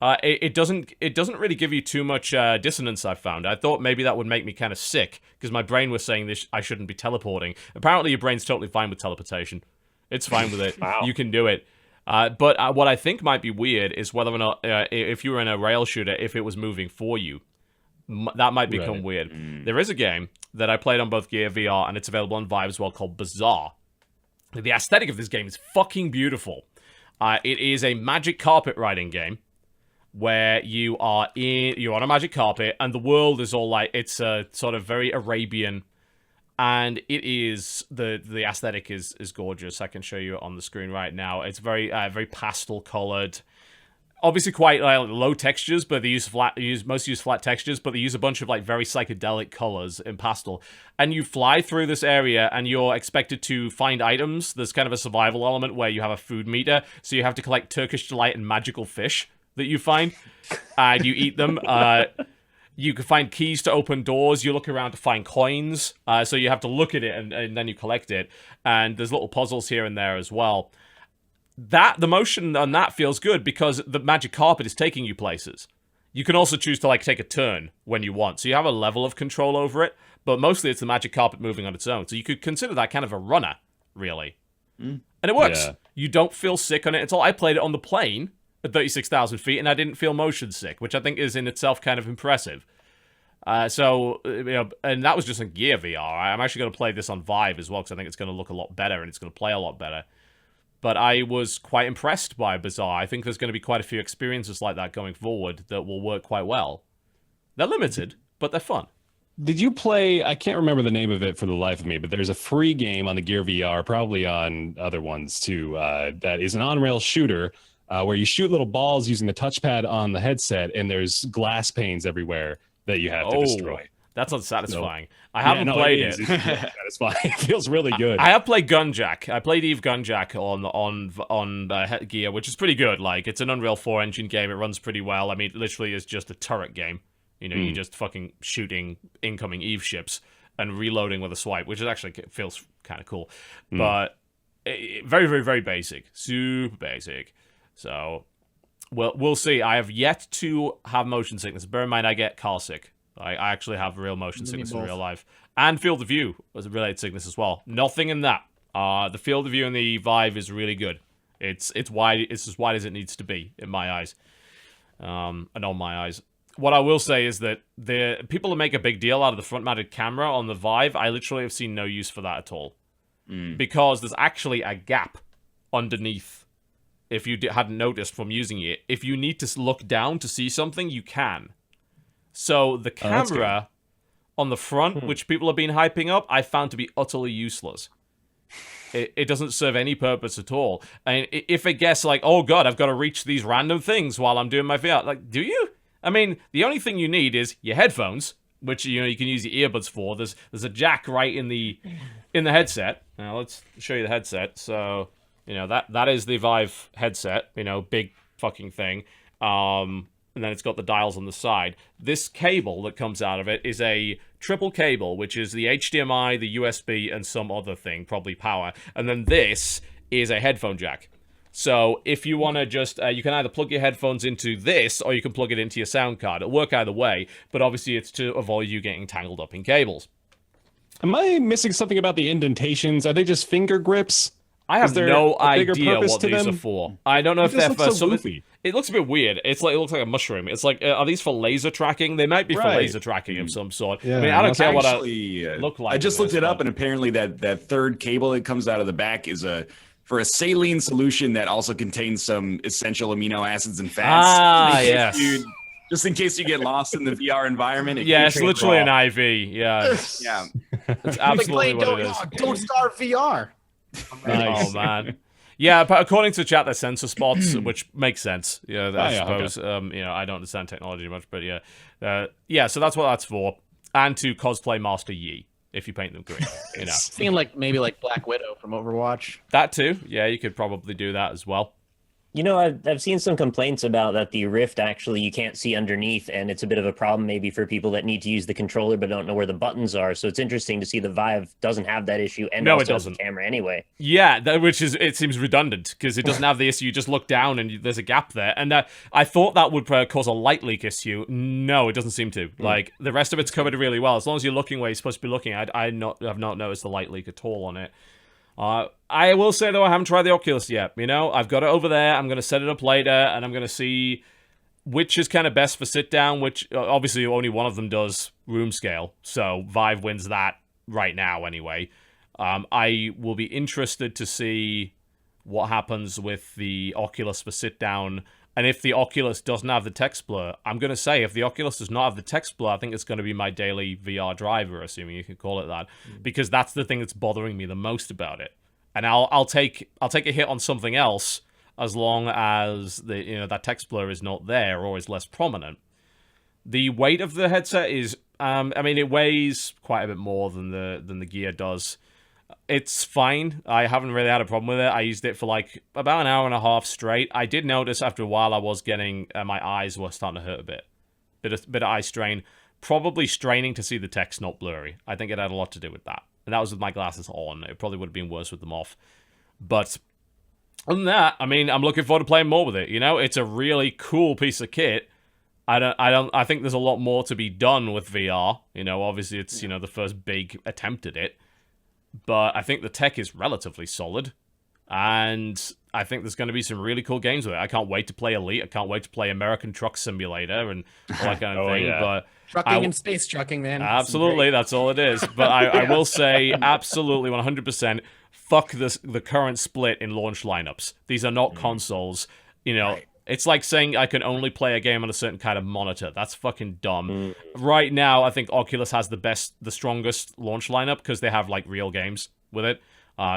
Speaker 1: It doesn't really give you too much dissonance, I've found. I thought maybe that would make me kind of sick, because my brain was saying this. I shouldn't be teleporting. Apparently, your brain's totally fine with teleportation. It's fine with it.
Speaker 4: Wow.
Speaker 1: You can do it. But what I think might be weird is whether or not, if you were in a rail shooter, if it was moving for you. That might become weird. There is a game that I played on both Gear VR, and it's available on Vive as well, called Bazaar. The aesthetic of this game is fucking beautiful. It is a magic carpet riding game, where you're on a magic carpet, and the world is all like, it's a sort of very Arabian, and it is, the aesthetic is gorgeous. I can show you it on the screen right now. It's very pastel colored, obviously quite low textures, but they mostly use flat textures, but they use a bunch of like very psychedelic colors in pastel. And you fly through this area, and you're expected to find items. There's kind of a survival element where you have a food meter, so you have to collect Turkish delight and magical fish that you find, and you eat them. You can find keys to open doors. You look around to find coins, so you have to look at it, and then you collect it. And there's little puzzles here and there as well. The motion on that feels good, because the magic carpet is taking you places. You can also choose to like take a turn when you want, so you have a level of control over it, but mostly it's the magic carpet moving on its own. So you could consider that kind of a runner, really. And it works. Yeah. You don't feel sick on it at all. I played it on the plane at 36,000 feet, and I didn't feel motion sick, which I think is in itself kind of impressive. And that was just on Gear VR. I'm actually going to play this on Vive as well, because I think it's going to look a lot better, and it's going to play a lot better. But I was quite impressed by Bazaar. I think there's going to be quite a few experiences like that going forward that will work quite well. They're limited, but they're fun.
Speaker 4: Did you play, I can't remember the name of it for the life of me, but there's a free game on the Gear VR, probably on other ones too, that is an on-rail shooter, where you shoot little balls using the touchpad on the headset, and there's glass panes everywhere that you have to destroy.
Speaker 1: That's unsatisfying. I haven't played it.
Speaker 4: It's satisfying. It feels really good.
Speaker 1: I have played Gunjack. I played Eve Gunjack on Gear, which is pretty good. Like, it's an Unreal 4 engine game. It runs pretty well. I mean, it literally is just a turret game. You know, you're just fucking shooting incoming Eve ships and reloading with a swipe, which is actually feels kind of cool. But very, very, very basic. Super basic. So, we'll see. I have yet to have motion sickness. Bear in mind, I get car sick. I actually have real motion sickness in real life. And field of view was a related sickness as well. Nothing in that. The field of view in the Vive is really good. It's wide. It's as wide as it needs to be in my eyes, and on my eyes. What I will say is that the people that make a big deal out of the front-mounted camera on the Vive, I literally have seen no use for that at all, because there's actually a gap underneath. If you hadn't noticed from using it, if you need to look down to see something, you can. So the camera on the front, which people have been hyping up, I found to be utterly useless. It doesn't serve any purpose at all. And if it gets like, oh god, I've got to reach these random things while I'm doing my VR, like, do you? I mean, the only thing you need is your headphones, which you can use your earbuds for. There's a jack right in the headset. Now let's show you the headset. So that is the Vive headset. Big fucking thing. And then it's got the dials on the side. This cable that comes out of it is a triple cable, which is the HDMI, the USB, and some other thing, probably power. And then this is a headphone jack. So if you want to just, you can either plug your headphones into this, or you can plug it into your sound card. It'll work either way, but obviously it's to avoid you getting tangled up in cables.
Speaker 4: Am I missing something about the indentations? Are they just finger grips?
Speaker 1: I have no idea what these
Speaker 4: them?
Speaker 1: are for. I don't know if they're for
Speaker 4: so goofy.
Speaker 1: It looks a bit weird. It looks like a mushroom. It's like, are these for laser tracking? They might be for laser tracking of some sort.
Speaker 4: Yeah,
Speaker 1: I mean, I don't care what I look like.
Speaker 3: I just looked it up, and apparently that third cable that comes out of the back is for a saline solution that also contains some essential amino acids and fats.
Speaker 1: Yes.
Speaker 3: Just in case you get lost in the VR environment.
Speaker 1: It's literally an IV. Yeah.
Speaker 3: Yeah.
Speaker 1: That's absolutely what it is.
Speaker 2: Don't start VR.
Speaker 1: Nice. Oh man. Yeah, but according to chat, they're sensor spots, which makes sense. Yeah, I suppose. Okay. I don't understand technology much, but yeah. So that's what that's for, and to cosplay Master Yi if you paint them green.
Speaker 2: Seeing maybe like Black Widow from Overwatch.
Speaker 1: That too. Yeah, you could probably do that as well.
Speaker 5: I've seen some complaints about that the Rift actually you can't see underneath, and it's a bit of a problem maybe for people that need to use the controller but don't know where the buttons are. So it's interesting to see the Vive doesn't have that issue, and
Speaker 1: no,
Speaker 5: also
Speaker 1: it doesn't.
Speaker 5: has a camera anyway.
Speaker 1: Yeah, it seems redundant because it doesn't have the issue. You just look down and there's a gap there, and I thought that would cause a light leak issue. No, it doesn't seem to. Like the rest of it's covered really well as long as you're looking where you're supposed to be looking. I've not noticed the light leak at all on it. I will say, though, I haven't tried the Oculus yet. I've got it over there. I'm going to set it up later, and I'm going to see which is kind of best for sit-down, which obviously only one of them does room scale. So Vive wins that right now anyway. I will be interested to see what happens with the Oculus for sit-down. And if the Oculus doesn't have the text blur, I'm going to say if the Oculus does not have the text blur, I think it's going to be my daily VR driver, assuming you can call it that, because that's the thing that's bothering me the most about it. And I'll take a hit on something else as long as that text blur is not there or is less prominent. The weight of the headset is, it weighs quite a bit more than the Gear does. It's fine. I haven't really had a problem with it. I used it for like about an hour and a half straight. I did notice after a while I was getting my eyes were starting to hurt a bit. Bit of eye strain. Probably straining to see the text not blurry. I think it had a lot to do with that. And that was with my glasses on. It probably would have been worse with them off. But other than that, I'm looking forward to playing more with it. It's a really cool piece of kit. I think there's a lot more to be done with VR. Obviously it's the first big attempt at it. But I think the tech is relatively solid, and I think there's going to be some really cool games with it. I can't wait to play Elite. I can't wait to play American Truck Simulator and all that kind of thing.
Speaker 4: Yeah.
Speaker 1: But
Speaker 2: Trucking and space trucking, man.
Speaker 1: Absolutely, that's all it is. But I will say, absolutely, 100%, fuck the current split in launch lineups. These are not consoles. Right. It's like saying I can only play a game on a certain kind of monitor. That's fucking dumb. Right now, I think Oculus has the strongest launch lineup because they have like real games with it.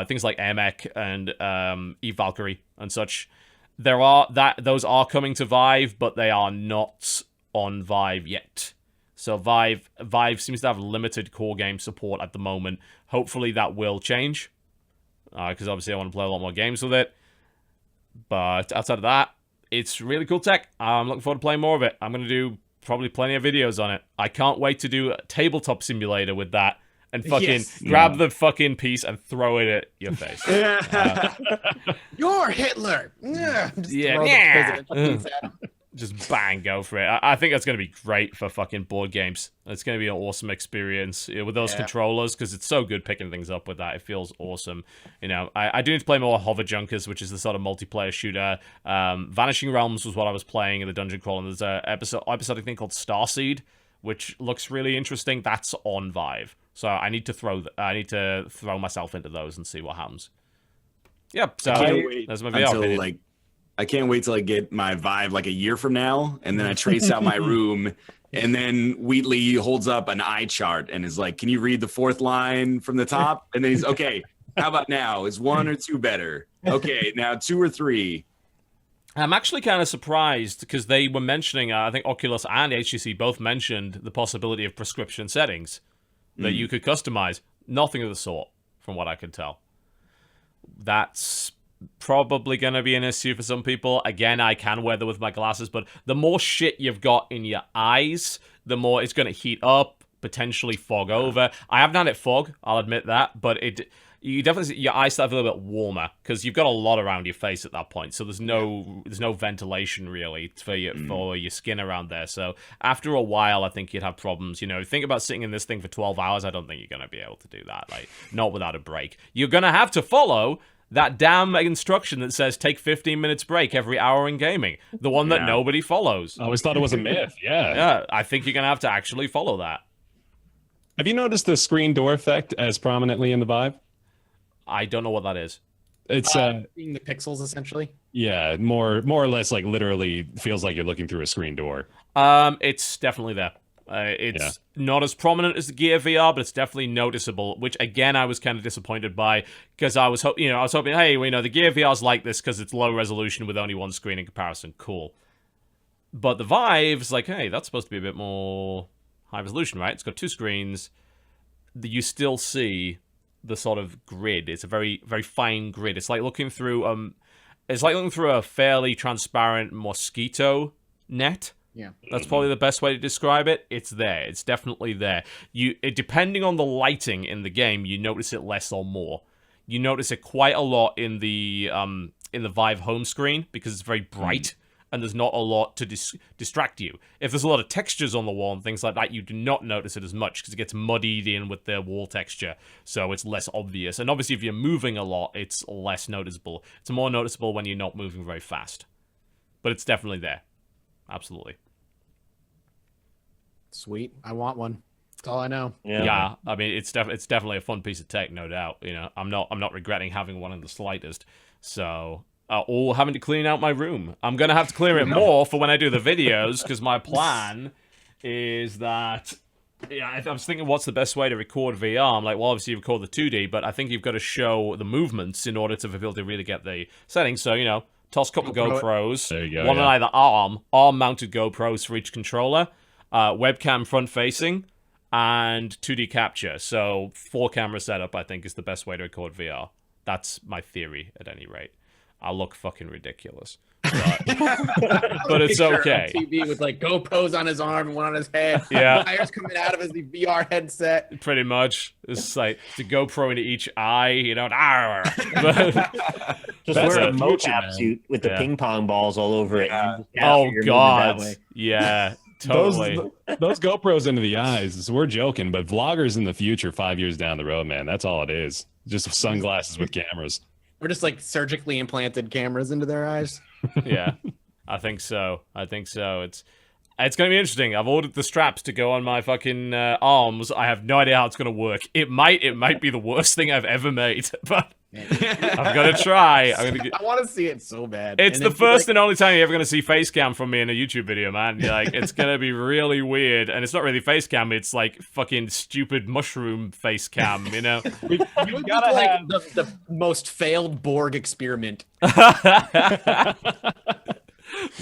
Speaker 1: Things like Amec and Eve Valkyrie and such. Those are coming to Vive, but they are not on Vive yet. So Vive seems to have limited core game support at the moment. Hopefully that will change, because obviously I want to play a lot more games with it. But outside of that, it's really cool tech. I'm looking forward to playing more of it. I'm going to do probably plenty of videos on it. I can't wait to do a tabletop simulator with that and fucking grab the fucking piece and throw it at your face.
Speaker 2: You're Hitler.
Speaker 1: Just bang, go for it. I think that's going to be great for fucking board games. It's going to be an awesome experience with those controllers, because it's so good picking things up with that. It feels awesome. You know, I do need to play more Hover Junkers, which is the sort of multiplayer shooter. Vanishing Realms was what I was playing in the dungeon crawl, and there's an episode I think called Starseed, which looks really interesting. That's on Vive, so I need to throw myself into those and see what happens. Yep. So that's my VR opinion.
Speaker 3: I can't wait till I get my Vive like a year from now, and then I trace out my room, and then Wheatley holds up an eye chart and is like, "Can you read the fourth line from the top?" And then he's okay. How about now? Is 1 or 2 better? Okay, now 2 or 3.
Speaker 1: I'm actually kind of surprised because they were mentioning, I think Oculus and HTC both mentioned the possibility of prescription settings that you could customize. Nothing of the sort, from what I could tell. That's probably going to be an issue for some people. Again, I can weather with my glasses, but the more shit you've got in your eyes, the more it's going to heat up, potentially fog over. I haven't had it fog, I'll admit that, but you definitely, your eyes start a little bit warmer because you've got a lot around your face at that point, so there's no ventilation really for your skin around there. So after a while, I think you'd have problems. You know, think about sitting in this thing for 12 hours. I don't think you're going to be able to do that, like, not without a break. You're going to have to follow that damn instruction that says take 15 minutes break every hour in gaming. The one that nobody follows.
Speaker 4: I always thought it was a myth.
Speaker 1: Yeah, I think you're going to have to actually follow that.
Speaker 4: Have you noticed the screen door effect as prominently in the Vive?
Speaker 1: I don't know what that is.
Speaker 4: It's
Speaker 2: seeing the pixels, essentially.
Speaker 4: Yeah, more or less like literally feels like you're looking through a screen door.
Speaker 1: It's definitely there. It's not as prominent as the Gear VR, but it's definitely noticeable, which again I was kind of disappointed by, because I was hoping, hey, the Gear VR's like this because it's low resolution with only one screen in comparison. Cool. But the Vive's like, hey, that's supposed to be a bit more high resolution, right? It's got 2 screens. You still see the sort of grid. It's a very, very fine grid. It's like looking through a fairly transparent mosquito net.
Speaker 2: Yeah,
Speaker 1: that's probably the best way to describe it. It's there. It's definitely there. Depending on the lighting in the game, you notice it less or more. You notice it quite a lot in the Vive home screen because it's very bright and there's not a lot to distract you. If there's a lot of textures on the wall and things like that, you do not notice it as much because it gets muddied in with the wall texture, so it's less obvious. And obviously, if you're moving a lot, it's less noticeable. It's more noticeable when you're not moving very fast, but it's definitely there. Absolutely.
Speaker 2: Sweet. I want one. That's all I know.
Speaker 1: Yeah. I mean, it's definitely a fun piece of tech, no doubt. You know, I'm not regretting having one in the slightest. So, or having to clean out my room. I'm gonna have to clear it more for when I do the videos, because my plan is that. Yeah, I was thinking, what's the best way to record VR? I'm like, well, obviously you record the 2D, but I think you've got to show the movements in order to be able to really get the settings. So, toss a couple of GoPros.
Speaker 4: There you go,
Speaker 1: one on either arm-mounted GoPros for each controller, webcam front-facing, and 2D capture. So 4-camera setup, I think, is the best way to record VR. That's my theory, at any rate. I'll look fucking ridiculous. But it's okay.
Speaker 2: On TV with like GoPros on his arm and one on his head.
Speaker 1: Yeah.
Speaker 2: Wires coming out of his VR headset.
Speaker 1: Pretty much. It's like the GoPro into each eye,
Speaker 5: Just wear a mocap suit with the ping pong balls all over it.
Speaker 1: Oh, God. Yeah, totally.
Speaker 4: Those GoPros into the eyes, we're joking, but vloggers in the future, 5 years down the road, man, that's all it is. Just sunglasses with cameras.
Speaker 2: Or just like surgically implanted cameras into their eyes.
Speaker 1: Yeah, I think so. It's going to be interesting. I've ordered the straps to go on my fucking arms. I have no idea how it's going to work. It might be the worst thing I've ever made, but I've got to try.
Speaker 2: I want to see it so bad.
Speaker 1: It's the first and only time you're ever going to see face cam from me in a YouTube video, man. It's going to be really weird, and it's not really face cam. It's like fucking stupid mushroom face cam,
Speaker 2: You gotta have the most failed Borg experiment.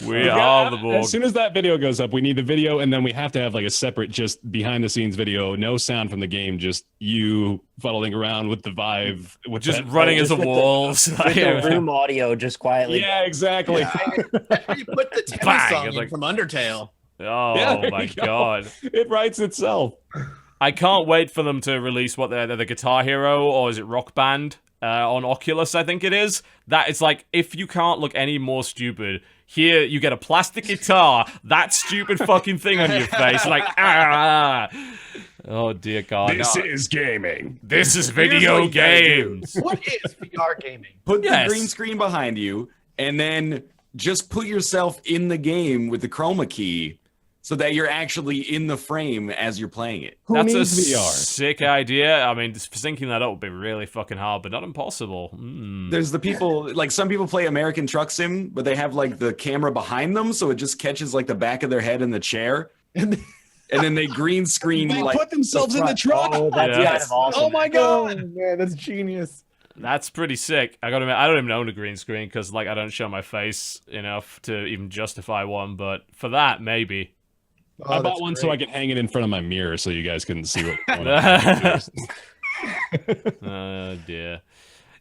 Speaker 1: We are the Borg.
Speaker 4: As soon as that video goes up, we need the video, and then we have to have like a separate, just behind the scenes video, no sound from the game, just you fuddling around with the Vive, with
Speaker 1: Just running into walls.
Speaker 5: The room audio just quietly.
Speaker 4: Yeah, exactly.
Speaker 2: You put the tennis
Speaker 1: Bang,
Speaker 2: song
Speaker 1: it's
Speaker 2: in
Speaker 1: like-
Speaker 2: from Undertale.
Speaker 1: Oh
Speaker 4: Yeah,
Speaker 1: my
Speaker 4: you go.
Speaker 1: god.
Speaker 4: It writes itself.
Speaker 1: I can't wait for them to release what they're the Guitar Hero, or is it Rock Band on Oculus, I think it is. That it's like, if you can't look any more stupid, here you get a plastic guitar, that stupid fucking thing on your face, like, ah. Oh dear god.
Speaker 4: This
Speaker 1: No.
Speaker 4: is gaming.
Speaker 1: This is
Speaker 3: Here's
Speaker 1: video
Speaker 3: what you gotta do.
Speaker 1: games.
Speaker 2: What is VR gaming?
Speaker 3: Put
Speaker 1: Yes.
Speaker 3: the green screen behind you, and then just put yourself in the game with the chroma key, so that you're actually in the frame as you're playing it.
Speaker 4: Who
Speaker 1: That's a
Speaker 4: needs VR?
Speaker 1: sick idea. I mean, syncing that up would be really fucking hard, but not impossible.
Speaker 3: There's the people, like some people play American Truck Sim, but they have like the camera behind them, so it just catches like the back of their head in the chair, and then they green screen
Speaker 4: They
Speaker 3: like
Speaker 4: put themselves in the
Speaker 3: front.
Speaker 4: truck.
Speaker 5: Oh, that's
Speaker 1: Yes.
Speaker 5: kind of awesome.
Speaker 4: Oh my god.
Speaker 2: man, that's genius.
Speaker 1: That's pretty sick. I gotta admit, I don't even own a green screen because, like, I don't show my face enough to even justify one. But for that, maybe.
Speaker 2: Oh,
Speaker 4: I bought
Speaker 2: that's
Speaker 4: one so
Speaker 2: great.
Speaker 4: I could hang it in front of my mirror so you guys couldn't see what's going on.
Speaker 1: Oh dear.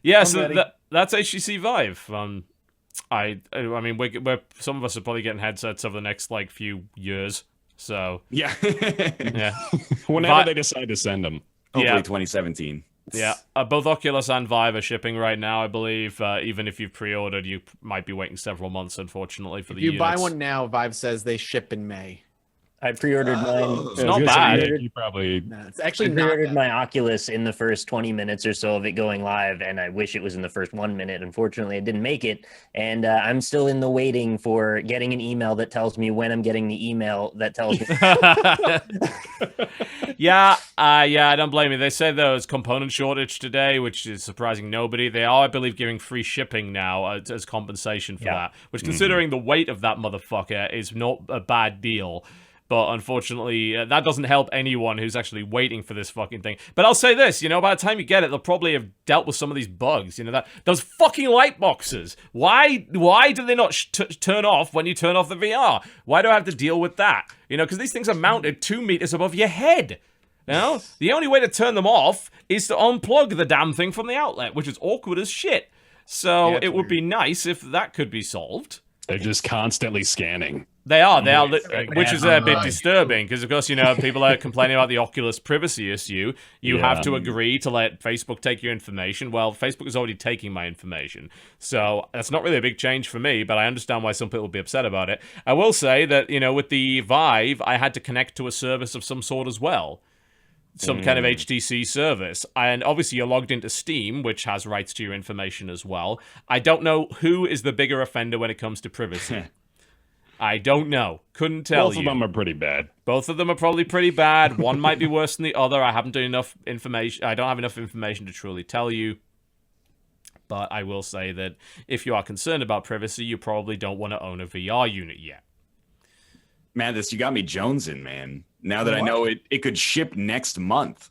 Speaker 1: Yeah, so
Speaker 2: ready.
Speaker 1: that's HTC Vive. I mean, we're some of us are probably getting headsets over the next like few years. So
Speaker 3: Yeah.
Speaker 1: yeah,
Speaker 4: Whenever
Speaker 1: Vi-
Speaker 4: they decide to send them.
Speaker 3: Hopefully
Speaker 1: Yeah.
Speaker 3: 2017.
Speaker 1: yeah. Both Oculus and Vive are shipping right now, I believe. Even if you've pre-ordered, you might be waiting several months, unfortunately, for
Speaker 2: If
Speaker 1: the
Speaker 2: you buy
Speaker 1: units.
Speaker 2: one now, Vive says they ship in May.
Speaker 5: I pre-ordered mine.
Speaker 1: It's not bad.
Speaker 4: You probably.
Speaker 2: No, it's actually
Speaker 5: I
Speaker 2: not
Speaker 5: pre-ordered
Speaker 2: bad.
Speaker 5: my Oculus in the first 20 minutes or so of it going live, and I wish it was in the first 1 minute. Unfortunately, I didn't make it, and I'm still in the waiting for getting an email that tells me when I'm getting the email that tells me.
Speaker 1: Yeah, I don't blame you. They say there was component shortage today, which is surprising nobody. They are, I believe, giving free shipping now as compensation for that, which, considering the weight of that motherfucker, is not a bad deal. But unfortunately, that doesn't help anyone who's actually waiting for this fucking thing. But I'll say this, by the time you get it, they'll probably have dealt with some of these bugs. Those fucking light boxes. Why do they not turn off when you turn off the VR? Why do I have to deal with that? Because these things are mounted 2 meters above your head. The only way to turn them off is to unplug the damn thing from the outlet, which is awkward as shit. So
Speaker 2: Yeah,
Speaker 1: it would be nice if that could be solved.
Speaker 4: They're just constantly scanning.
Speaker 1: They are,
Speaker 2: Right.
Speaker 1: which is a bit disturbing because, of course, people are complaining about the Oculus privacy issue. You have to agree to let Facebook take your information. Well, Facebook is already taking my information, so that's not really a big change for me, but I understand why some people would be upset about it. I will say that, with the Vive, I had to connect to a service of some sort as well. Some kind of HTC service. And obviously you're logged into Steam, which has rights to your information as well. I don't know who is the bigger offender when it comes to privacy. I don't know. Couldn't tell
Speaker 4: Both
Speaker 1: you.
Speaker 4: of them are pretty bad.
Speaker 1: Both of them are probably pretty bad. One might be worse than the other. I haven't done enough information. I don't have enough information to truly tell you. But I will say that if you are concerned about privacy, you probably don't want to own a VR unit yet.
Speaker 3: Mathas, you got me jonesing, man. Now that I know it could ship next month.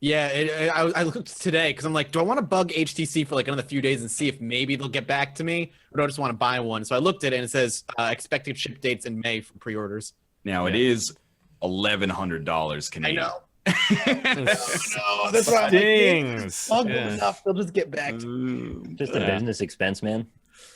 Speaker 2: Yeah, I looked today because I'm like, do I want to bug HTC for like another few days and see if maybe they'll get back to me, or do I just want to buy one? So I looked at it and it says expected ship dates in May for pre-orders.
Speaker 3: Now it is $1,100 Canadian.
Speaker 2: I know. No, that's right.
Speaker 1: Stings.
Speaker 2: Bug them
Speaker 1: Yeah.
Speaker 2: enough, they'll just get back to me.
Speaker 5: Just a business expense, man.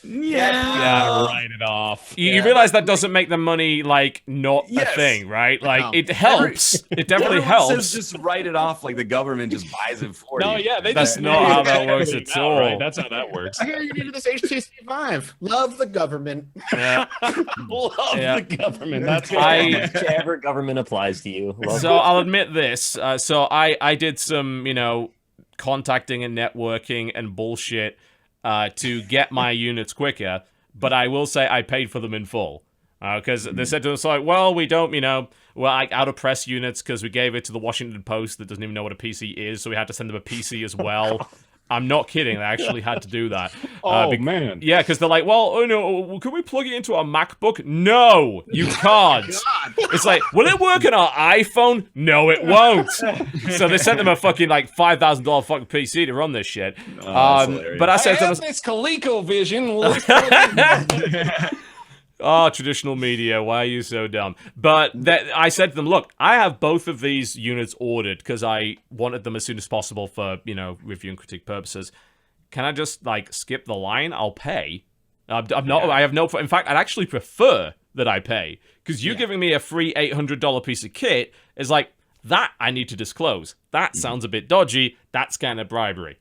Speaker 3: Yeah.
Speaker 4: Write it off.
Speaker 1: You realize that doesn't make the money, not a
Speaker 3: Yes.
Speaker 1: thing, right? Like,
Speaker 2: No.
Speaker 1: it helps. It definitely
Speaker 3: Everyone
Speaker 1: helps.
Speaker 3: says just write it off like the government just buys it for
Speaker 4: No,
Speaker 3: you.
Speaker 4: yeah,
Speaker 1: That's not how that works at all.
Speaker 4: Right, that's how that works.
Speaker 2: I hear you needed this HTC Vive. Love the government.
Speaker 1: Yeah.
Speaker 4: Love
Speaker 1: Yeah.
Speaker 4: the government. That's
Speaker 5: Whichever government applies to you. Love
Speaker 1: So I'll admit this. So I did some, contacting and networking and bullshit to get my units quicker, but I will say I paid for them in full. Because they said to us, well, we don't, we're out of press units because we gave it to the Washington Post that doesn't even know what a PC is, so we had to send them a PC as well. I'm not kidding. They actually had to do that.
Speaker 4: man.
Speaker 1: Yeah, because they're like, well, no, can we plug it into our MacBook? No, you can't. It's like, will it work on our iPhone? No, it won't. So they sent them a fucking $5,000 fucking PC to run this shit.
Speaker 3: that's hilarious.
Speaker 1: But I said to them,
Speaker 4: this ColecoVision.
Speaker 1: Oh, traditional media, why are you so dumb? But I said to them, look, I have both of these units ordered because I wanted them as soon as possible for, review and critique purposes. Can I just, skip the line? I'll pay. I have no... In fact, I'd actually prefer that I pay. Because you giving me a free $800 piece of kit is that I need to disclose. That sounds a bit dodgy. That's kind of bribery,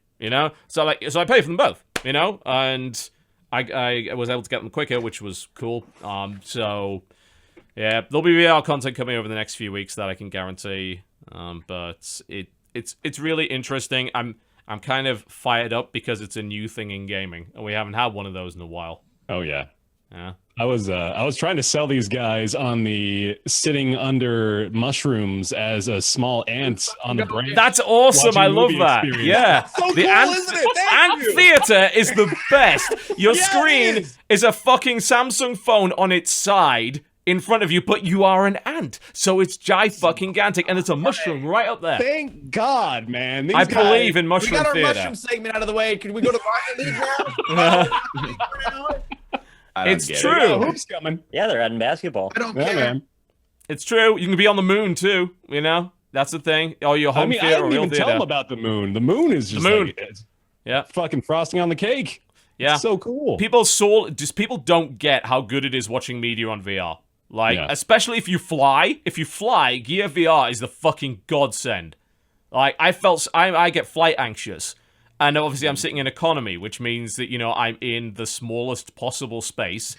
Speaker 1: So I pay for them both, And... I was able to get them quicker, which was cool. So, yeah, there'll be VR content coming over the next few weeks that I can guarantee. But it's really interesting. I'm kind of fired up because it's a new thing in gaming, and we haven't had one of those in a while.
Speaker 4: Oh yeah.
Speaker 1: Yeah.
Speaker 4: I was trying to sell these guys on the sitting under mushrooms as a small ant on the branch.
Speaker 1: That's awesome. I love that.
Speaker 4: Experience.
Speaker 1: Yeah.
Speaker 3: So
Speaker 1: the
Speaker 3: cool,
Speaker 1: ant,
Speaker 3: isn't it?
Speaker 1: ant theater is the best. Your screen is a fucking Samsung phone on its side in front of you, but you are an ant. So it's fucking-gantic, and it's a mushroom right up there.
Speaker 4: Thank God, man. These
Speaker 1: I
Speaker 4: guys,
Speaker 1: believe in
Speaker 2: We
Speaker 1: mushroom
Speaker 2: got our
Speaker 1: theater.
Speaker 2: mushroom segment out of the way. Can we go to Rocket League now?
Speaker 1: It's
Speaker 3: get it.
Speaker 1: true.
Speaker 4: Oh, hoops coming.
Speaker 5: Yeah, they're adding basketball.
Speaker 2: I don't
Speaker 4: Yeah,
Speaker 2: care.
Speaker 4: man.
Speaker 1: It's true. You can be on the moon, too, That's the thing. Oh, your home
Speaker 4: I
Speaker 1: theater or
Speaker 4: didn't
Speaker 1: real
Speaker 4: even tell
Speaker 1: theater.
Speaker 4: them about the moon. The moon is just
Speaker 1: The moon.
Speaker 4: like it's
Speaker 1: Yeah.
Speaker 4: fucking frosting on the cake.
Speaker 1: Yeah.
Speaker 4: It's so cool.
Speaker 1: People don't get how good it is watching media on VR. Especially if you fly. If you fly, Gear VR is the fucking godsend. I get flight anxious. And obviously I'm sitting in economy, which means that, I'm in the smallest possible space.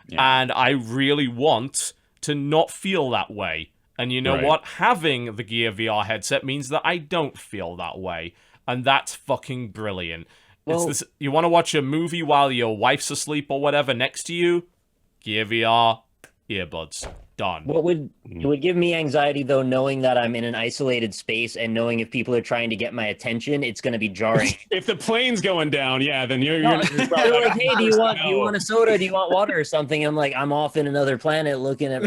Speaker 3: Yeah.
Speaker 1: And I really want to not feel that way. And you know
Speaker 4: Right.
Speaker 1: what? Having the Gear VR headset means that I don't feel that way. And that's fucking brilliant.
Speaker 5: Well-
Speaker 1: You want to watch a movie while your wife's asleep or whatever next to you? Gear VR, earbuds. Done.
Speaker 5: It would give me anxiety though, knowing that I'm in an isolated space and knowing if people are trying to get my attention, it's going to be jarring.
Speaker 4: If the plane's going down, yeah, then you're
Speaker 5: They're
Speaker 4: probably
Speaker 5: like, hey, do you want a soda? Do you want water or something? I'm like, I'm off in another planet looking at.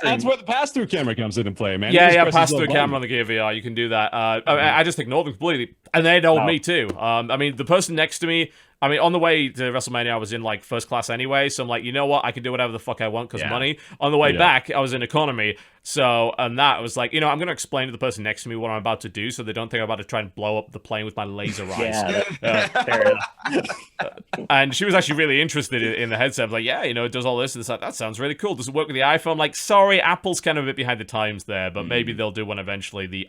Speaker 4: That's where the pass-through camera comes into play, man.
Speaker 1: Yeah, pass through camera on the Gear VR. You can do that. I just ignored them completely. And they ignored me too. The person next to me, on the way to WrestleMania, I was in first class anyway, so I'm like, you know what? I can do whatever the fuck I want because money. On the way back, I was in economy, I was like, I'm going to explain to the person next to me what I'm about to do so they don't think I'm about to try and blow up the plane with my laser eyes.
Speaker 5: Fair enough.
Speaker 1: And she was actually really interested in the headset. I was like, yeah, it does all this. And it's like, that sounds really cool. Does it work with the iPhone? I'm like, sorry, Apple's kind of a bit behind the times there, but maybe they'll do one eventually, the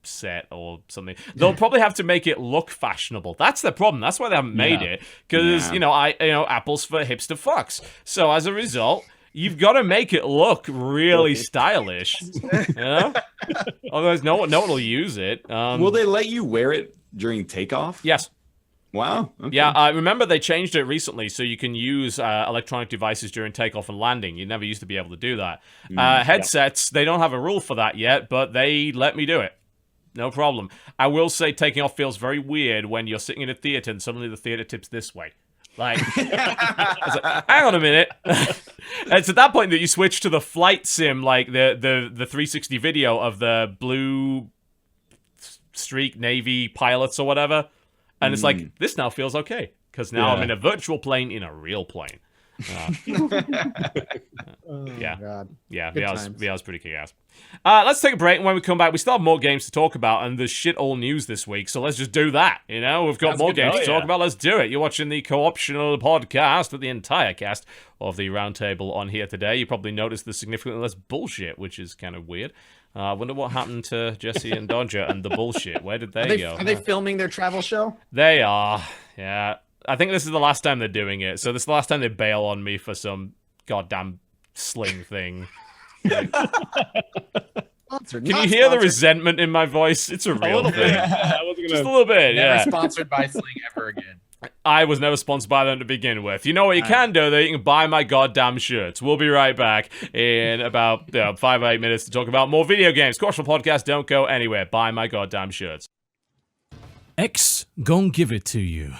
Speaker 1: set or something. They'll probably have to make it look fashionable. That's the problem. That's why they haven't made it. Because Apple's for hipster fucks. So as a result, you've got to make it look really stylish. Otherwise, no one will use it.
Speaker 3: Will they let you wear it during takeoff?
Speaker 1: Yes.
Speaker 3: Wow. Okay.
Speaker 1: Yeah, I remember they changed it recently, so you can use electronic devices during takeoff and landing. You never used to be able to do that. Headsets, they don't have a rule for that yet, but they let me do it. No problem. I will say taking off feels very weird when you're sitting in a theater and suddenly the theater tips this way. It's like, hang on a minute. It's at that point that you switch to the flight sim, the 360 video of the blue streak Navy pilots or whatever. And it's like, this now feels okay. Because now I'm in a virtual plane in a real plane.
Speaker 2: God.
Speaker 1: Yeah,
Speaker 2: Good
Speaker 1: VR's pretty kick-ass. Let's take a break, and when we come back, we still have more games to talk about, and there's shit all news this week, so let's just do that, We've got
Speaker 4: Sounds
Speaker 1: more
Speaker 4: good.
Speaker 1: games
Speaker 4: Oh,
Speaker 1: to talk
Speaker 4: yeah.
Speaker 1: about, let's do it. You're watching the co-optional podcast with the entire cast of the Roundtable on here today. You probably noticed the significantly less bullshit, which is kind of weird. I wonder what happened to Jesse and Dodger and the bullshit. Where did they go?
Speaker 2: Are they filming their travel show?
Speaker 1: They are, yeah. I think this is the last time they're doing it, so this is the last time they bail on me for some goddamn sling thing.
Speaker 2: Sponsored,
Speaker 1: Can
Speaker 2: not
Speaker 1: you hear the
Speaker 2: sponsored.
Speaker 1: resentment in my voice? It's a real
Speaker 4: little
Speaker 1: thing.
Speaker 4: bit. I wasn't
Speaker 1: Just a
Speaker 4: gonna.
Speaker 1: little bit,
Speaker 2: Never
Speaker 1: yeah.
Speaker 2: sponsored by Sling ever again.
Speaker 1: I was never sponsored by them to begin with. You know what you can do, though? You can buy my goddamn shirts. We'll be right back in about 5 or 8 minutes to talk about more video games. Cooptional Podcast, don't go anywhere. Buy my goddamn shirts.
Speaker 6: X gon' give it to you.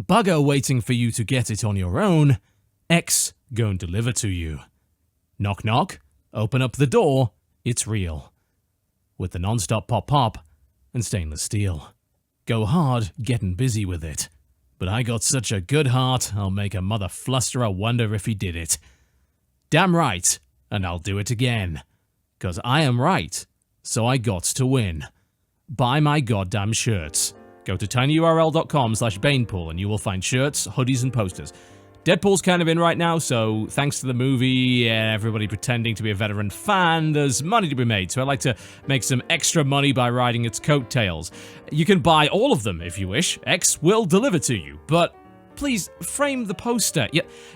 Speaker 6: Bugger waiting for you to get it on your own. X gon' deliver to you. Knock knock, open up the door, it's real. With the non-stop pop-pop and stainless steel. Go hard getting busy with it. But I got such a good heart, I'll make a mother flusterer wonder if he did it. Damn right, and I'll do it again. 'Cause I am right, so I got to win. Buy my goddamn shirts. Go to tinyurl.com/banepool and you will find shirts, hoodies, and posters. Deadpool's kind of in right now, so thanks to the movie and everybody pretending to be a veteran fan, there's money to be made, so I'd like to make some extra money by riding its coattails. You can buy all of them if you wish. X will deliver to you, but please frame the poster.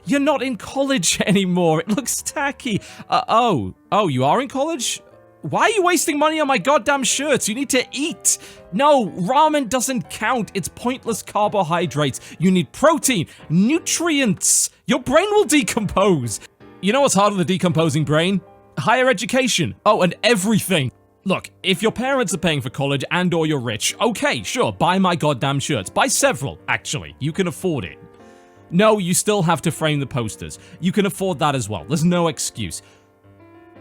Speaker 6: You're not in college anymore. It looks tacky. Oh, you are in college? Why are you wasting money on my goddamn shirts? You need to eat. No, ramen doesn't count. It's pointless carbohydrates. You need protein, nutrients. Your brain will decompose. You know what's harder than the decomposing brain? Higher education. Oh, and everything. Look, if your parents are paying for college and or you're rich, okay, sure, buy my goddamn shirts. Buy several, actually. You can afford it. No, you still have to frame the posters. You can afford that as well. There's no excuse.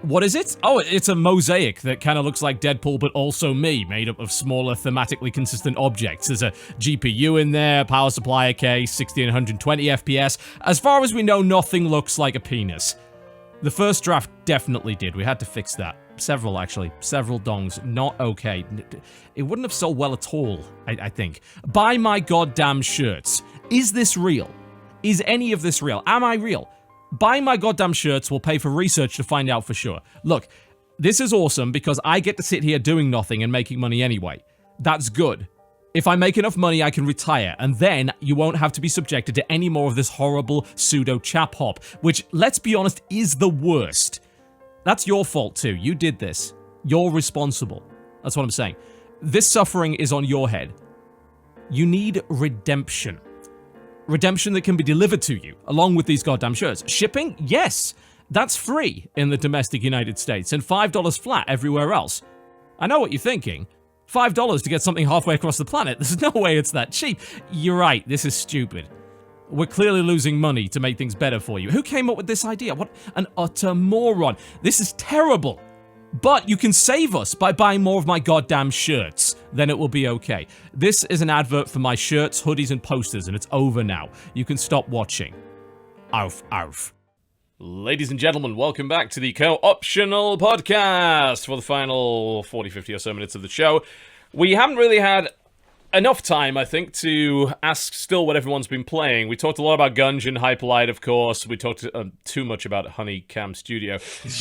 Speaker 6: What is it? Oh, it's a mosaic that kind of looks like Deadpool, but also me, made up of smaller, thematically consistent objects. There's a GPU in there, power supply case, 60 and 120 FPS. As far as we know, nothing looks like a penis. The first draft definitely did. We had to fix that. Several, actually. Several dongs. Not okay. It wouldn't have sold well at all, I think. Buy my goddamn shirts. Is this real? Is any of this real? Am I real? Buying my goddamn shirts will pay for research to find out for sure. Look, this is awesome because I get to sit here doing nothing and making money anyway. That's good. If I make enough money, I can retire, and then you won't have to be subjected to any more of this horrible pseudo-chap hop, which, let's be honest, is the worst. That's your fault too. You did this. You're responsible. That's what I'm saying. This suffering is on your head. You need redemption. Redemption that can be delivered to you, along with these goddamn shirts. Shipping? Yes. That's free in the domestic United States, and $5 flat everywhere else. I know what you're thinking. $5 to get something halfway across the planet? There's no way it's that cheap. You're right, this is stupid. We're clearly losing money to make things better for you. Who came up with this idea? What an utter moron. This is terrible. But you can save us by buying more of my goddamn shirts. Then it will be okay. This is an advert for my shirts, hoodies, and posters, and it's over now. You can stop watching. Arf, arf.
Speaker 1: Ladies and gentlemen, welcome back to the Co-Optional Podcast for the final 40, 50 or so minutes of the show. We haven't really had enough time, I think, to ask still what everyone's been playing. We talked a lot about Gungeon, Hyperlight, of course. We talked too much about Huniecam Studio.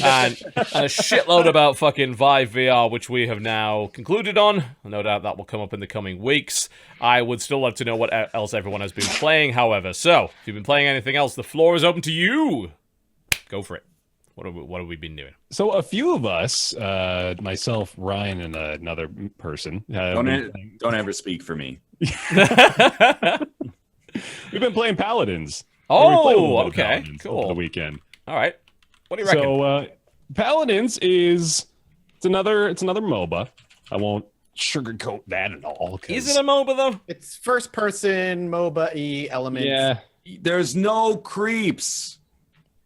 Speaker 1: And a shitload about fucking Vive VR, which we have now concluded on. No doubt that will come up in the coming weeks. I would still love to know what else everyone has been playing, however. So, if you've been playing anything else, the floor is open to you. Go for it. What have we been doing?
Speaker 4: So a few of us, myself, Ryan, and another person,
Speaker 3: don't ever speak for me.
Speaker 4: We've been playing Paladins.
Speaker 1: Oh, okay,
Speaker 4: Paladins
Speaker 1: cool.
Speaker 4: Over the weekend.
Speaker 1: All right, what do you reckon?
Speaker 4: So Paladins it's another MOBA. I won't sugarcoat that at all.
Speaker 1: Is it a MOBA though?
Speaker 2: It's first-person MOBA-y elements.
Speaker 4: Yeah.
Speaker 3: There's no creeps.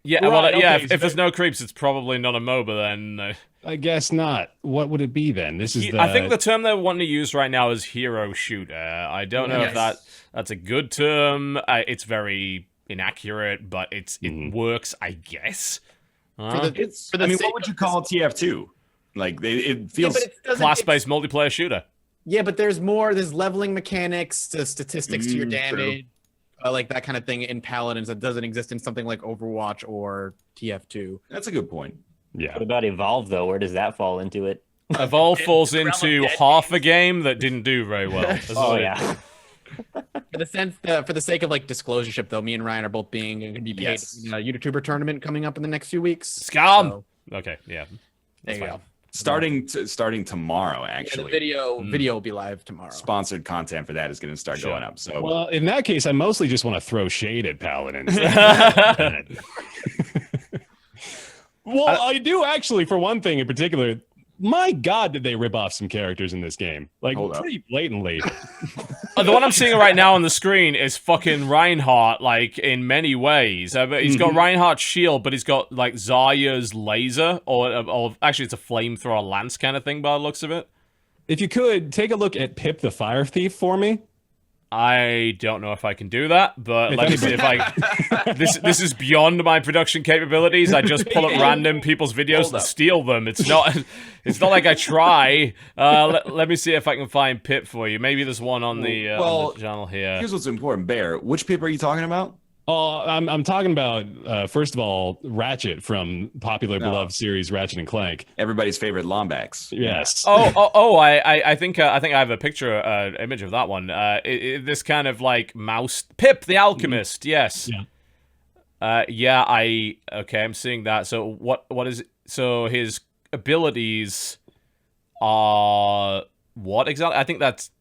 Speaker 1: Yeah,
Speaker 4: Right,
Speaker 1: well, yeah.
Speaker 4: okay,
Speaker 1: If there's no creeps, it's probably not a MOBA then.
Speaker 4: I guess not. What would it be then? This is
Speaker 1: I think the term they're wanting to use right now is hero shooter. I don't know if that's a good term. It's very inaccurate, but it works, I guess.
Speaker 3: What would you call TF2? Like it feels
Speaker 1: class-based multiplayer shooter.
Speaker 2: Yeah, but there's leveling mechanics to statistics to your damage. Like that kind of thing in Paladins that doesn't exist in something like Overwatch or TF2.
Speaker 3: That's a good point.
Speaker 5: Yeah. What about Evolve, though? Where does that fall into it?
Speaker 1: Evolve falls into half a game that didn't do very well.
Speaker 5: Yeah.
Speaker 2: For the sake of like disclosureship, though, me and Ryan are both going to be paid in a YouTuber tournament coming up in the next few weeks.
Speaker 1: Scum! So, okay, yeah.
Speaker 2: There you go.
Speaker 3: Starting tomorrow, actually.
Speaker 2: The video will be live tomorrow.
Speaker 3: Sponsored content for that is going to start going up. So,
Speaker 4: well, in that case, I mostly just want to throw shade at Paladins. Well, I do actually, for one thing in particular. My God, did they rip off some characters in this game? Like, pretty blatantly.
Speaker 1: The one I'm seeing right now on the screen is fucking Reinhardt, like, in many ways. He's got Reinhardt's shield, but he's got, like, Zarya's laser, or actually it's a flamethrower lance kind of thing by the looks of it.
Speaker 4: If you could, take a look at Pip the Fire Thief for me.
Speaker 1: I don't know if I can do that, but let me see if I. This is beyond my production capabilities. I just pull up random people's videos and steal them. It's not like I try. Let me see if I can find Pip for you. Maybe there's one on the channel here.
Speaker 3: Here's what's important, Bear. Which Pip are you talking about?
Speaker 4: Oh, I'm talking about first of all Ratchet from popular beloved series Ratchet and Clank.
Speaker 3: Everybody's favorite Lombax.
Speaker 4: Yes.
Speaker 1: I think I have a picture, image of that one. This kind of like mouse Pip the Alchemist. Yes.
Speaker 4: Yeah.
Speaker 1: I'm seeing that. So what is it? So his abilities are what exactly? I think that's.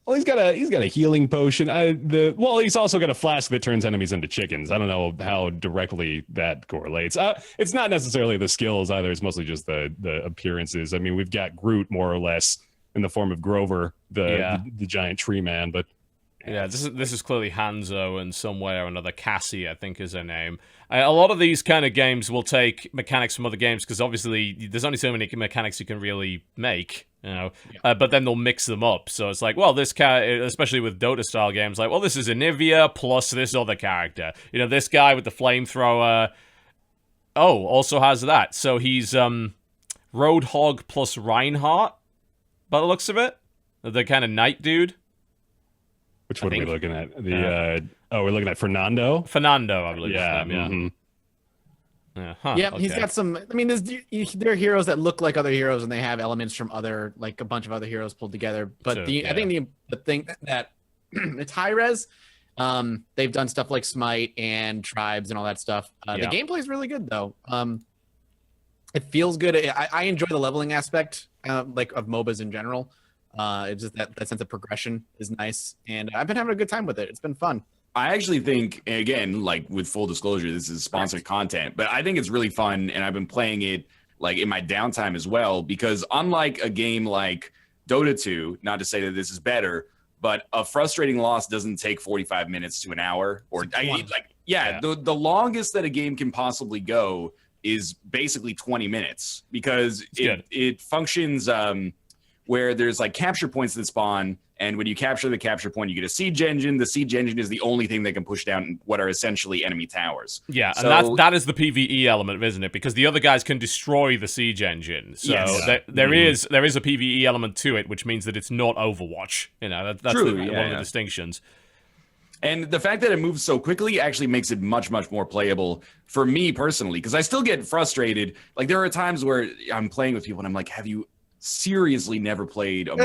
Speaker 4: Well, he's got a healing potion. He's also got a flask that turns enemies into chickens. I don't know how directly that correlates. It's not necessarily the skills either. It's mostly just the appearances. I mean, we've got Groot more or less in the form of Grover, the giant tree man. But
Speaker 1: yeah, this is clearly Hanzo, and some way or another Cassie, I think, is her name. A lot of these kind of games will take mechanics from other games because obviously there's only so many mechanics you can really make, you know. But then they'll mix them up. So it's like, well, this especially with Dota style games, like, well, this is Anivia plus this other character. You know, this guy with the flamethrower. Also has that. So he's Roadhog plus Reinhardt, by the looks of it, the kind of knight dude.
Speaker 4: Which one are we looking at? We're looking at Fernando, I believe.
Speaker 1: Yeah,
Speaker 2: He's got some. I mean, there are heroes that look like other heroes, and they have elements from other, like a bunch of other heroes pulled together. But I think the thing that it's high res. They've done stuff like Smite and Tribes and all that stuff. The gameplay is really good though. It feels good. I enjoy the leveling aspect, like of MOBAs in general. It's just that sense of progression is nice, and I've been having a good time with it. It's been fun.
Speaker 3: I actually think, again, like with full disclosure, this is sponsored content, but I think it's really fun, and I've been playing it like in my downtime as well, because unlike a game like Dota 2, not to say that this is better, but a frustrating loss doesn't take 45 minutes to an hour, or the longest that a game can possibly go is basically 20 minutes because it functions where there's like capture points that spawn, and when you capture the capture point, you get a siege engine. The siege engine is the only thing that can push down what are essentially enemy towers. Yeah,
Speaker 1: so, and that is the PvE element, isn't it? Because the other guys can destroy the siege engine. So there is a PvE element to it, which means that it's not Overwatch. You know, that's one of the distinctions.
Speaker 3: And the fact that it moves so quickly actually makes it much, much more playable for me personally, because I still get frustrated. Like, there are times where I'm playing with people and I'm like, have you seriously never played a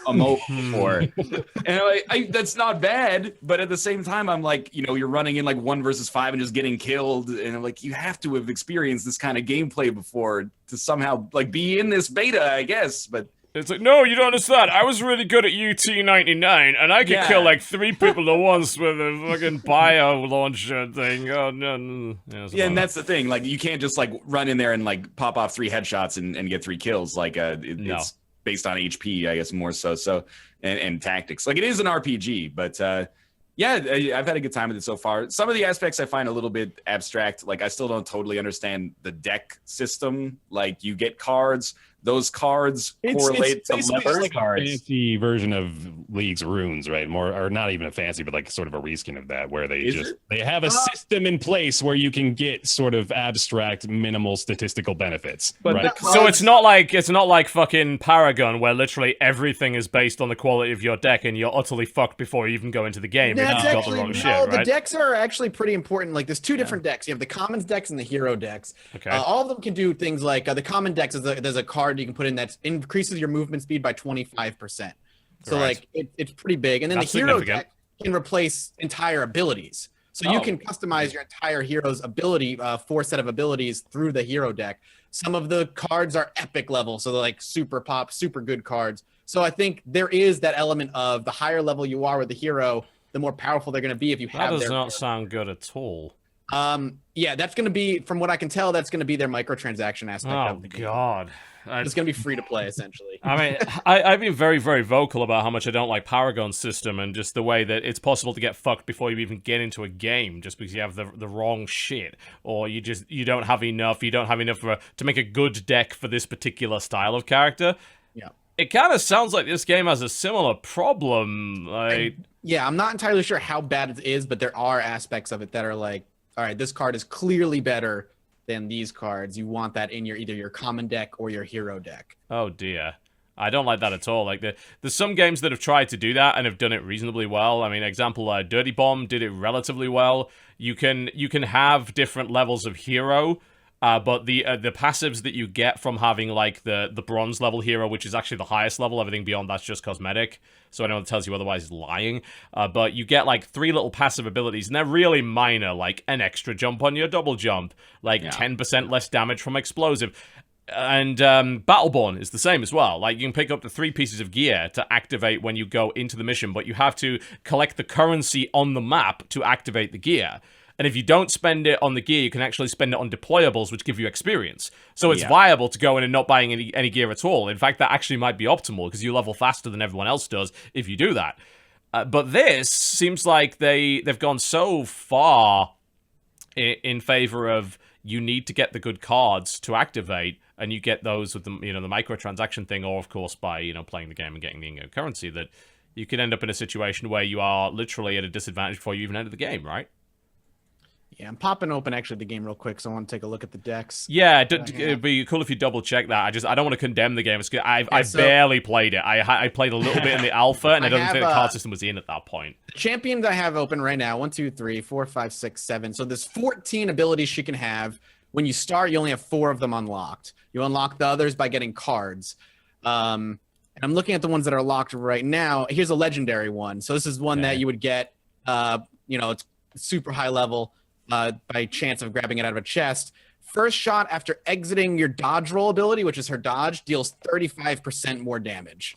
Speaker 3: MOBA before? And that's not bad, but at the same time, I'm like, you know, you're running in like 1 versus 5 and just getting killed. And I'm like, you have to have experienced this kind of gameplay before to somehow like be in this beta, I guess. But
Speaker 1: it's like, no, you don't understand. I was really good at UT99, and I could kill like 3 people at once with a fucking bio launcher thing. Oh, no.
Speaker 3: Yeah, and that's the thing. Like, you can't just like run in there and like pop off 3 headshots and get 3 kills. Like, it's based on HP, I guess, more so. And tactics. Like, it is an RPG, but I've had a good time with it so far. Some of the aspects I find a little bit abstract. Like, I still don't totally understand the deck system. Like, you get cards. Those cards correlate to levers.
Speaker 4: Like a fancy version of League's runes, right? More, or not even a fancy, but like sort of a reskin of that, where they they have a system in place where you can get sort of abstract, minimal statistical benefits. But right?
Speaker 1: So it's not like fucking Paragon, where literally everything is based on the quality of your deck, and you're utterly fucked before you even go into the game.
Speaker 2: That's
Speaker 1: if you've got the wrong shit, right?
Speaker 2: The decks are actually pretty important. Like, there's 2 different decks. You have the commons decks and the hero decks.
Speaker 1: Okay.
Speaker 2: All of them can do things like the common decks there's a card you can put in that increases your movement speed by 25%. So like it's pretty big. And then the hero deck can replace entire abilities. So you can customize your entire hero's ability, 4 set of abilities through the hero deck. Some of the cards are epic level, so they're like super pop, super good cards. So I think there is that element of the higher level you are with the hero, the more powerful they're going to be if you have
Speaker 1: That does not sound good at all.
Speaker 2: That's going to be, from what I can tell, that's going to be their microtransaction aspect of the game.
Speaker 1: Oh, God.
Speaker 2: It's going to be free to play, essentially.
Speaker 1: I mean, I've been very, very vocal about how much I don't like Paragon's system and just the way that it's possible to get fucked before you even get into a game just because you have the wrong shit, or you don't have enough to make a good deck for this particular style of character.
Speaker 2: Yeah.
Speaker 1: It kind of sounds like this game has a similar problem. Like,
Speaker 2: yeah, I'm not entirely sure how bad it is, but there are aspects of it that are like, all right, this card is clearly better than these cards. You want that in either your common deck or your hero deck.
Speaker 1: oh dear. I don't like that at all. Like, there's some games that have tried to do that and have done it reasonably well. I mean, example, Dirty Bomb did it relatively well. You can have different levels of hero, but the passives that you get from having, like, the bronze level hero, which is actually the highest level, everything beyond that's just cosmetic, so anyone that tells you otherwise is lying, but you get, like, 3 little passive abilities, and they're really minor, like an extra jump on your double jump, like 10% less damage from explosive. And Battleborn is the same as well. Like, you can pick up the 3 pieces of gear to activate when you go into the mission, but you have to collect the currency on the map to activate the gear. And if you don't spend it on the gear, you can actually spend it on deployables, which give you experience. So it's viable to go in and not buying any gear at all. In fact, that actually might be optimal, because you level faster than everyone else does if you do that. But this seems like they've gone so far in favor of you need to get the good cards to activate, and you get those with the the microtransaction thing, or of course by playing the game and getting the in-game currency, that you can end up in a situation where you are literally at a disadvantage before you even enter the game, right?
Speaker 2: Yeah, I'm popping open actually the game real quick, so I want to take a look at the decks.
Speaker 1: Yeah, it'd be cool if you double check that. I don't want to condemn the game. I barely played it. I played a little bit in the alpha, and I don't think the card system was in at that point.
Speaker 2: The champions I have open right now, 1, 2, 3, 4, 5, 6, 7. So there's 14 abilities she can have. When you start, you only have 4 of them unlocked. You unlock the others by getting cards. And I'm looking at the ones that are locked right now. Here's a legendary one. So this is one that you would get, it's super high level. By chance of grabbing it out of a chest. First shot after exiting your dodge roll ability, which is her dodge, deals 35% more damage.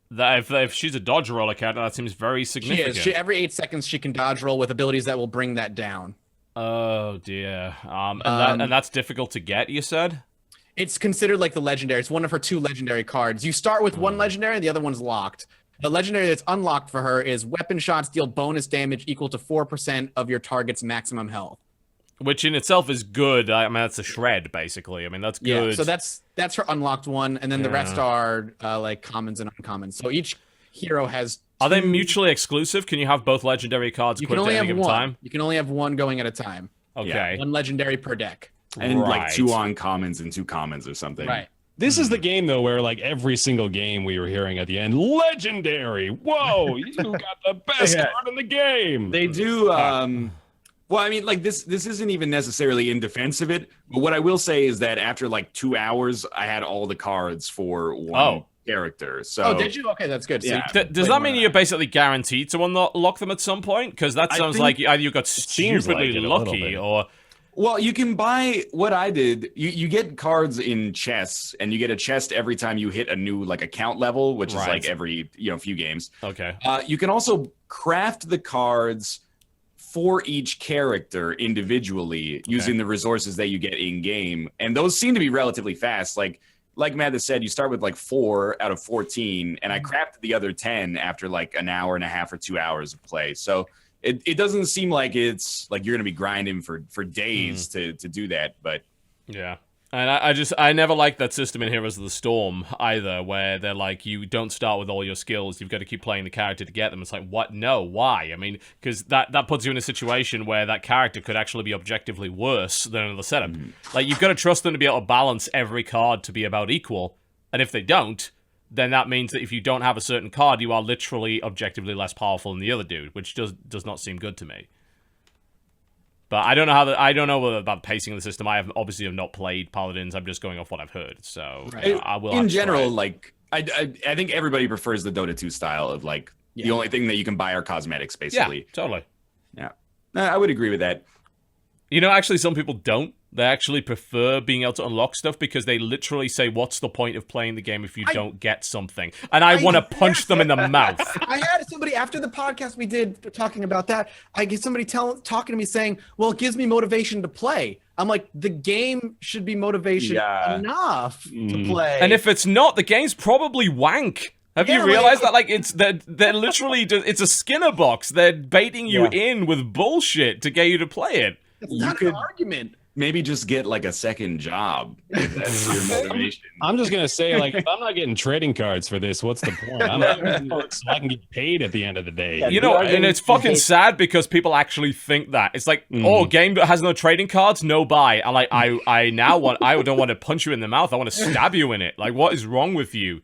Speaker 1: If she's a dodge roller character, that seems very significant.
Speaker 2: She is. Every 8 seconds, she can dodge roll with abilities that will bring that down.
Speaker 1: Oh, dear. And that's difficult to get, you said?
Speaker 2: It's considered like the legendary. It's one of her 2 legendary cards. You start with one legendary, the other one's locked. The legendary that's unlocked for her is weapon shots deal bonus damage equal to 4% of your target's maximum health.
Speaker 1: Which in itself is good. I mean, that's a shred, basically. I mean, that's good.
Speaker 2: Yeah, so that's her unlocked one, and then the rest are like commons and uncommons. So each hero has 2...
Speaker 1: Are they mutually exclusive? Can you have both legendary cards
Speaker 2: you can only have one.
Speaker 1: Time?
Speaker 2: You can only have one going at a time.
Speaker 1: Okay.
Speaker 3: Yeah.
Speaker 2: 1 legendary per deck.
Speaker 3: And like 2 uncommons and 2 commons or something.
Speaker 2: Right.
Speaker 4: This is the game, though, where, like, every single game we were hearing at the end, legendary! Whoa, you got the best card in the game!
Speaker 3: They do, well, I mean, like, this isn't even necessarily in defense of it, but what I will say is that after, like, 2 hours, I had all the cards for one character, so...
Speaker 2: Oh, did you? Okay, that's good.
Speaker 3: Yeah.
Speaker 2: So
Speaker 1: Does that mean you're basically guaranteed to unlock them at some point? Because that sounds like either you got stupidly lucky, or...
Speaker 3: Well, you can buy what I did. You get cards in chests, and you get a chest every time you hit a new like account level, which is like every few games.
Speaker 1: Okay.
Speaker 3: You can also craft the cards for each character individually using the resources that you get in game, and those seem to be relatively fast. Like Mathas said, you start with like 4 out of 14, and I crafted the other 10 after like an hour and a half or 2 hours of play. So. It doesn't seem like it's like you're gonna be grinding for days to do that, but
Speaker 1: yeah. And I never liked that system in Heroes of the Storm either, where they're like, you don't start with all your skills, you've got to keep playing the character to get them. It's like, what? No, why? I mean, because that puts you in a situation where that character could actually be objectively worse than another setup. Like, you've got to trust them to be able to balance every card to be about equal, and if they don't, then that means that if you don't have a certain card, you are literally objectively less powerful than the other dude, which does not seem good to me. But I don't know about the pacing of the system. I obviously have not played Paladins. I'm just going off what I've heard. So I will.
Speaker 3: In general, like I think everybody prefers the Dota 2 style of like the only thing that you can buy are cosmetics, basically.
Speaker 1: Yeah, totally.
Speaker 3: Yeah, I would agree with that.
Speaker 1: Actually, some people don't. They actually prefer being able to unlock stuff because they literally say, what's the point of playing the game if you don't get something? And I want to punch them in the mouth.
Speaker 2: I had somebody, after the podcast we did talking about that, I get somebody talking to me saying, well, it gives me motivation to play. I'm like, the game should be motivation enough to play.
Speaker 1: And if it's not, the game's probably wank. Have you realized that? Like, they're literally, it's a Skinner box. They're baiting you in with bullshit to get you to play it.
Speaker 2: It's not an argument.
Speaker 3: maybe just get like a second job. If that's your motivation.
Speaker 4: I'm just gonna say, like, if I'm not getting trading cards for this, what's the point? I'm not going to work so I can get paid at the end of the day.
Speaker 5: Yeah,
Speaker 1: You know, and it's fucking sad because people actually think that. It's like, oh, game that has no trading cards, no buy. I'm like, I don't want to punch you in the mouth. I want to stab you in it. Like, what is wrong with you?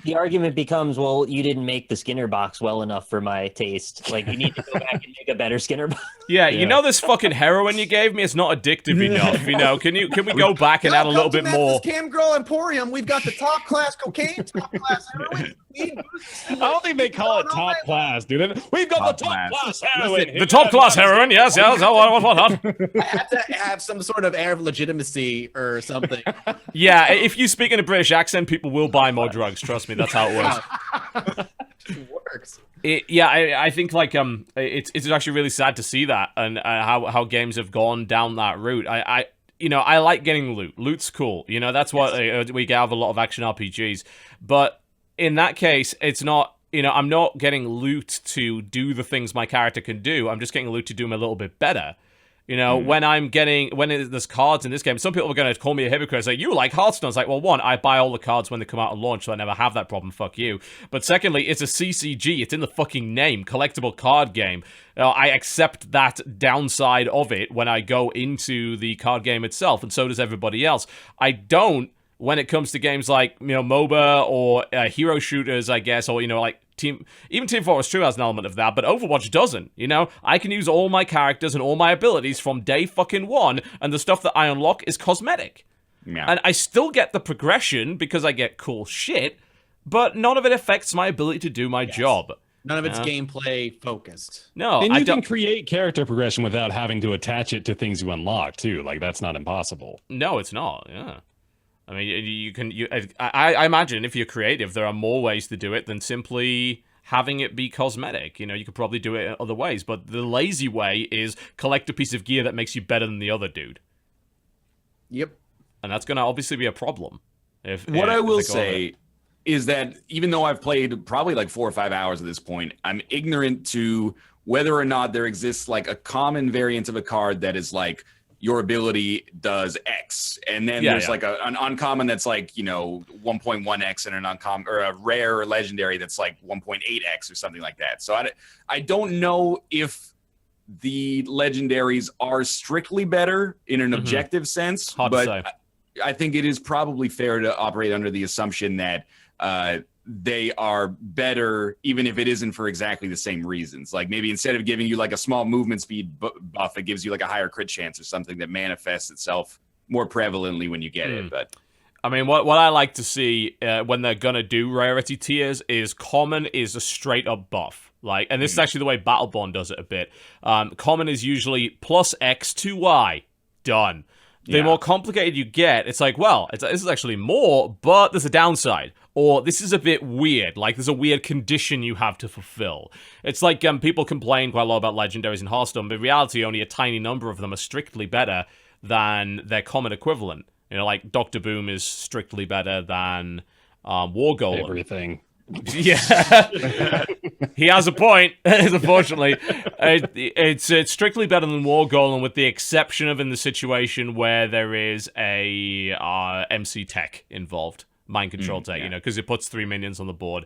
Speaker 5: The argument becomes, well, you didn't make the Skinner box well enough for my taste. Like, you need to go back and make a better Skinner box.
Speaker 1: Yeah, you know this fucking heroin you gave me? It's not addictive enough. You know, can we go back and add a little bit more?
Speaker 2: Cam Girl Emporium. We've got the top class cocaine, top class heroin.
Speaker 4: I don't think they call it top class, dude. We've got the top class heroin.
Speaker 1: The top class heroin, yes. What?
Speaker 2: I have to have some sort of air of legitimacy or something.
Speaker 1: Yeah, if you speak in a British accent, people will buy more drugs. Trust me, that's how it works.
Speaker 2: It works.
Speaker 1: I think like it's actually really sad to see that and how games have gone down that route. I like getting loot. Loot's cool. You know, that's what we get out of a lot of action RPGs. But in that case, it's not. You know, I'm not getting loot to do the things my character can do. I'm just getting loot to do them a little bit better. You know, when there's cards in this game, some people are going to call me a hypocrite. Say, you like Hearthstone. It's like, well, one, I buy all the cards when they come out and launch, so I never have that problem. Fuck you. But secondly, it's a CCG. It's in the fucking name. Collectible card game. I accept that downside of it when I go into the card game itself, and so does everybody else. I don't when it comes to games like, you know, MOBA or hero shooters, I guess, or, you know, like Team Fortress 2 has an element of that, but Overwatch doesn't, you know? I can use all my characters and all my abilities from day fucking one, and the stuff that I unlock is cosmetic. Yeah. And I still get the progression because I get cool shit, but none of it affects my ability to do my job.
Speaker 2: None of it's gameplay focused.
Speaker 1: No,
Speaker 4: and you can create character progression without having to attach it to things you unlock, too. Like, that's not impossible.
Speaker 1: No, it's not, yeah. I mean, I imagine if you're creative, there are more ways to do it than simply having it be cosmetic. You know, you could probably do it in other ways, but the lazy way is collect a piece of gear that makes you better than the other dude.
Speaker 2: Yep.
Speaker 1: And that's going to obviously be a problem.
Speaker 3: What I will say is that even though I've played probably like 4 or 5 hours at this point, I'm ignorant to whether or not there exists like a common variant of a card that is like, your ability does X, and then there's like an uncommon that's like, you know, 1.1x, and an uncommon or a rare or legendary that's like 1.8x or something like that. So I don't know if the legendaries are strictly better in an objective sense, but I think it is probably fair to operate under the assumption that they are better, even if it isn't for exactly the same reasons. Like maybe instead of giving you like a small movement speed buff, it gives you like a higher crit chance or something that manifests itself more prevalently when you get it. But
Speaker 1: I mean, what I like to see when they're gonna do rarity tiers is common is a straight up buff. Like, and this is actually the way Battleborn does it a bit. Common is usually plus X to Y. Done. The more complicated you get, it's like, well, this is actually more, but there's a downside. Or this is a bit weird, like there's a weird condition you have to fulfill. It's like people complain quite a lot about legendaries in Hearthstone, but in reality, only a tiny number of them are strictly better than their common equivalent. You know, like Dr. Boom is strictly better than War Golem.
Speaker 4: Everything.
Speaker 1: Yeah, he has a point. Unfortunately, it's strictly better than War Golem, with the exception of in the situation where there is a MC tech involved, mind control tech. You know, because it puts 3 minions on the board.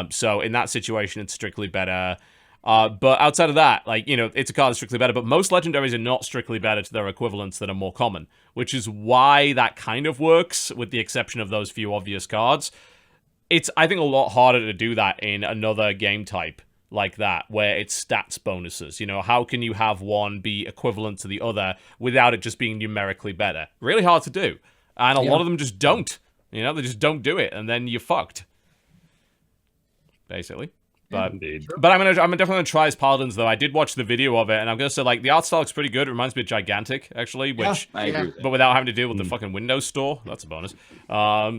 Speaker 1: So in that situation, it's strictly better. But outside of that, like, you know, it's a card that's strictly better. But most legendaries are not strictly better to their equivalents that are more common, which is why that kind of works, with the exception of those few obvious cards. It's, I think, a lot harder to do that in another game type like that, where it's stats bonuses. You know, how can you have one be equivalent to the other without it just being numerically better? Really hard to do. And a lot of them just don't. You know, they just don't do it, and then you're fucked. Basically. But I'm definitely gonna try as Paladins, though. I did watch the video of it, and I'm gonna say, like, the art style looks pretty good. It reminds me of Gigantic, actually, which
Speaker 3: I agree with that.
Speaker 1: but without having to deal with the fucking Windows Store. That's a bonus.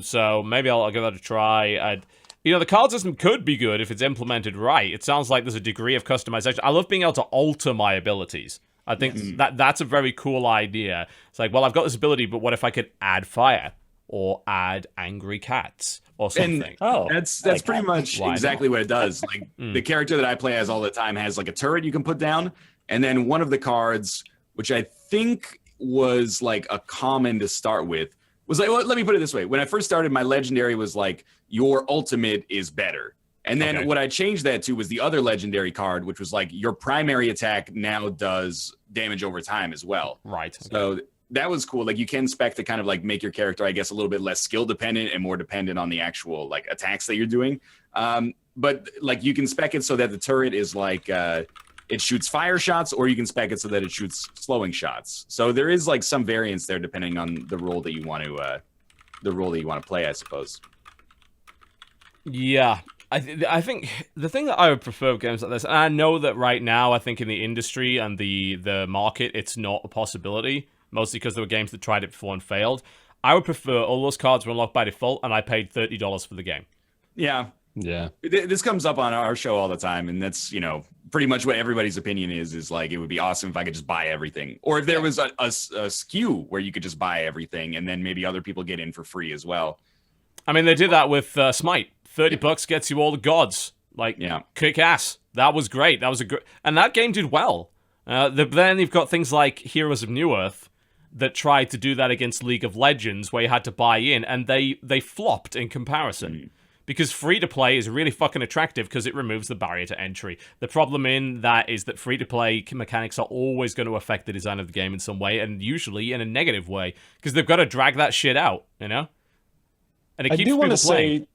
Speaker 1: So maybe I'll give that a try. You know, the card system could be good if it's implemented right. It sounds like there's a degree of customization. I love being able to alter my abilities. I think that's a very cool idea. It's like, well, I've got this ability, but what if I could add fire or add angry cats or something?
Speaker 3: And that's pretty much exactly what it does. Like the character that I play as all the time has like a turret you can put down, and then one of the cards, which I think was like a common to start with was like, well, let me put it this way. When I first started, my legendary was like, your ultimate is better. And then what I changed that to was the other legendary card, which was like, your primary attack now does damage over time as well.
Speaker 1: Right.
Speaker 3: So that was cool. Like, you can spec to kind of like make your character, I guess, a little bit less skill dependent and more dependent on the actual like attacks that you're doing. But like, you can spec it so that the turret is like, it shoots fire shots, or you can spec it so that it shoots slowing shots. So there is like some variance there depending on the role that you want to, play, I suppose.
Speaker 1: Yeah. I think the thing that I would prefer with games like this, and I know that right now, I think in the industry and the market, it's not a possibility, mostly because there were games that tried it before and failed. I would prefer all those cards were unlocked by default, and I paid $30 for the game.
Speaker 3: Yeah.
Speaker 4: Yeah.
Speaker 3: This comes up on our show all the time, and that's, pretty much what everybody's opinion is like, it would be awesome if I could just buy everything. Or if there was a SKU where you could just buy everything, and then maybe other people get in for free as well.
Speaker 1: I mean, they did that with Smite. $30 gets you all the gods. Like, kick ass. That was great. That was and that game did well. Then you've got things like Heroes of New Earth that tried to do that against League of Legends, where you had to buy in, and they flopped in comparison. Because free-to-play is really fucking attractive because it removes the barrier to entry. The problem in that is that free-to-play mechanics are always going to affect the design of the game in some way, and usually in a negative way, because they've got to drag that shit out, And it keeps people playing.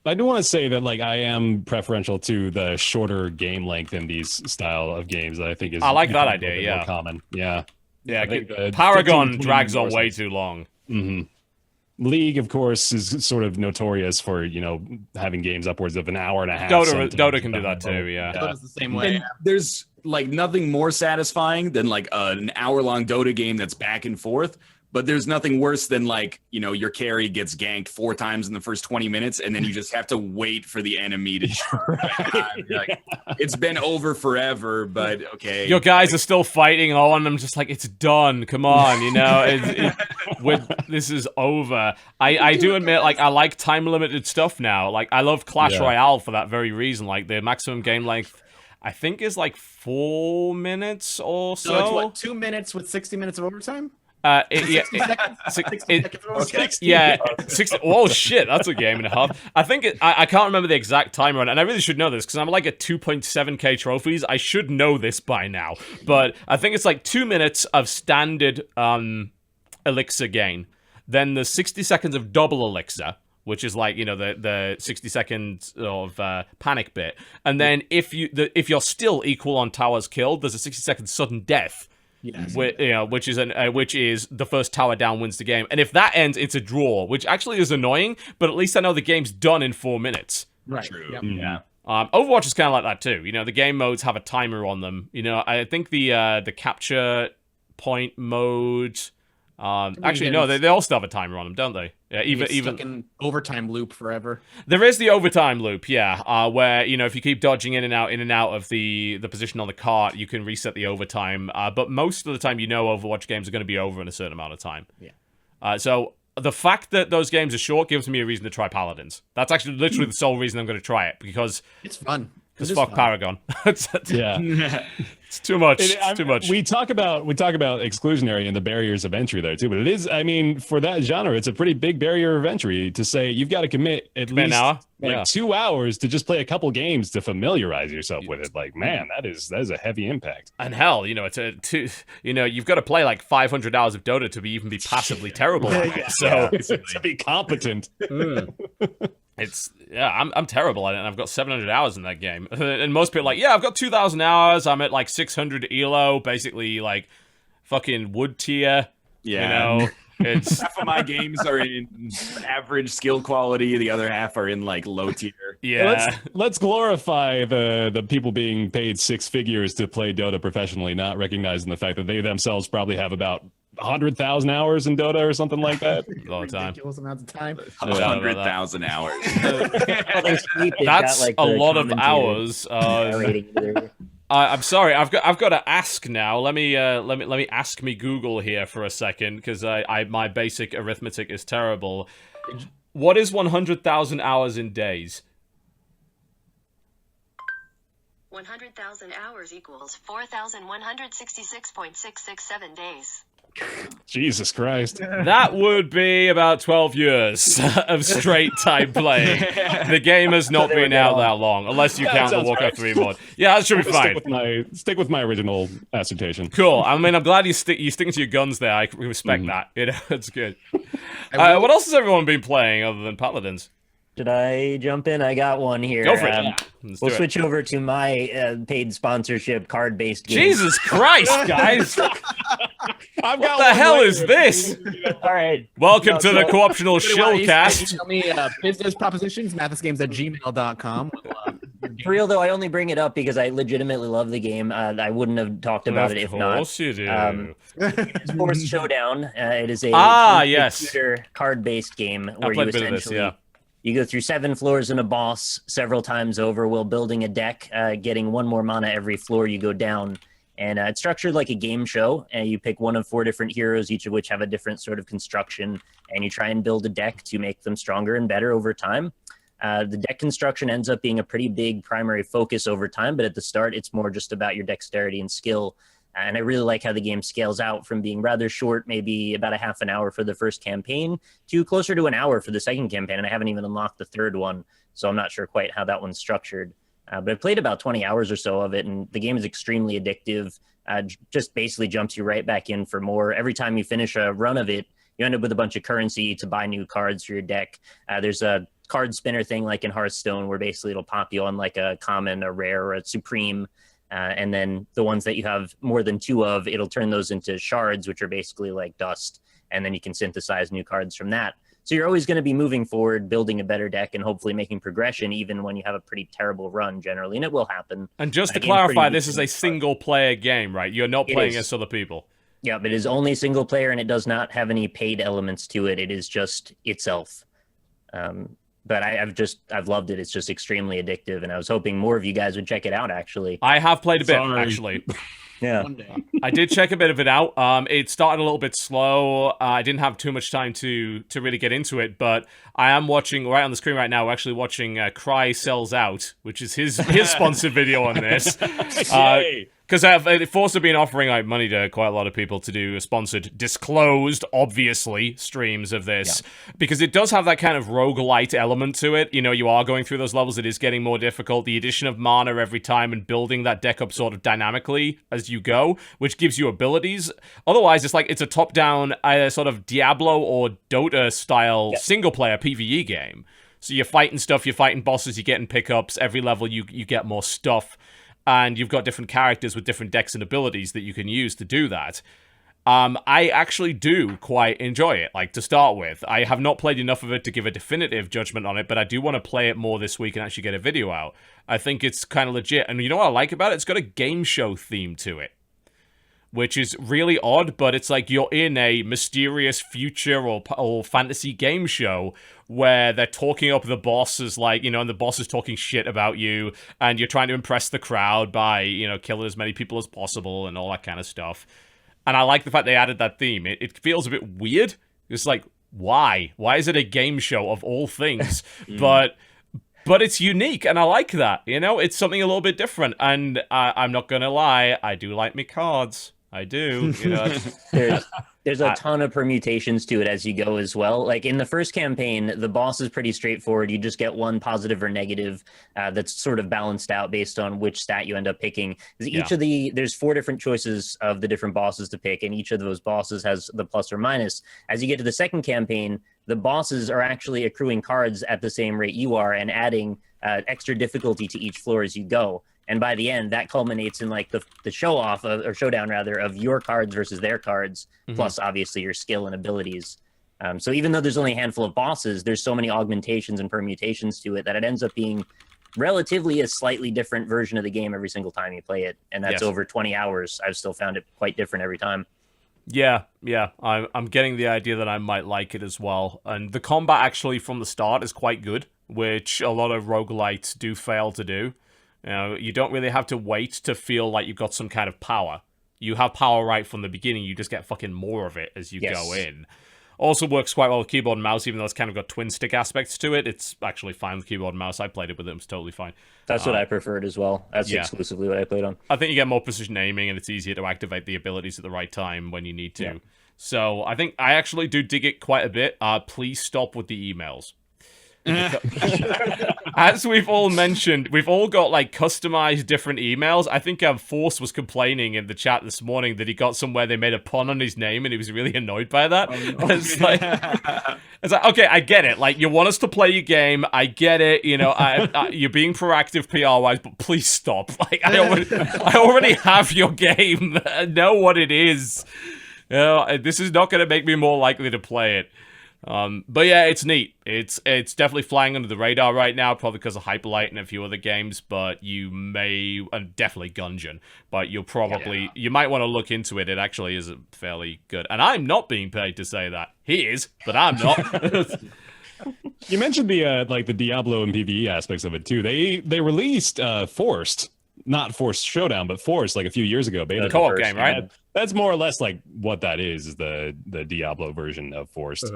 Speaker 4: I do want to say that, like, I am preferential to the shorter game length in these style of games. That I think is
Speaker 1: I like that idea. Yeah,
Speaker 4: more common. Yeah.
Speaker 1: Paragon drags on way too long.
Speaker 4: Mm-hmm. League, of course, is sort of notorious for having games upwards of an hour and a half.
Speaker 1: Dota can do that too. Yeah,
Speaker 2: Dota's the same way.
Speaker 3: And there's like nothing more satisfying than like an hour-long Dota game that's back and forth. But there's nothing worse than like, your carry gets ganked 4 times in the first 20 minutes, and then you just have to wait for the enemy to like, it's been over forever, but okay.
Speaker 1: Your guys are still fighting on. I'm just like, it's done. Come on, this is over. I do admit, like, I like time-limited stuff now. Like, I love Clash Royale for that very reason. Like, the maximum game length, I think, is like 4 minutes or so.
Speaker 2: So it's what, 2 minutes with 60 minutes of overtime?
Speaker 1: 60
Speaker 2: seconds?
Speaker 1: Yeah, 60. Oh shit, that's a game and a half. I think I can't remember the exact timer on it, and I really should know this because I'm like at 2.7k trophies. I should know this by now, but I think it's like 2 minutes of standard elixir gain. Then there's 60 seconds of double elixir, which is like the 60 seconds of panic bit, and then if you're still equal on towers killed, there's a 60-second sudden death.
Speaker 2: Yes.
Speaker 1: Which is the first tower down wins the game, and if that ends, it's a draw, which actually is annoying. But at least I know the game's done in 4 minutes.
Speaker 2: Right.
Speaker 3: True.
Speaker 2: Yep.
Speaker 3: Yeah.
Speaker 1: Overwatch is kind of like that too. The game modes have a timer on them. I think the capture point mode. Actually, no, they all still have a timer on them, don't they? Yeah, even
Speaker 2: stuck in overtime loop forever.
Speaker 1: There is the overtime loop, yeah, where if you keep dodging in and out of the position on the cart, you can reset the overtime. But most of the time, Overwatch games are going to be over in a certain amount of time.
Speaker 2: Yeah. So
Speaker 1: the fact that those games are short gives me a reason to try Paladins. That's actually literally the sole reason I'm going to try it, because
Speaker 2: it's fun.
Speaker 1: Because fuck Paragon.
Speaker 4: Yeah.
Speaker 1: It's too much. It's too much.
Speaker 4: We talk about exclusionary and the barriers of entry there too, but it is, for that genre, it's a pretty big barrier of entry to say you've got to commit at least
Speaker 1: an hour.
Speaker 4: 2 hours to just play a couple games to familiarize yourself with it. Like, man, that is a heavy impact.
Speaker 1: And hell, you've got to play like 500 hours of Dota to even be passively terrible. So
Speaker 4: to be competent.
Speaker 1: I'm terrible at it, and I've got 700 hours in that game. And most people are like, I've got 2,000 hours. I'm at like 600 elo, basically like fucking wood tier.
Speaker 3: Yeah.
Speaker 1: It's
Speaker 3: half of my games are in average skill quality. The other half are in like low tier.
Speaker 1: Yeah.
Speaker 4: Let's glorify the people being paid 6 figures to play Dota professionally, not recognizing the fact that they themselves probably have about 100,000 hours in Dota or something like that.
Speaker 1: All the time.
Speaker 2: Ridiculous amounts of time.
Speaker 3: 100,000 hours.
Speaker 1: That's a lot of hours. I'm sorry. I've got to ask now. Let me ask me Google here for a second, because my basic arithmetic is terrible. What is 100,000 hours in days?
Speaker 7: 100,000 hours equals 4,166.667 days.
Speaker 4: Jesus Christ.
Speaker 1: That would be about 12 years of straight time playing. The game has not been out that long, unless you
Speaker 4: That
Speaker 1: count the
Speaker 4: sounds
Speaker 1: Warcraft
Speaker 4: right.
Speaker 1: 3 mod. Yeah, that should be fine.
Speaker 4: Stick with my original assertion.
Speaker 1: Cool. I mean, I'm glad you're sticking to your guns there. I respect that. You know, it's good. What else has everyone been playing other than Paladins?
Speaker 5: Should I jump in? I got one here.
Speaker 1: Go for it.
Speaker 5: We'll switch over to my paid sponsorship card-based game.
Speaker 1: Jesus Christ, guys!
Speaker 4: What
Speaker 1: the hell is this?
Speaker 5: All right.
Speaker 1: Welcome to the co-optional shillcast.
Speaker 2: Email me business propositions, MathasGames@gmail.com.
Speaker 5: For real though, I only bring it up because I legitimately love the game. I wouldn't have talked about it if not.
Speaker 1: Of course you do.
Speaker 5: It's Force Showdown. It is a computer card-based game where you essentially you go through 7 floors and a boss several times over while building a deck, getting 1 more mana every floor you go down. And it's structured like a game show, and you pick one of 4 different heroes, each of which have a different sort of construction, and you try and build a deck to make them stronger and better over time. The deck construction ends up being a pretty big primary focus over time, but at the start, it's more just about your dexterity and skill. And I really like how the game scales out from being rather short, maybe about a half an hour for the first campaign, to closer to an hour for the second campaign. And I haven't even unlocked the third one, so I'm not sure quite how that one's structured. But I played about 20 hours or so of it, and the game is extremely addictive. Just basically jumps you right back in for more. Every time you finish a run of it, you end up with a bunch of currency to buy new cards for your deck. There's a card spinner thing like in Hearthstone where basically it'll pop you on like a common, a rare, or a supreme. And then the ones that you have more than 2 of, it'll turn those into shards, which are basically like dust. And then you can synthesize new cards from that. So you're always going to be moving forward, building a better deck, and hopefully making progression, even when you have a pretty terrible run generally. And it will happen.
Speaker 1: And just to clarify, this is a single-player game, right? You're not playing against other people.
Speaker 5: Yeah, but it is only single player, and it does not have any paid elements to it. It is just itself. But I've loved it. It's just extremely addictive, and I was hoping more of you guys would check it out, actually.
Speaker 1: I have played a bit, actually.
Speaker 5: Yeah.
Speaker 2: One day.
Speaker 1: I did check a bit of it out. It started a little bit slow. I didn't have too much time to really get into it, but I am watching, right on the screen right now, we're actually watching Cry Sells Out, which is his sponsored video on this. Because Force have been offering like money to quite a lot of people to do sponsored, disclosed, obviously, streams of this. Yeah. Because it does have that kind of roguelite element to it. You know, you are going through those levels. It is getting more difficult. The addition of mana every time and building that deck up sort of dynamically as you go, which gives you abilities. Otherwise, it's like it's a top-down sort of Diablo or Dota-style single-player PvE game. So you're fighting stuff, you're fighting bosses, you're getting pickups. Every level, you get more stuff. And you've got different characters with different decks and abilities that you can use to do that. I actually do quite enjoy it, like, to start with. I have not played enough of it to give a definitive judgment on it, but I do want to play it more this week and actually get a video out. I think it's kind of legit. And you know what I like about it? It's got a game show theme to it, which is really odd, but it's like you're in a mysterious future or fantasy game show where they're talking up the boss as like, you know, and the boss is talking shit about you, and you're trying to impress the crowd by, you know, killing as many people as possible and all that kind of stuff. And I like the fact they added that theme. It feels a bit weird. It's like, why? Why is it a game show of all things? But it's unique, and I like that. You know, it's something a little bit different. And I'm not gonna lie, I do like me cards. I do. You know,
Speaker 5: there's a ton of permutations to it as you go as well. Like in the first campaign, the boss is pretty straightforward. You just get one positive or negative that's sort of balanced out based on which stat you end up picking. There's 4 different choices of the different bosses to pick, and each of those bosses has the plus or minus. As you get to the second campaign, the bosses are actually accruing cards at the same rate you are and adding extra difficulty to each floor as you go. And by the end, that culminates in like the show-off, or showdown rather, of your cards versus their cards, plus obviously your skill and abilities. So even though there's only a handful of bosses, there's so many augmentations and permutations to it that it ends up being relatively a slightly different version of the game every single time you play it. And that's over 20 hours. I've still found it quite different every time.
Speaker 1: Yeah. I'm getting the idea that I might like it as well. And the combat actually from the start is quite good, which a lot of roguelites do fail to do. You know, you don't really have to wait to feel like you've got some kind of power. You have power right from the beginning. You just get fucking more of it as you go in. Also works quite well with keyboard and mouse, even though it's kind of got twin stick aspects to it. It's actually fine with keyboard and mouse. I played it with it. It was totally fine.
Speaker 5: That's what I preferred as well. That's
Speaker 1: yeah.
Speaker 5: exclusively what I played on.
Speaker 1: I think you get more precision aiming, and it's easier to activate the abilities at the right time when you need to. Yeah. So I think I actually do dig it quite a bit. Please stop with the emails. As we've all mentioned, we've all got like customized different emails. I think Force was complaining in the chat this morning that he got somewhere they made a pun on his name and he was really annoyed by that. It's like, okay, I get it. Like, you want us to play your game. I get it. You know, you're being proactive PR-wise, but please stop. Like, I already have your game. I know what it is. You know, this is not going to make me more likely to play it. But yeah, it's neat. It's definitely flying under the radar right now, probably because of Hyperlight and a few other games, but you may, and definitely Gungeon, but you'll probably, you might want to look into it. It actually is fairly good. And I'm not being paid to say that. He is, but I'm not.
Speaker 4: You mentioned the like the Diablo and PvE aspects of it too. They released Forced, not Forced Showdown, but Forced like a few years ago.
Speaker 1: The co-op game, right?
Speaker 4: That's more or less like what that is the Diablo version of Forced.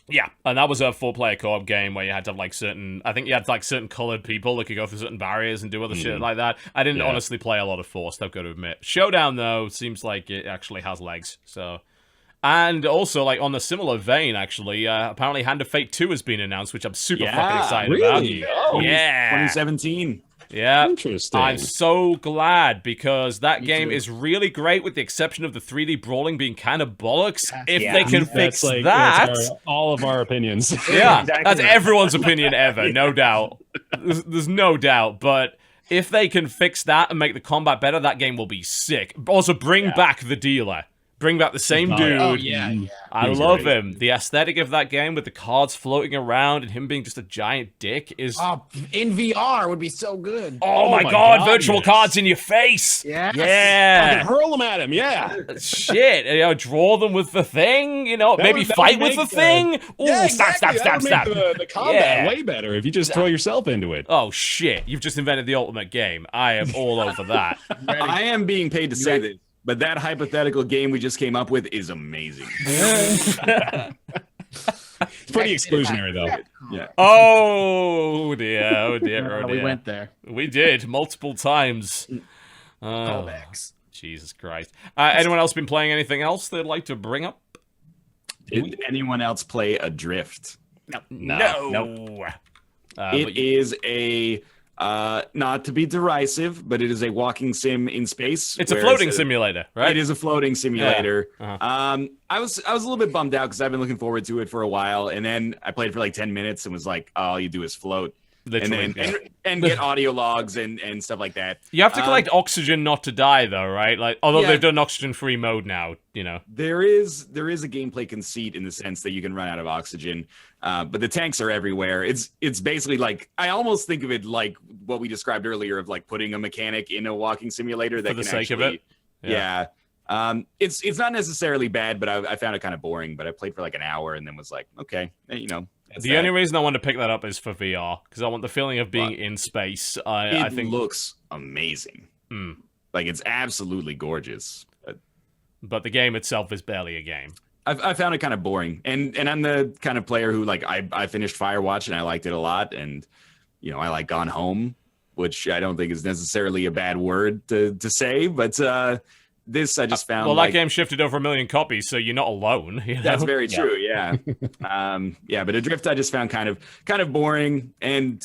Speaker 1: Yeah, and that was a 4-player co-op game where you had to have, like, I think you had, like, certain colored people that could go through certain barriers and do other shit like that. I didn't honestly play a lot of Forced, I've got to admit. Showdown, though, seems like it actually has legs, so... And also, like, on a similar vein, actually, apparently Hand of Fate 2 has been announced, which I'm super fucking excited about.
Speaker 3: Oh,
Speaker 1: yeah!
Speaker 3: 2017.
Speaker 1: Yeah,
Speaker 4: interesting.
Speaker 1: I'm so glad because that game is really great, with the exception of the 3D brawling being kind of bollocks. If they can fix that,
Speaker 4: that's all of our opinions.
Speaker 1: Yeah, exactly. That's everyone's opinion ever, no doubt. There's no doubt, but if they can fix that and make the combat better, that game will be sick. Also, bring back the dealer. Bring back the same dude.
Speaker 2: Oh, yeah.
Speaker 1: I love him. The aesthetic of that game with the cards floating around and him being just a giant dick is...
Speaker 2: Oh, in VR would be so good.
Speaker 1: Oh my god, virtual cards in your face.
Speaker 2: Yes.
Speaker 1: Yeah.
Speaker 4: Hurl them at him, yeah.
Speaker 1: Shit. You know, draw them with the thing, you know, maybe fight with the thing. Ooh, stop.
Speaker 4: The combat way better if you just throw yourself into it.
Speaker 1: Oh, shit. You've just invented the ultimate game. I am all over that.
Speaker 3: I am being paid to say this. But that hypothetical game we just came up with is amazing.
Speaker 4: It's pretty exclusionary, though.
Speaker 3: Yeah.
Speaker 1: Oh dear.
Speaker 2: We went there.
Speaker 1: We did multiple times.
Speaker 2: Callbacks.
Speaker 1: Jesus Christ. Anyone else been playing anything else they'd like to bring up?
Speaker 3: Did anyone else play Adrift?
Speaker 1: No.
Speaker 3: It is a... not to be derisive, but it is a walking sim in space.
Speaker 1: It's a floating simulator, right?
Speaker 3: It is a floating simulator.
Speaker 1: Yeah. Uh-huh.
Speaker 3: I was a little bit bummed out because I've been looking forward to it for a while, and then I played for like 10 minutes and was like, oh, all you do is float.
Speaker 1: Literally,
Speaker 3: and get audio logs and stuff like that.
Speaker 1: You have to collect oxygen not to die, though, right? Like, although they've done oxygen-free mode now, you know.
Speaker 3: There is a gameplay conceit in the sense that you can run out of oxygen, but the tanks are everywhere. It's basically like, I almost think of it like what we described earlier of like putting a mechanic in a walking simulator that
Speaker 1: for the
Speaker 3: can
Speaker 1: sake
Speaker 3: actually,
Speaker 1: of it.
Speaker 3: Yeah. It's not necessarily bad, but I found it kind of boring. But I played for like an hour and then was like, okay, you know.
Speaker 1: The only reason I want to pick that up is for VR, because I want the feeling of being in space. I think
Speaker 3: it looks amazing. Like, it's absolutely gorgeous.
Speaker 1: But the game itself is barely a game.
Speaker 3: I found it kind of boring. And I'm the kind of player who, like, I finished Firewatch and I liked it a lot. And, you know, I like Gone Home, which I don't think is necessarily a bad word to say. But this I just found.
Speaker 1: Well, that game shifted over 1 million copies, so you're not alone. You know?
Speaker 3: That's very true. Yeah. But Adrift I just found kind of boring and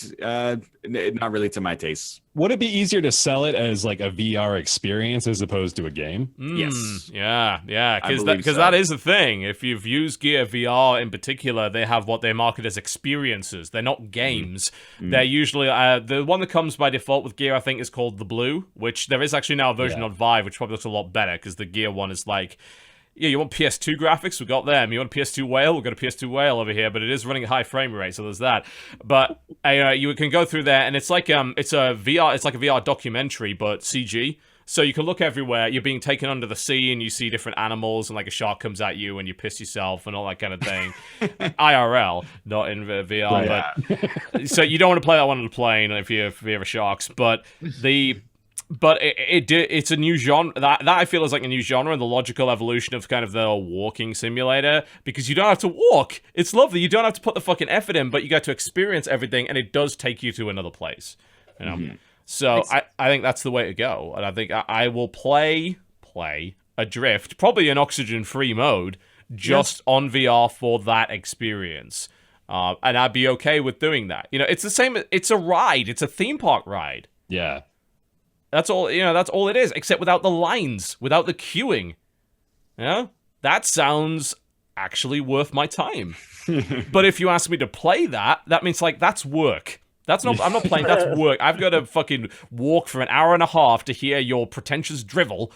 Speaker 3: not really to my taste.
Speaker 4: Would it be easier to sell it as like a VR experience as opposed to a game?
Speaker 3: Yes.
Speaker 1: Yeah, because that is the thing. If you've used Gear VR in particular, they have what they market as experiences. They're not games. They're usually the one that comes by default with Gear, I think, is called the Blue, which there is actually now a version on Vive, which probably looks a lot better because the Gear one is like, yeah, you want PS2 graphics? We got them. You want a PS2 whale? We've got a PS2 whale over here, but it is running at high frame rate, so there's that. But you can go through there, and it's like it's a VR documentary, but CG. So you can look everywhere. You're being taken under the sea, and you see different animals, and like a shark comes at you, and you piss yourself, and all that kind of thing. IRL, not in VR. But so you don't want to play that one on the plane if you're sharks. But But it's a new genre. That I feel is like a new genre and the logical evolution of kind of the walking simulator, because you don't have to walk. It's lovely. You don't have to put the fucking effort in, but you get to experience everything, and it does take you to another place. You know? So I think that's the way to go. And I think I will play Adrift, probably in oxygen-free mode, just on VR for that experience. And I'd be okay with doing that. You know, it's the same. It's a ride. It's a theme park ride.
Speaker 4: Yeah.
Speaker 1: That's all, that's all it is, except without the lines, without the queuing. You know? That sounds actually worth my time. But if you ask me to play that means, like, that's work. I'm not playing, that's work. I've got to fucking walk for an hour and a half to hear your pretentious drivel.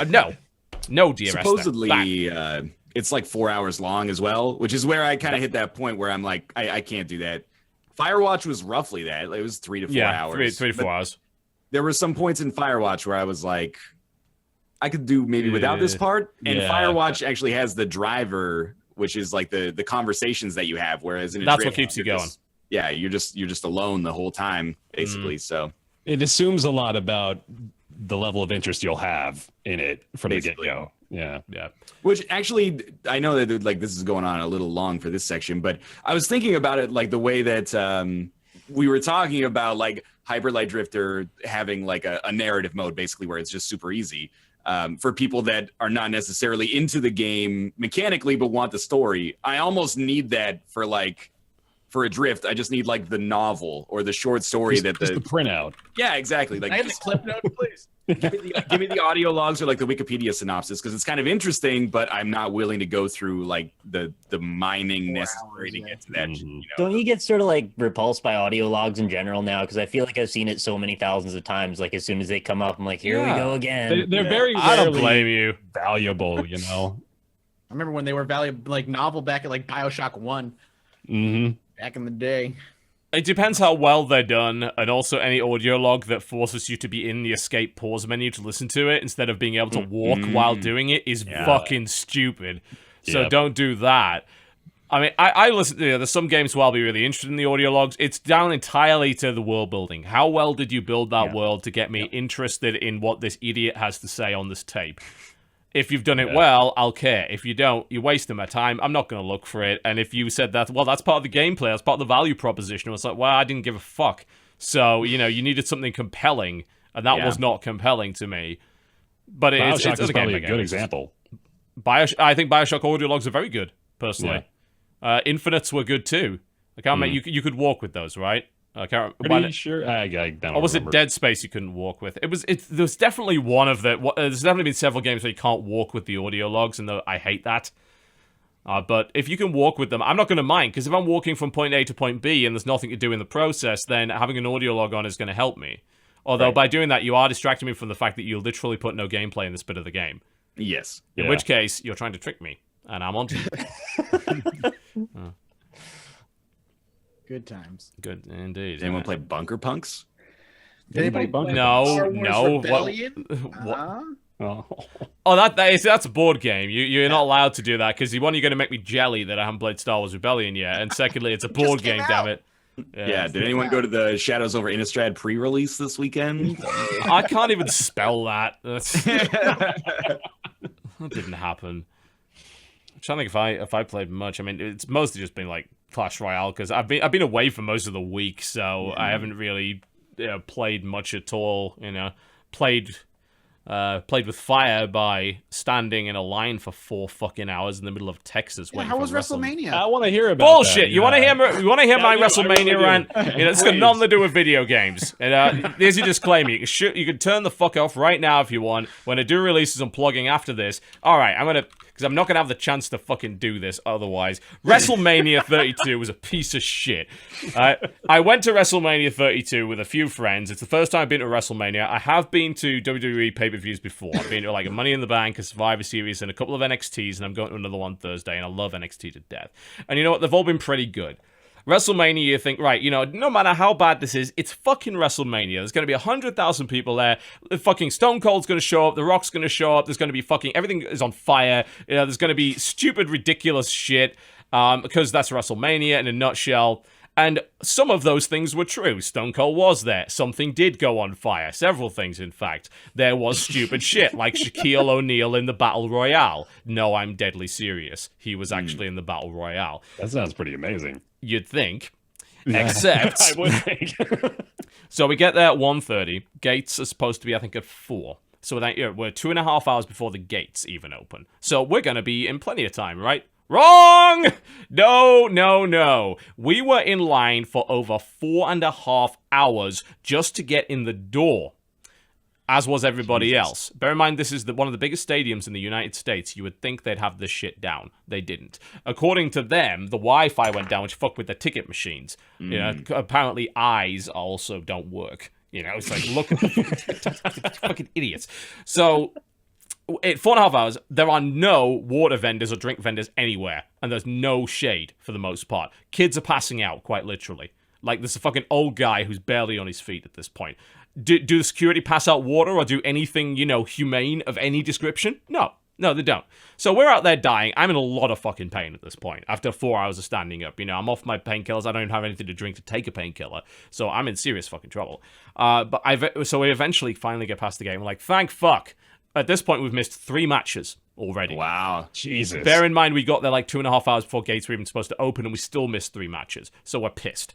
Speaker 1: No, dear
Speaker 3: Supposedly, it's like 4 hours long as well, which is where I kind of hit that point where I'm like, I can't do that. Firewatch was roughly that. It was 3 to 4 hours.
Speaker 1: 3 to 4 hours.
Speaker 3: There were some points in Firewatch where I was like, I could do maybe without this part. And Firewatch actually has the driver, which is like the conversations that you have. Whereas in
Speaker 1: that's what keeps you going.
Speaker 3: You're just alone the whole time, basically. So
Speaker 4: it assumes a lot about the level of interest you'll have in it from the get-go. Yeah.
Speaker 3: Which actually, I know that like this is going on a little long for this section, but I was thinking about it like the way that we were talking about like Hyperlight Drifter having like a narrative mode, basically, where it's just super easy for people that are not necessarily into the game mechanically but want the story. I almost need that for Adrift. I just need like the novel or the short story
Speaker 4: just the printout.
Speaker 3: Yeah, exactly. Like,
Speaker 2: I have the clip notes, please.
Speaker 3: give me the audio logs or like the Wikipedia synopsis, because it's kind of interesting, but I'm not willing to go through like the mining necessary to get to that.
Speaker 5: Don't you get sort of like repulsed by audio logs in general now? Because I feel like I've seen it so many thousands of times. Like as soon as they come up, I'm like, here we go again.
Speaker 4: They're very
Speaker 1: I don't blame you.
Speaker 4: Valuable, you know.
Speaker 2: I remember when they were valuable, like novel back at like BioShock 1. Back in the day.
Speaker 1: It depends how well they're done, and also any audio log that forces you to be in the escape pause menu to listen to it instead of being able to walk while doing it is fucking stupid. So don't do that. I mean, I listen to there's some games where I'll be really interested in the audio logs. It's down entirely to the world building. How well did you build that world to get me interested in what this idiot has to say on this tape? If you've done it well, I'll care. If you don't, you're wasting my time. I'm not going to look for it. And if you said that, well, that's part of the gameplay, that's part of the value proposition, it was like, well, I didn't give a fuck. So, you needed something compelling, and that was not compelling to me. But it's
Speaker 4: probably a good example.
Speaker 1: I think BioShock audio logs are very good, personally. Infinites were good too. I can't remember. You could walk with those, right? I can't remember.
Speaker 4: Pretty sure. I don't
Speaker 1: or was
Speaker 4: remember.
Speaker 1: it Dead Space you couldn't walk with? There was definitely one of the. There's definitely been several games where you can't walk with the audio logs, and I hate that. But if you can walk with them, I'm not going to mind, because if I'm walking from point A to point B and there's nothing to do in the process, then having an audio log on is going to help me. Although by doing that, you are distracting me from the fact that you literally put no gameplay in this bit of the game.
Speaker 3: Yes.
Speaker 1: In which case, you're trying to trick me, and I'm onto you.
Speaker 2: Good times.
Speaker 1: Good indeed.
Speaker 3: Did anyone play Bunker Punks?
Speaker 2: Did anybody play
Speaker 1: No.
Speaker 2: Star Wars Rebellion?
Speaker 1: Oh, that's a board game. You're not allowed to do that, because one, you're going to make me jelly that I haven't played Star Wars Rebellion yet, and secondly, it's a board game. Damn it.
Speaker 3: Yeah. Did anyone go to the Shadows over Innistrad pre-release this weekend?
Speaker 1: I can't even spell that. That didn't happen. I'm trying to think if I played much. I mean, it's mostly just been like Clash Royale, because I've been away for most of the week, so I haven't really played much at all. Played with fire by standing in a line for 4 fucking hours in the middle of Texas.
Speaker 2: How was WrestleMania?
Speaker 4: I want to hear about
Speaker 1: bullshit.
Speaker 4: That,
Speaker 1: You want to hear? You want to hear my WrestleMania rant? It's got
Speaker 4: Please.
Speaker 1: nothing to do with video games. And there's your disclaimer. You can turn the fuck off right now if you want. When I do releases, I'm plugging after this. All right, because I'm not gonna have the chance to fucking do this otherwise. WrestleMania 32 was a piece of shit. I went to WrestleMania 32 with a few friends. It's the first time I've been to WrestleMania. I have been to WWE pay-per-views before. I've been to like a Money in the Bank, a Survivor Series, and a couple of NXTs, and I'm going to another one Thursday, and I love NXT to death. And you know what? They've all been pretty good. WrestleMania, you think, right, no matter how bad this is, it's fucking WrestleMania. There's going to be 100,000 people there. Fucking Stone Cold's going to show up. The Rock's going to show up. There's going to be everything is on fire. There's going to be stupid, ridiculous shit, because that's WrestleMania in a nutshell. And some of those things were true. Stone Cold was there. Something did go on fire. Several things, in fact. There was stupid shit, like Shaquille O'Neal in the Battle Royale. No, I'm deadly serious. He was actually in the Battle Royale.
Speaker 4: That sounds pretty amazing.
Speaker 1: You'd think. Except...
Speaker 4: I would think.
Speaker 1: So we get there at 1:30. Gates are supposed to be, I think, at 4. So we're 2.5 hours before the gates even open. So we're going to be in plenty of time, right? Wrong! No. We were in line for over 4.5 hours just to get in the door, as was everybody else. Bear in mind, this is one of the biggest stadiums in the United States. You would think they'd have this shit down. They didn't. According to them, the Wi-Fi went down, which fucked with the ticket machines. You know, apparently eyes also don't work. You know, it's like, look at the fucking idiots. So, 4.5 hours, there are no water vendors or drink vendors anywhere. And there's no shade, for the most part. Kids are passing out, quite literally. Like, there's a fucking old guy who's barely on his feet at this point. Do the security pass out water or do anything, humane of any description? No, they don't. So we're out there dying. I'm in a lot of fucking pain at this point. After 4 hours of standing up, I'm off my painkillers. I don't even have anything to drink to take a painkiller. So I'm in serious fucking trouble. So we eventually finally get past the game. We're like, thank fuck. At this point, we've missed 3 matches already.
Speaker 3: Wow.
Speaker 4: Jesus.
Speaker 1: Bear in mind, we got there like 2.5 hours before gates were even supposed to open, and we still missed 3 matches. So we're pissed.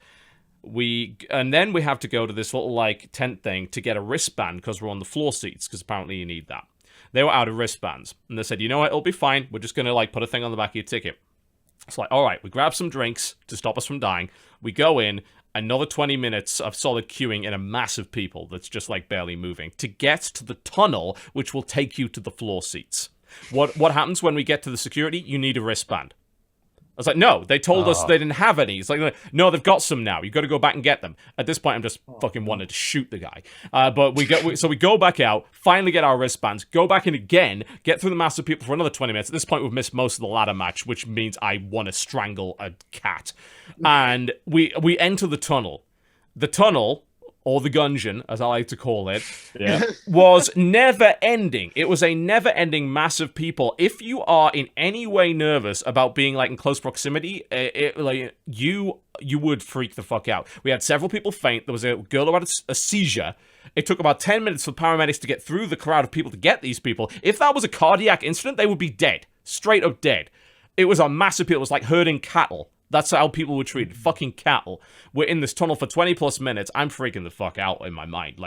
Speaker 1: And then we have to go to this little tent thing to get a wristband because we're on the floor seats, because apparently you need that. They were out of wristbands, and they said, you know what, it'll be fine. We're just gonna put a thing on the back of your ticket. It's like, all right, we grab some drinks to stop us from dying. We go in, another 20 minutes of solid queuing in a mass of people that's just barely moving to get to the tunnel, which will take you to the floor seats. What happens when we get to the security? You need a wristband. I was like, no, they told us they didn't have any. It's like, no, they've got some now. You've got to go back and get them. At this point, I'm just fucking wanted to shoot the guy. But we go back out, finally get our wristbands, go back in again, get through the mass of people for another 20 minutes. At this point, we've missed most of the ladder match, which means I want to strangle a cat. And we enter the tunnel. The tunnel, or the Gungeon, as I like to call it, was never ending. It was a never ending mass of people. If you are in any way nervous about being in close proximity, you would freak the fuck out. We had several people faint. There was a girl who had a seizure. It took about 10 minutes for paramedics to get through the crowd of people to get these people. If that was a cardiac incident, they would be dead. Straight up dead. It was a massive people. It was like herding cattle. That's how people were treated. Fucking cattle. We're in this tunnel for 20 plus minutes. I'm freaking the fuck out in my mind.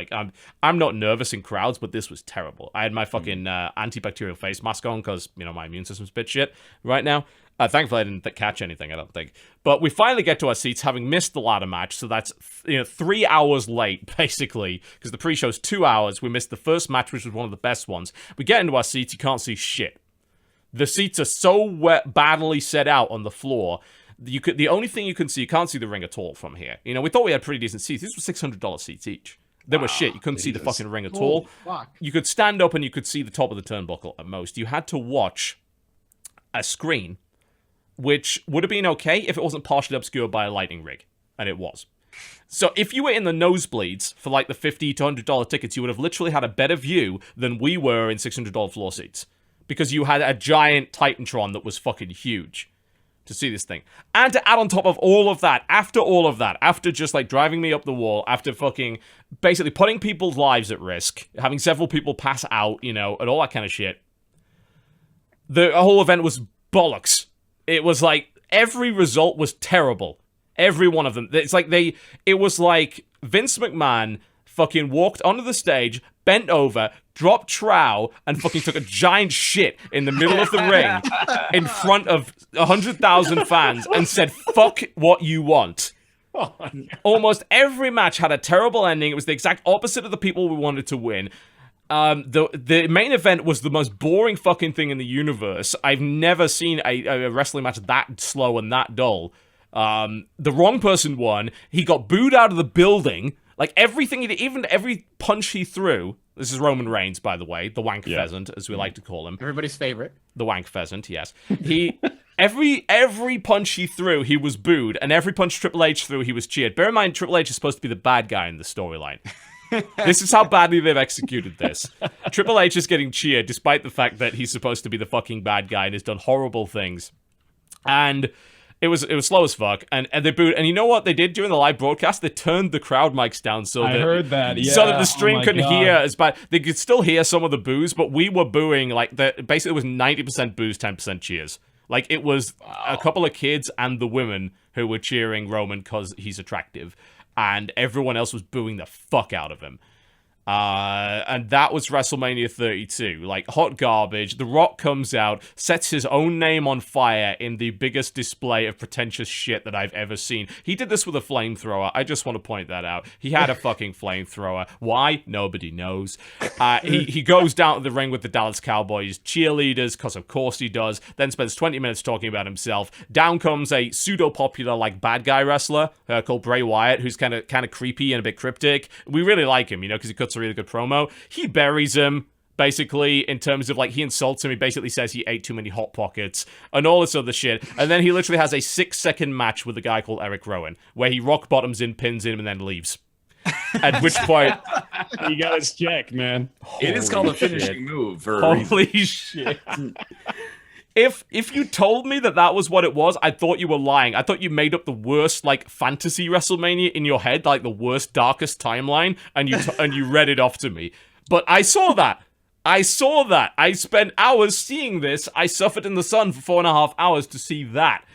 Speaker 1: I'm not nervous in crowds, but this was terrible. I had my fucking antibacterial face mask on because, my immune system's bit shit right now. Thankfully, I didn't catch anything, I don't think. But we finally get to our seats, having missed the ladder match. So that's 3 hours late, basically, because the pre-show's 2 hours. We missed the first match, which was one of the best ones. We get into our seats, you can't see shit. The seats are so badly set out on the floor. The only thing you can see, you can't see the ring at all from here. We thought we had pretty decent seats. These were $600 seats each. They were shit. You couldn't see the fucking ring at all.
Speaker 2: Fuck.
Speaker 1: You could stand up and you could see the top of the turnbuckle at most. You had to watch a screen, which would have been okay if it wasn't partially obscured by a lighting rig. And it was. So if you were in the nosebleeds for the $50 to $100 tickets, you would have literally had a better view than we were in $600 floor seats. Because you had a giant Titantron that was fucking huge to see this thing. And to add on top of all of that, after just driving me up the wall, after fucking basically putting people's lives at risk, having several people pass out, and all that kind of shit, the whole event was bollocks. It was every result was terrible. Every one of them. It was like Vince McMahon fucking walked onto the stage, bent over, dropped trow, and fucking took a giant shit in the middle of the ring in front of 100,000 fans and said, fuck what you want.
Speaker 4: Oh, no.
Speaker 1: Almost every match had a terrible ending. It was the exact opposite of the people we wanted to win. The main event was the most boring fucking thing in the universe. I've never seen a wrestling match that slow and that dull. The wrong person won. He got booed out of the building. Everything he did, even every punch he threw. This is Roman Reigns, by the way, the wank pheasant, as we like to call him.
Speaker 2: Everybody's favorite.
Speaker 1: The wank pheasant, yes. He every punch he threw, he was booed, and every punch Triple H threw, he was cheered. Bear in mind, Triple H is supposed to be the bad guy in the storyline. This is how badly they've executed this. Triple H is getting cheered, despite the fact that he's supposed to be the fucking bad guy and has done horrible things. And It was slow as fuck, and they booed. And you know what they did during the live broadcast? They turned the crowd mics down so
Speaker 4: I
Speaker 1: that
Speaker 4: heard that, yeah.
Speaker 1: so that the stream
Speaker 4: Oh my
Speaker 1: couldn't
Speaker 4: God.
Speaker 1: hear as bad. They could still hear some of the boos, but we were booing like basically it was 90% boos, 10% cheers. Like it was a couple of kids and the women who were cheering Roman because he's attractive, and everyone else was booing the fuck out of him. And that was WrestleMania 32. Like, hot garbage. The Rock comes out, sets his own name on fire in the biggest display of pretentious shit that I've ever seen. He did this with a flamethrower. I just want to point that out. He had a fucking flamethrower. Why? Nobody knows. He goes down to the ring with the Dallas Cowboys cheerleaders, because of course he does, then spends 20 minutes talking about himself. Down comes a pseudo-popular, like, bad guy wrestler called Bray Wyatt, who's kind of creepy and a bit cryptic. We really like him, you know, because he cuts a really good promo. He buries him, basically, in terms of, like, he insults him. He basically says he ate too many Hot Pockets and all this other shit. And then he literally has a 6-second match with a guy called Eric Rowan, where he rock bottoms in, pins him, and then leaves. At which point...
Speaker 4: You got his check, man.
Speaker 3: It is called a finishing move for a reason.
Speaker 1: Holy shit. If you told me that was what it was, I thought you were lying. I thought you made up the worst, like, fantasy WrestleMania in your head, like the worst, darkest timeline, and you read it off to me. But I saw that. I spent hours seeing this. I suffered in the sun for 4.5 hours to see that.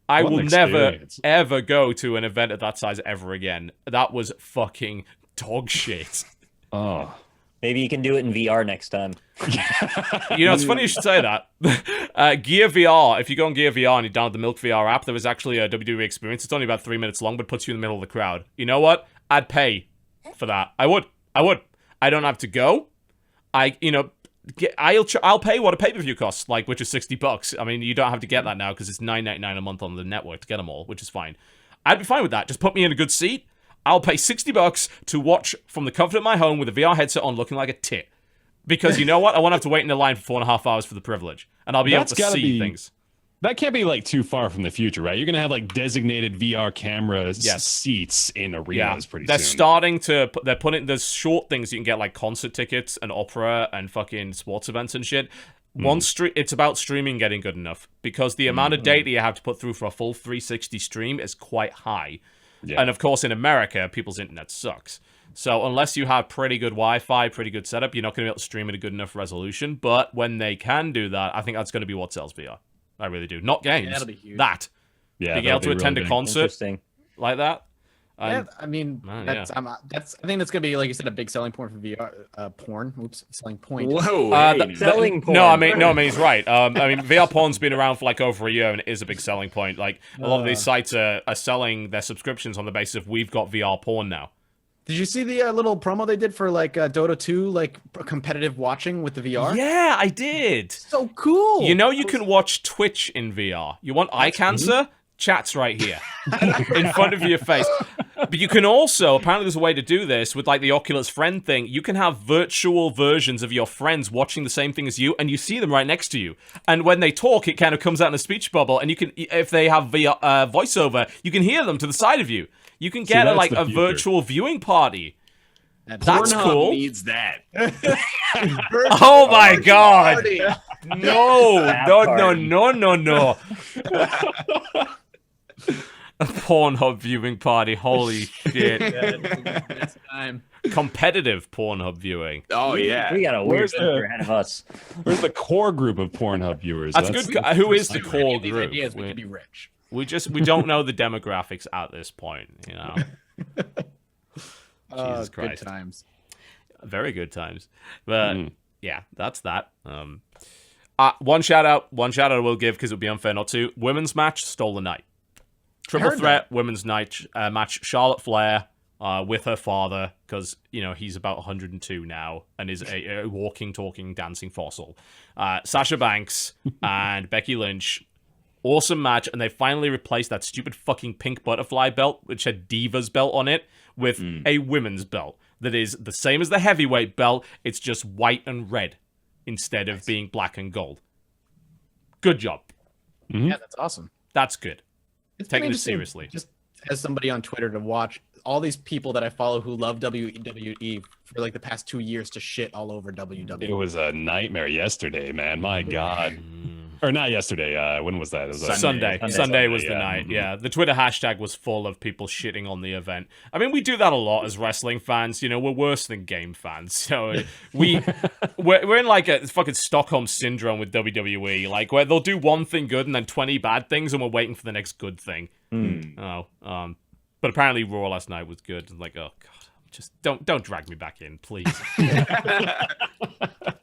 Speaker 1: I
Speaker 4: What an
Speaker 1: will never,
Speaker 4: experience.
Speaker 1: ever go to an event of that size ever again. That was fucking dog shit.
Speaker 4: Oh.
Speaker 5: Maybe you can do it in VR next time.
Speaker 1: You know, it's funny you should say that. Gear VR, if you go on Gear VR and you download the Milk VR app, there is actually a WWE experience. It's only about 3 minutes long, but puts you in the middle of the crowd. You know what? I'd pay for that. I would. I don't have to go. I'll pay what a pay-per-view costs, like, which is $60. I mean, you don't have to get that now because it's $9.99 a month on the network to get them all, which is fine. I'd be fine with that. Just put me in a good seat. I'll pay $60 to watch from the comfort of my home with a VR headset on looking like a tit. Because you know what? I won't have to wait in the line for 4.5 hours for the privilege. And I'll be able to see things.
Speaker 4: That can't be, like, too far from the future, right? You're going to have, like, designated VR camera
Speaker 1: Yes.
Speaker 4: seats in arenas pretty
Speaker 1: They're
Speaker 4: soon.
Speaker 1: starting to... They're putting... There's short things you can get, like concert tickets and opera and fucking sports events and shit. It's about streaming getting good enough. Because the amount of data you have to put through for a full 360 stream is quite high.
Speaker 4: Yeah.
Speaker 1: And of course, in America, people's internet sucks. So unless you have pretty good Wi-Fi, pretty good setup, you're not going to be able to stream at a good enough resolution. But when they can do that, I think that's going to be what sells VR. I really do. Not games.
Speaker 2: that'll be huge.
Speaker 1: That.
Speaker 4: Yeah,
Speaker 1: Being able to attend a concert
Speaker 5: Interesting.
Speaker 1: like that.
Speaker 2: Yeah, I mean,
Speaker 1: yeah.
Speaker 2: I think that's gonna be, like you said, a big selling point for VR. Porn. Oops, selling point.
Speaker 3: Whoa. hey,
Speaker 5: Selling porn.
Speaker 1: No, I mean he's right. I mean VR porn's been around for like over a year and it is a big selling point. Like a lot of these sites are selling their subscriptions on the basis of we've got VR porn now.
Speaker 2: Did you see the little promo they did for like Dota 2, like competitive watching with the VR?
Speaker 1: Yeah, I did.
Speaker 2: So cool.
Speaker 1: You know you can watch Twitch in VR. You want eye cancer? Chat's right here in front of your face. But you can also, apparently there's a way to do this with like the Oculus Friend thing. You can have virtual versions of your friends watching the same thing as you, and you see them right next to you. And when they talk, it kind of comes out in a speech bubble, and you can, if they have voiceover, you can hear them to the side of you. You can get
Speaker 4: that's
Speaker 1: like
Speaker 4: the
Speaker 1: a
Speaker 4: future.
Speaker 1: virtual viewing party. That's
Speaker 3: Pornhub
Speaker 1: cool.
Speaker 3: needs that.
Speaker 1: Oh my god.
Speaker 2: Party.
Speaker 1: No. A Pornhub viewing party. Holy shit.
Speaker 2: Next time.
Speaker 1: Competitive Pornhub viewing.
Speaker 3: Oh, yeah.
Speaker 5: We got a weird
Speaker 4: Where's the-
Speaker 5: future ahead of us.
Speaker 4: Where's the core group of Pornhub viewers?
Speaker 1: That's good. Who is the core
Speaker 2: These
Speaker 1: group?
Speaker 2: ideas, we could be rich.
Speaker 1: We don't know the demographics at this point, you know. Jesus Christ.
Speaker 2: Good times.
Speaker 1: Very good times. But yeah, that's that. One shout out I will give because it would be unfair not to. Women's match stole the night. Triple threat women's night match. Charlotte Flair with her father, because you know he's about 102 now and is a walking, talking, dancing fossil. Sasha Banks and Becky Lynch. Awesome match, and they finally replaced that stupid fucking pink butterfly belt, which had Diva's belt on it, with a women's belt that is the same as the heavyweight belt. It's just white and red instead of being black and gold. Good job.
Speaker 2: Yeah, that's awesome.
Speaker 1: That's good.
Speaker 2: It's
Speaker 1: Taking
Speaker 2: been
Speaker 1: it
Speaker 2: interesting
Speaker 1: seriously.
Speaker 2: Just as somebody on Twitter to watch all these people that I follow who love WWE for like the past 2 years to shit all over WWE.
Speaker 4: It was a nightmare yesterday, man. My God. Or not yesterday. When was that? It was
Speaker 1: Sunday.
Speaker 2: Sunday.
Speaker 1: Sunday was the
Speaker 4: yeah.
Speaker 1: night. Yeah, the Twitter hashtag was full of people shitting on the event. I mean, we do that a lot as wrestling fans. You know, we're worse than game fans. So we're in like a fucking Stockholm syndrome with WWE, like where they'll do one thing good and then 20 bad things, and we're waiting for the next good thing. But apparently Raw last night was good. Like, oh god, just don't drag me back in, please.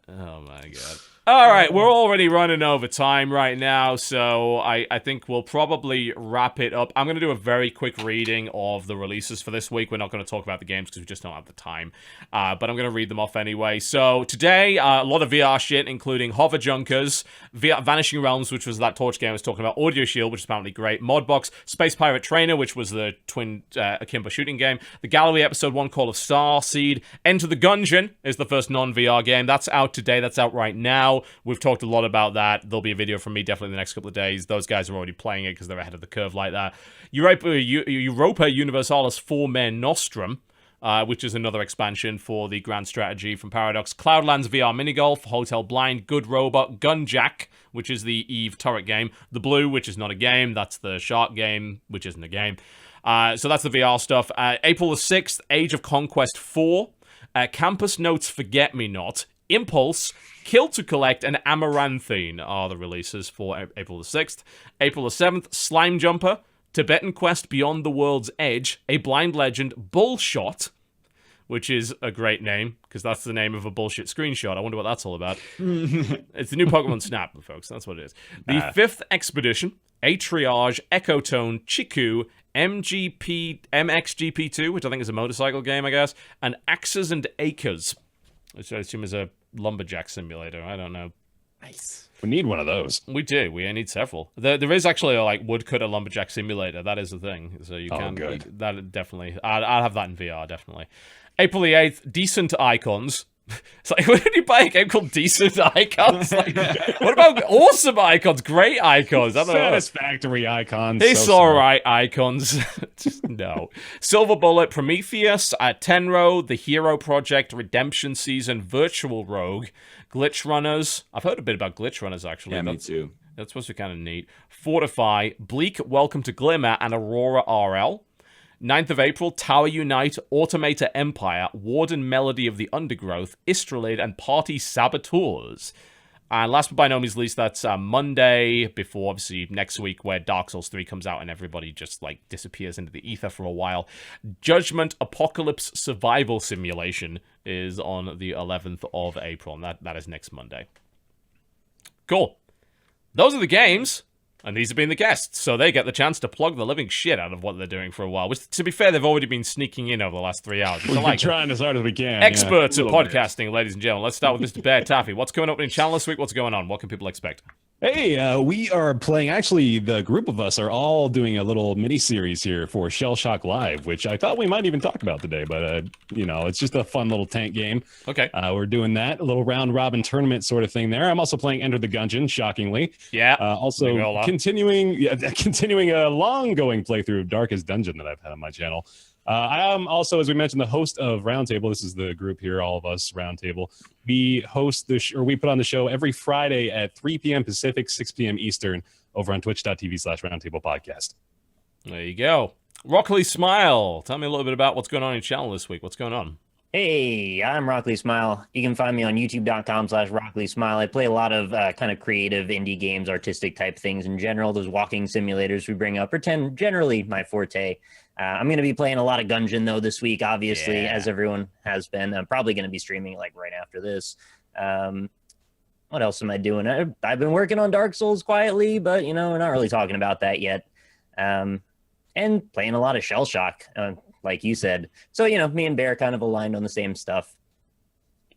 Speaker 1: Oh my god. All right, we're already running over time right now, so I think we'll probably wrap it up. I'm going to do a very quick reading of the releases for this week. We're not going to talk about the games because we just don't have the time, but I'm going to read them off anyway. So today, a lot of VR shit, including Hover Junkers, Vanishing Realms, which was that Torch game I was talking about, Audio Shield, which is apparently great, Modbox, Space Pirate Trainer, which was the twin Akimbo shooting game, the Gallery Episode 1 Call of Starseed, Enter the Gungeon is the first non-VR game. That's out today. That's out right now. We've talked a lot about that. There'll be a video from me definitely in the next couple of days. Those guys are already playing it because they're ahead of the curve like that. Europa Universalis 4 Mare Nostrum, which is another expansion for the Grand Strategy from Paradox. Cloudlands VR Minigolf, Hotel Blind, Good Robot, Gunjack, which is the Eve turret game. The Blue, which is not a game. That's the Shark game, which isn't a game. So that's the VR stuff. April the 6th, Age of Conquest 4. Campus Notes Forget Me Not. Impulse, Kill to Collect, and Amaranthine are the releases for April the 6th. April the 7th, Slime Jumper, Tibetan Quest Beyond the World's Edge, A Blind Legend, Bullshot, which is a great name, because that's the name of a bullshit screenshot. I wonder what that's all about. It's the new Pokemon Snap, folks. That's what it is. The 5th Expedition, A Triage, Ecotone, Chiku, MXGP2, which I think is a motorcycle game, I guess, and Axes and Acres, which I assume is a lumberjack simulator. I don't know.
Speaker 2: Nice.
Speaker 4: We need one of those.
Speaker 1: We do. We need several. There is actually a woodcutter lumberjack simulator. That is a thing. So you can.
Speaker 4: Good.
Speaker 1: That definitely. I'll have that in VR. Definitely. April the 8th. Decent Icons. It's like, why did you buy a game called Decent Icons? Like, what about Awesome Icons? Great Icons. I don't know.
Speaker 4: Satisfactory Icons.
Speaker 1: It's
Speaker 4: so
Speaker 1: alright, Icons. Just no. Silver Bullet, Prometheus, Tenro, The Hero Project, Redemption Season, Virtual Rogue, Glitch Runners. I've heard a bit about Glitch Runners, actually.
Speaker 3: Yeah, me too.
Speaker 1: That's supposed to be kind of neat. Fortify, Bleak, Welcome to Glimmer, and Aurora RL. 9th of April, Tower Unite, Automator Empire, Warden Melody of the Undergrowth, Istrelid, and Party Saboteurs. And last but by no means least, that's Monday, before obviously next week, where Dark Souls 3 comes out and everybody just like disappears into the ether for a while. Judgment Apocalypse Survival Simulation is on the 11th of April, and that is next Monday. Cool. Those are the games. And these have been the guests, so they get the chance to plug the living shit out of what they're doing for a while. Which, to be fair, they've already been sneaking in over the last 3 hours.
Speaker 4: We've been trying as hard as we can.
Speaker 1: Experts at podcasting, ladies and gentlemen. Let's start with Mr. BaerTaffy. What's coming up in channel this week? What's going on? What can people expect?
Speaker 4: Hey, we are playing. Actually, the group of us are all doing a little mini series here for Shell Shock Live, which I thought we might even talk about today. But it's just a fun little tank game.
Speaker 1: Okay.
Speaker 4: We're doing that, a little round robin tournament sort of thing there. I'm also playing Enter the Gungeon, shockingly.
Speaker 1: Yeah.
Speaker 4: Also continuing a long going playthrough of Darkest Dungeon that I've had on my channel. I am also, as we mentioned, the host of Roundtable. This is the group here, all of us, Roundtable. We host we put on the show every Friday at 3 p.m. Pacific, 6 p.m. Eastern over on twitch.tv/Roundtable Podcast.
Speaker 1: There you go. RockLeeSmile. Tell me a little bit about what's going on in your channel this week. What's going on?
Speaker 5: Hey, I'm RockLeeSmile. You can find me on youtube.com/RockLeeSmile. I play a lot of kind of creative indie games, artistic type things in general. Those walking simulators we bring up are generally my forte. I'm going to be playing a lot of Gungeon, though, this week, obviously, as everyone has been. I'm probably going to be streaming right after this. What else am I doing? I've been working on Dark Souls quietly, but, we're not really talking about that yet. And playing a lot of Shell Shock, like you said. So, me and Bear kind of aligned on the same stuff.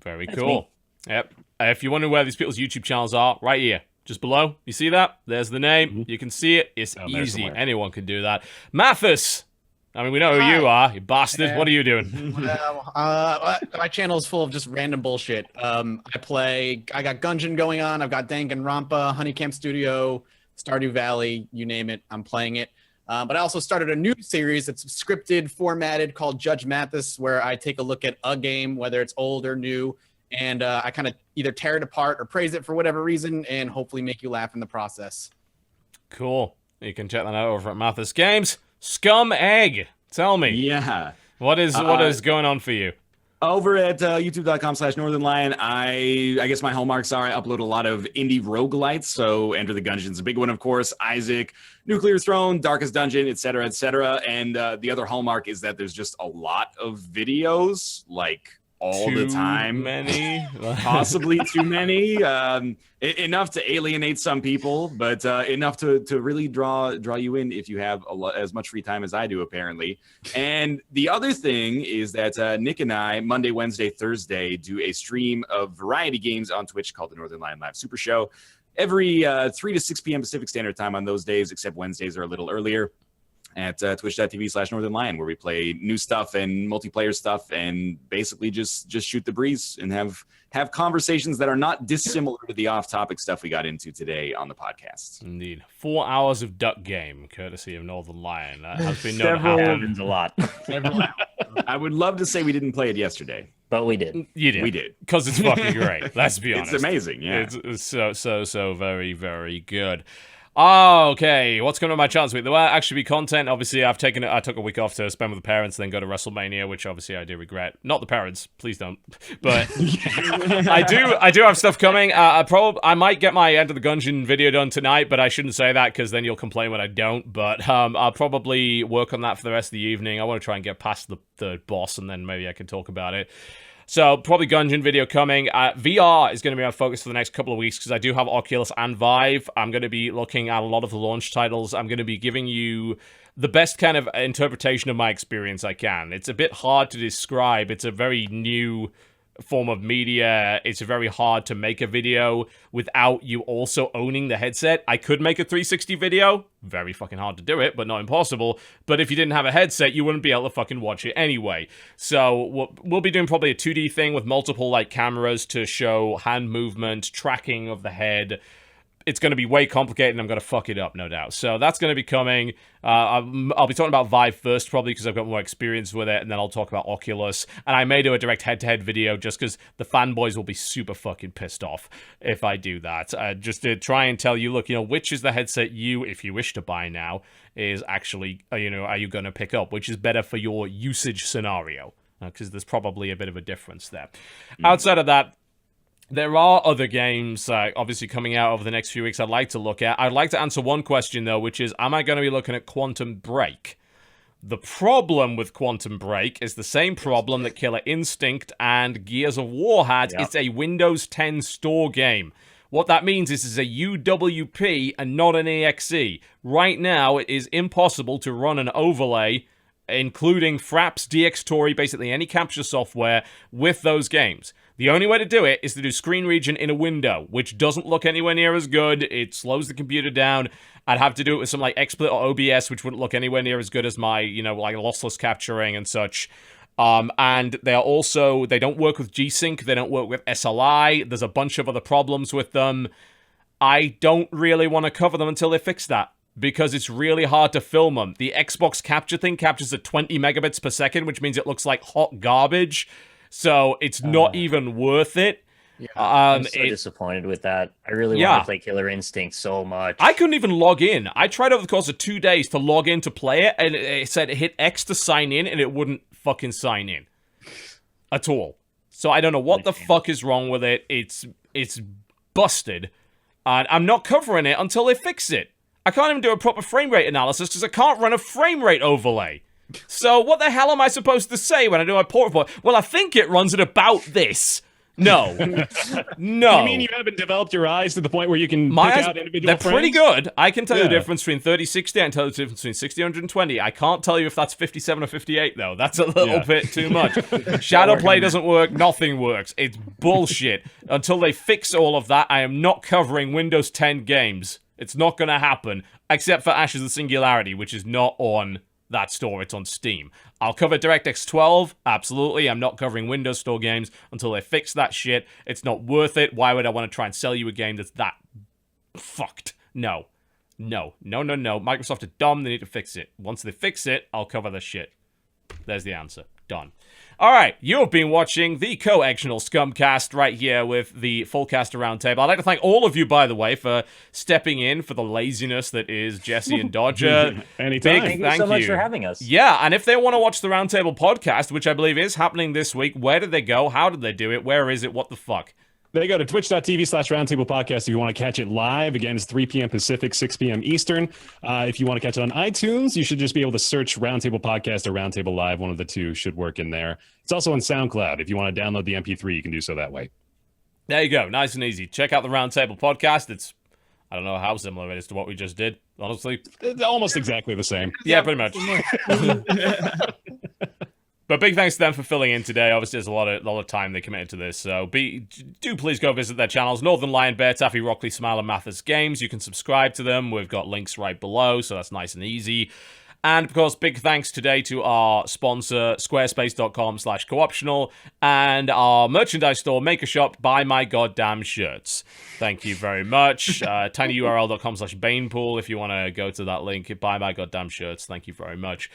Speaker 1: Very
Speaker 5: That's
Speaker 1: cool.
Speaker 5: me.
Speaker 1: Yep. If you wonder where these people's YouTube channels are, right here. Just below. You see that? There's the name.
Speaker 4: Mm-hmm.
Speaker 1: You can see it. It's easy.
Speaker 4: somewhere.
Speaker 1: Anyone can do that. Mathas! I mean, we know who you are, you bastard. What are you doing?
Speaker 2: My channel is full of just random bullshit. I got Gungeon going on. I've got Danganronpa, Huniecam Studio, Stardew Valley, you name it. I'm playing it. But I also started a new series that's scripted, formatted, called Judge Mathas, where I take a look at a game, whether it's old or new, and I kind of either tear it apart or praise it for whatever reason, and hopefully make you laugh in the process.
Speaker 1: Cool. You can check that out over at MathasGames. Scum Egg, tell me.
Speaker 3: Yeah.
Speaker 1: What is going on for you?
Speaker 3: Over at youtube.com/NorthernLion, I guess my hallmarks are I upload a lot of indie roguelites. So Enter the Gungeon's a big one, of course. Isaac, Nuclear Throne, Darkest Dungeon, etc., etc. And the other hallmark is that there's just a lot of videos, like all the time.
Speaker 1: Too many?
Speaker 3: Possibly too many. Enough to alienate some people, but enough to really draw you in if you have as much free time as I do, apparently. And the other thing is that Nick and I, Monday, Wednesday, Thursday, do a stream of variety games on Twitch called the NorthernLion Live Super Show every 3 to 6 p.m. Pacific Standard Time on those days, except Wednesdays are a little earlier, at twitch.tv/NorthernLion, where we play new stuff and multiplayer stuff and basically just shoot the breeze and have conversations that are not dissimilar to the off-topic stuff we got into today on the podcast.
Speaker 1: Indeed. 4 hours of duck game, courtesy of NorthernLion. That has been known to happen.
Speaker 5: Happens a lot.
Speaker 3: I would love to say we didn't play it yesterday.
Speaker 5: But we did.
Speaker 1: You did.
Speaker 3: We did.
Speaker 1: Because it's fucking great. Let's be honest.
Speaker 3: It's amazing, yeah.
Speaker 1: It's so very, very good. Okay, what's coming on my chance week? There will actually be content. Obviously, I took a week off to spend with the parents, then go to Wrestlemania, which obviously I do regret. Not the parents, please don't. But I do have stuff coming. I might get my End of the Gungeon video done tonight, but I shouldn't say that because then you'll complain when I don't. But I'll probably work on that for the rest of the evening. I want to try and get past the third boss, and then maybe I can talk about it. So, probably Gungeon video coming. VR is going to be our focus for the next couple of weeks because I do have Oculus and Vive. I'm going to be looking at a lot of the launch titles. I'm going to be giving you the best kind of interpretation of my experience I can. It's a bit hard to describe. It's a very new form of media. It's very hard to make a video without you also owning the headset. I could make a 360 video. Very fucking hard to do it, but not impossible. But if you didn't have a headset, you wouldn't be able to fucking watch it anyway. So we'll be doing probably a 2D thing with multiple like cameras to show hand movement, tracking of the head. It's going to be way complicated, and I'm going to fuck it up, no doubt. So that's going to be coming. I'll be talking about Vive first, probably, because I've got more experience with it, and then I'll talk about Oculus. And I may do a direct head-to-head video, just because the fanboys will be super fucking pissed off if I do that. Just to try and tell you, look, which is the headset you, if you wish to buy now, is actually, are you going to pick up? Which is better for your usage scenario? Because there's probably a bit of a difference there. Outside of that, there are other games, obviously, coming out over the next few weeks I'd like to look at. I'd like to answer one question, though, which is, am I going to be looking at Quantum Break? The problem with Quantum Break is the same problem that Killer Instinct and Gears of War had. Yep. It's a Windows 10 store game. What that means is it's a UWP and not an EXE. Right now, it is impossible to run an overlay, including Fraps, DxTory, basically any capture software, with those games. The only way to do it is to do screen region in a window, which doesn't look anywhere near as good. It slows the computer down. I'd have to do it with some like XSplit or OBS, which wouldn't look anywhere near as good as my, like lossless capturing and such. And they don't work with G-Sync. They don't work with SLI. There's a bunch of other problems with them. I don't really want to cover them until they fix that, because it's really hard to film them. The Xbox capture thing captures at 20 megabits per second, which means it looks like hot garbage. So it's not even worth it.
Speaker 5: Yeah, I'm so disappointed with that. I really want to play Killer Instinct so much.
Speaker 1: I couldn't even log in. I tried over the course of 2 days to log in to play it, and it said hit X to sign in, and it wouldn't fucking sign in at all. So I don't know what the fuck is wrong with it. It's busted, and I'm not covering it until they fix it. I can't even do a proper frame rate analysis because I can't run a frame rate overlay. So what the hell am I supposed to say when I do my port report? Well, I think it runs at about this. No. No.
Speaker 4: You mean you haven't developed your eyes to the point where you can pick out individual
Speaker 1: They're
Speaker 4: frames?
Speaker 1: pretty good. I can tell you the difference between 3060. I can tell you the difference between 60 and 120. I can't tell you if that's 57 or 58, though. That's a little bit too much. Shadowplay doesn't work. Nothing works. It's bullshit. Until they fix all of that, I am not covering Windows 10 games. It's not going to happen, except for Ashes of Singularity, which is not on that store. It's on Steam. I'll cover DirectX 12, absolutely. I'm not covering Windows Store games until they fix that shit. It's not worth it. Why would I want to try and sell you a game that's that fucked? No. Microsoft are dumb. They need to fix it. Once they fix it, I'll cover the shit. There's the answer. Done. All right, you have been watching the Coactional Scumcast right here with the full cast around table. I'd like to thank all of you, by the way, for stepping in for the laziness that is Jesse and Dodger.
Speaker 4: Anytime.
Speaker 5: Thank you so much for having us.
Speaker 1: Yeah, and if they want to watch the Roundtable Podcast, which I believe is happening this week, where did they go? How did they do it? Where is it? What the fuck?
Speaker 4: They go to twitch.tv/Roundtable Podcast if you want to catch it live. Again, it's 3 p.m. Pacific, 6 p.m. Eastern. If you want to catch it on iTunes, you should just be able to search Roundtable Podcast or Roundtable Live. One of the two should work in there. It's also on SoundCloud. If you want to download the MP3, you can do so that way.
Speaker 1: There you go. Nice and easy. Check out the Roundtable Podcast. It's, I don't know how similar it is to what we just did, honestly.
Speaker 4: It's almost exactly the same.
Speaker 1: Yeah, pretty much. But big thanks to them for filling in today. Obviously, there's a lot of time they committed to this. So do please go visit their channels. NorthernLion, BaerTaffy, RockLeeSmile, and MathasGames. You can subscribe to them. We've got links right below, so that's nice and easy. And, of course, big thanks today to our sponsor, squarespace.com/cooptional, and our merchandise store, Make a Shop, Buy My Goddamn Shirts. Thank you very much. tinyurl.com/Banepool if you want to go to that link. Buy My Goddamn Shirts. Thank you very much.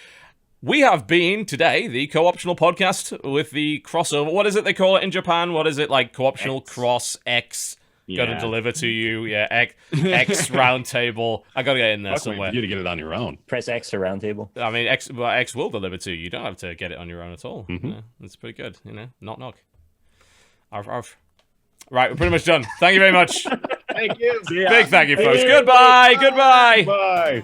Speaker 1: We have been, today, the Co-optional Podcast with the crossover. What is it they call it in Japan? What is it, like, Co-optional Cross X? Going to deliver to you. Yeah, X Roundtable. I got to get in there somewhere.
Speaker 4: You got to get it on your own.
Speaker 5: Press X to Roundtable.
Speaker 1: I mean, X will deliver to you. You don't have to get it on your own at all.
Speaker 4: Mm-hmm.
Speaker 1: Yeah, it's pretty good, Knock, knock. Arf, arf. Right, we're pretty much done. Thank you very much.
Speaker 2: Thank you.
Speaker 1: Big thank you, folks. Goodbye. Goodbye.
Speaker 4: Bye.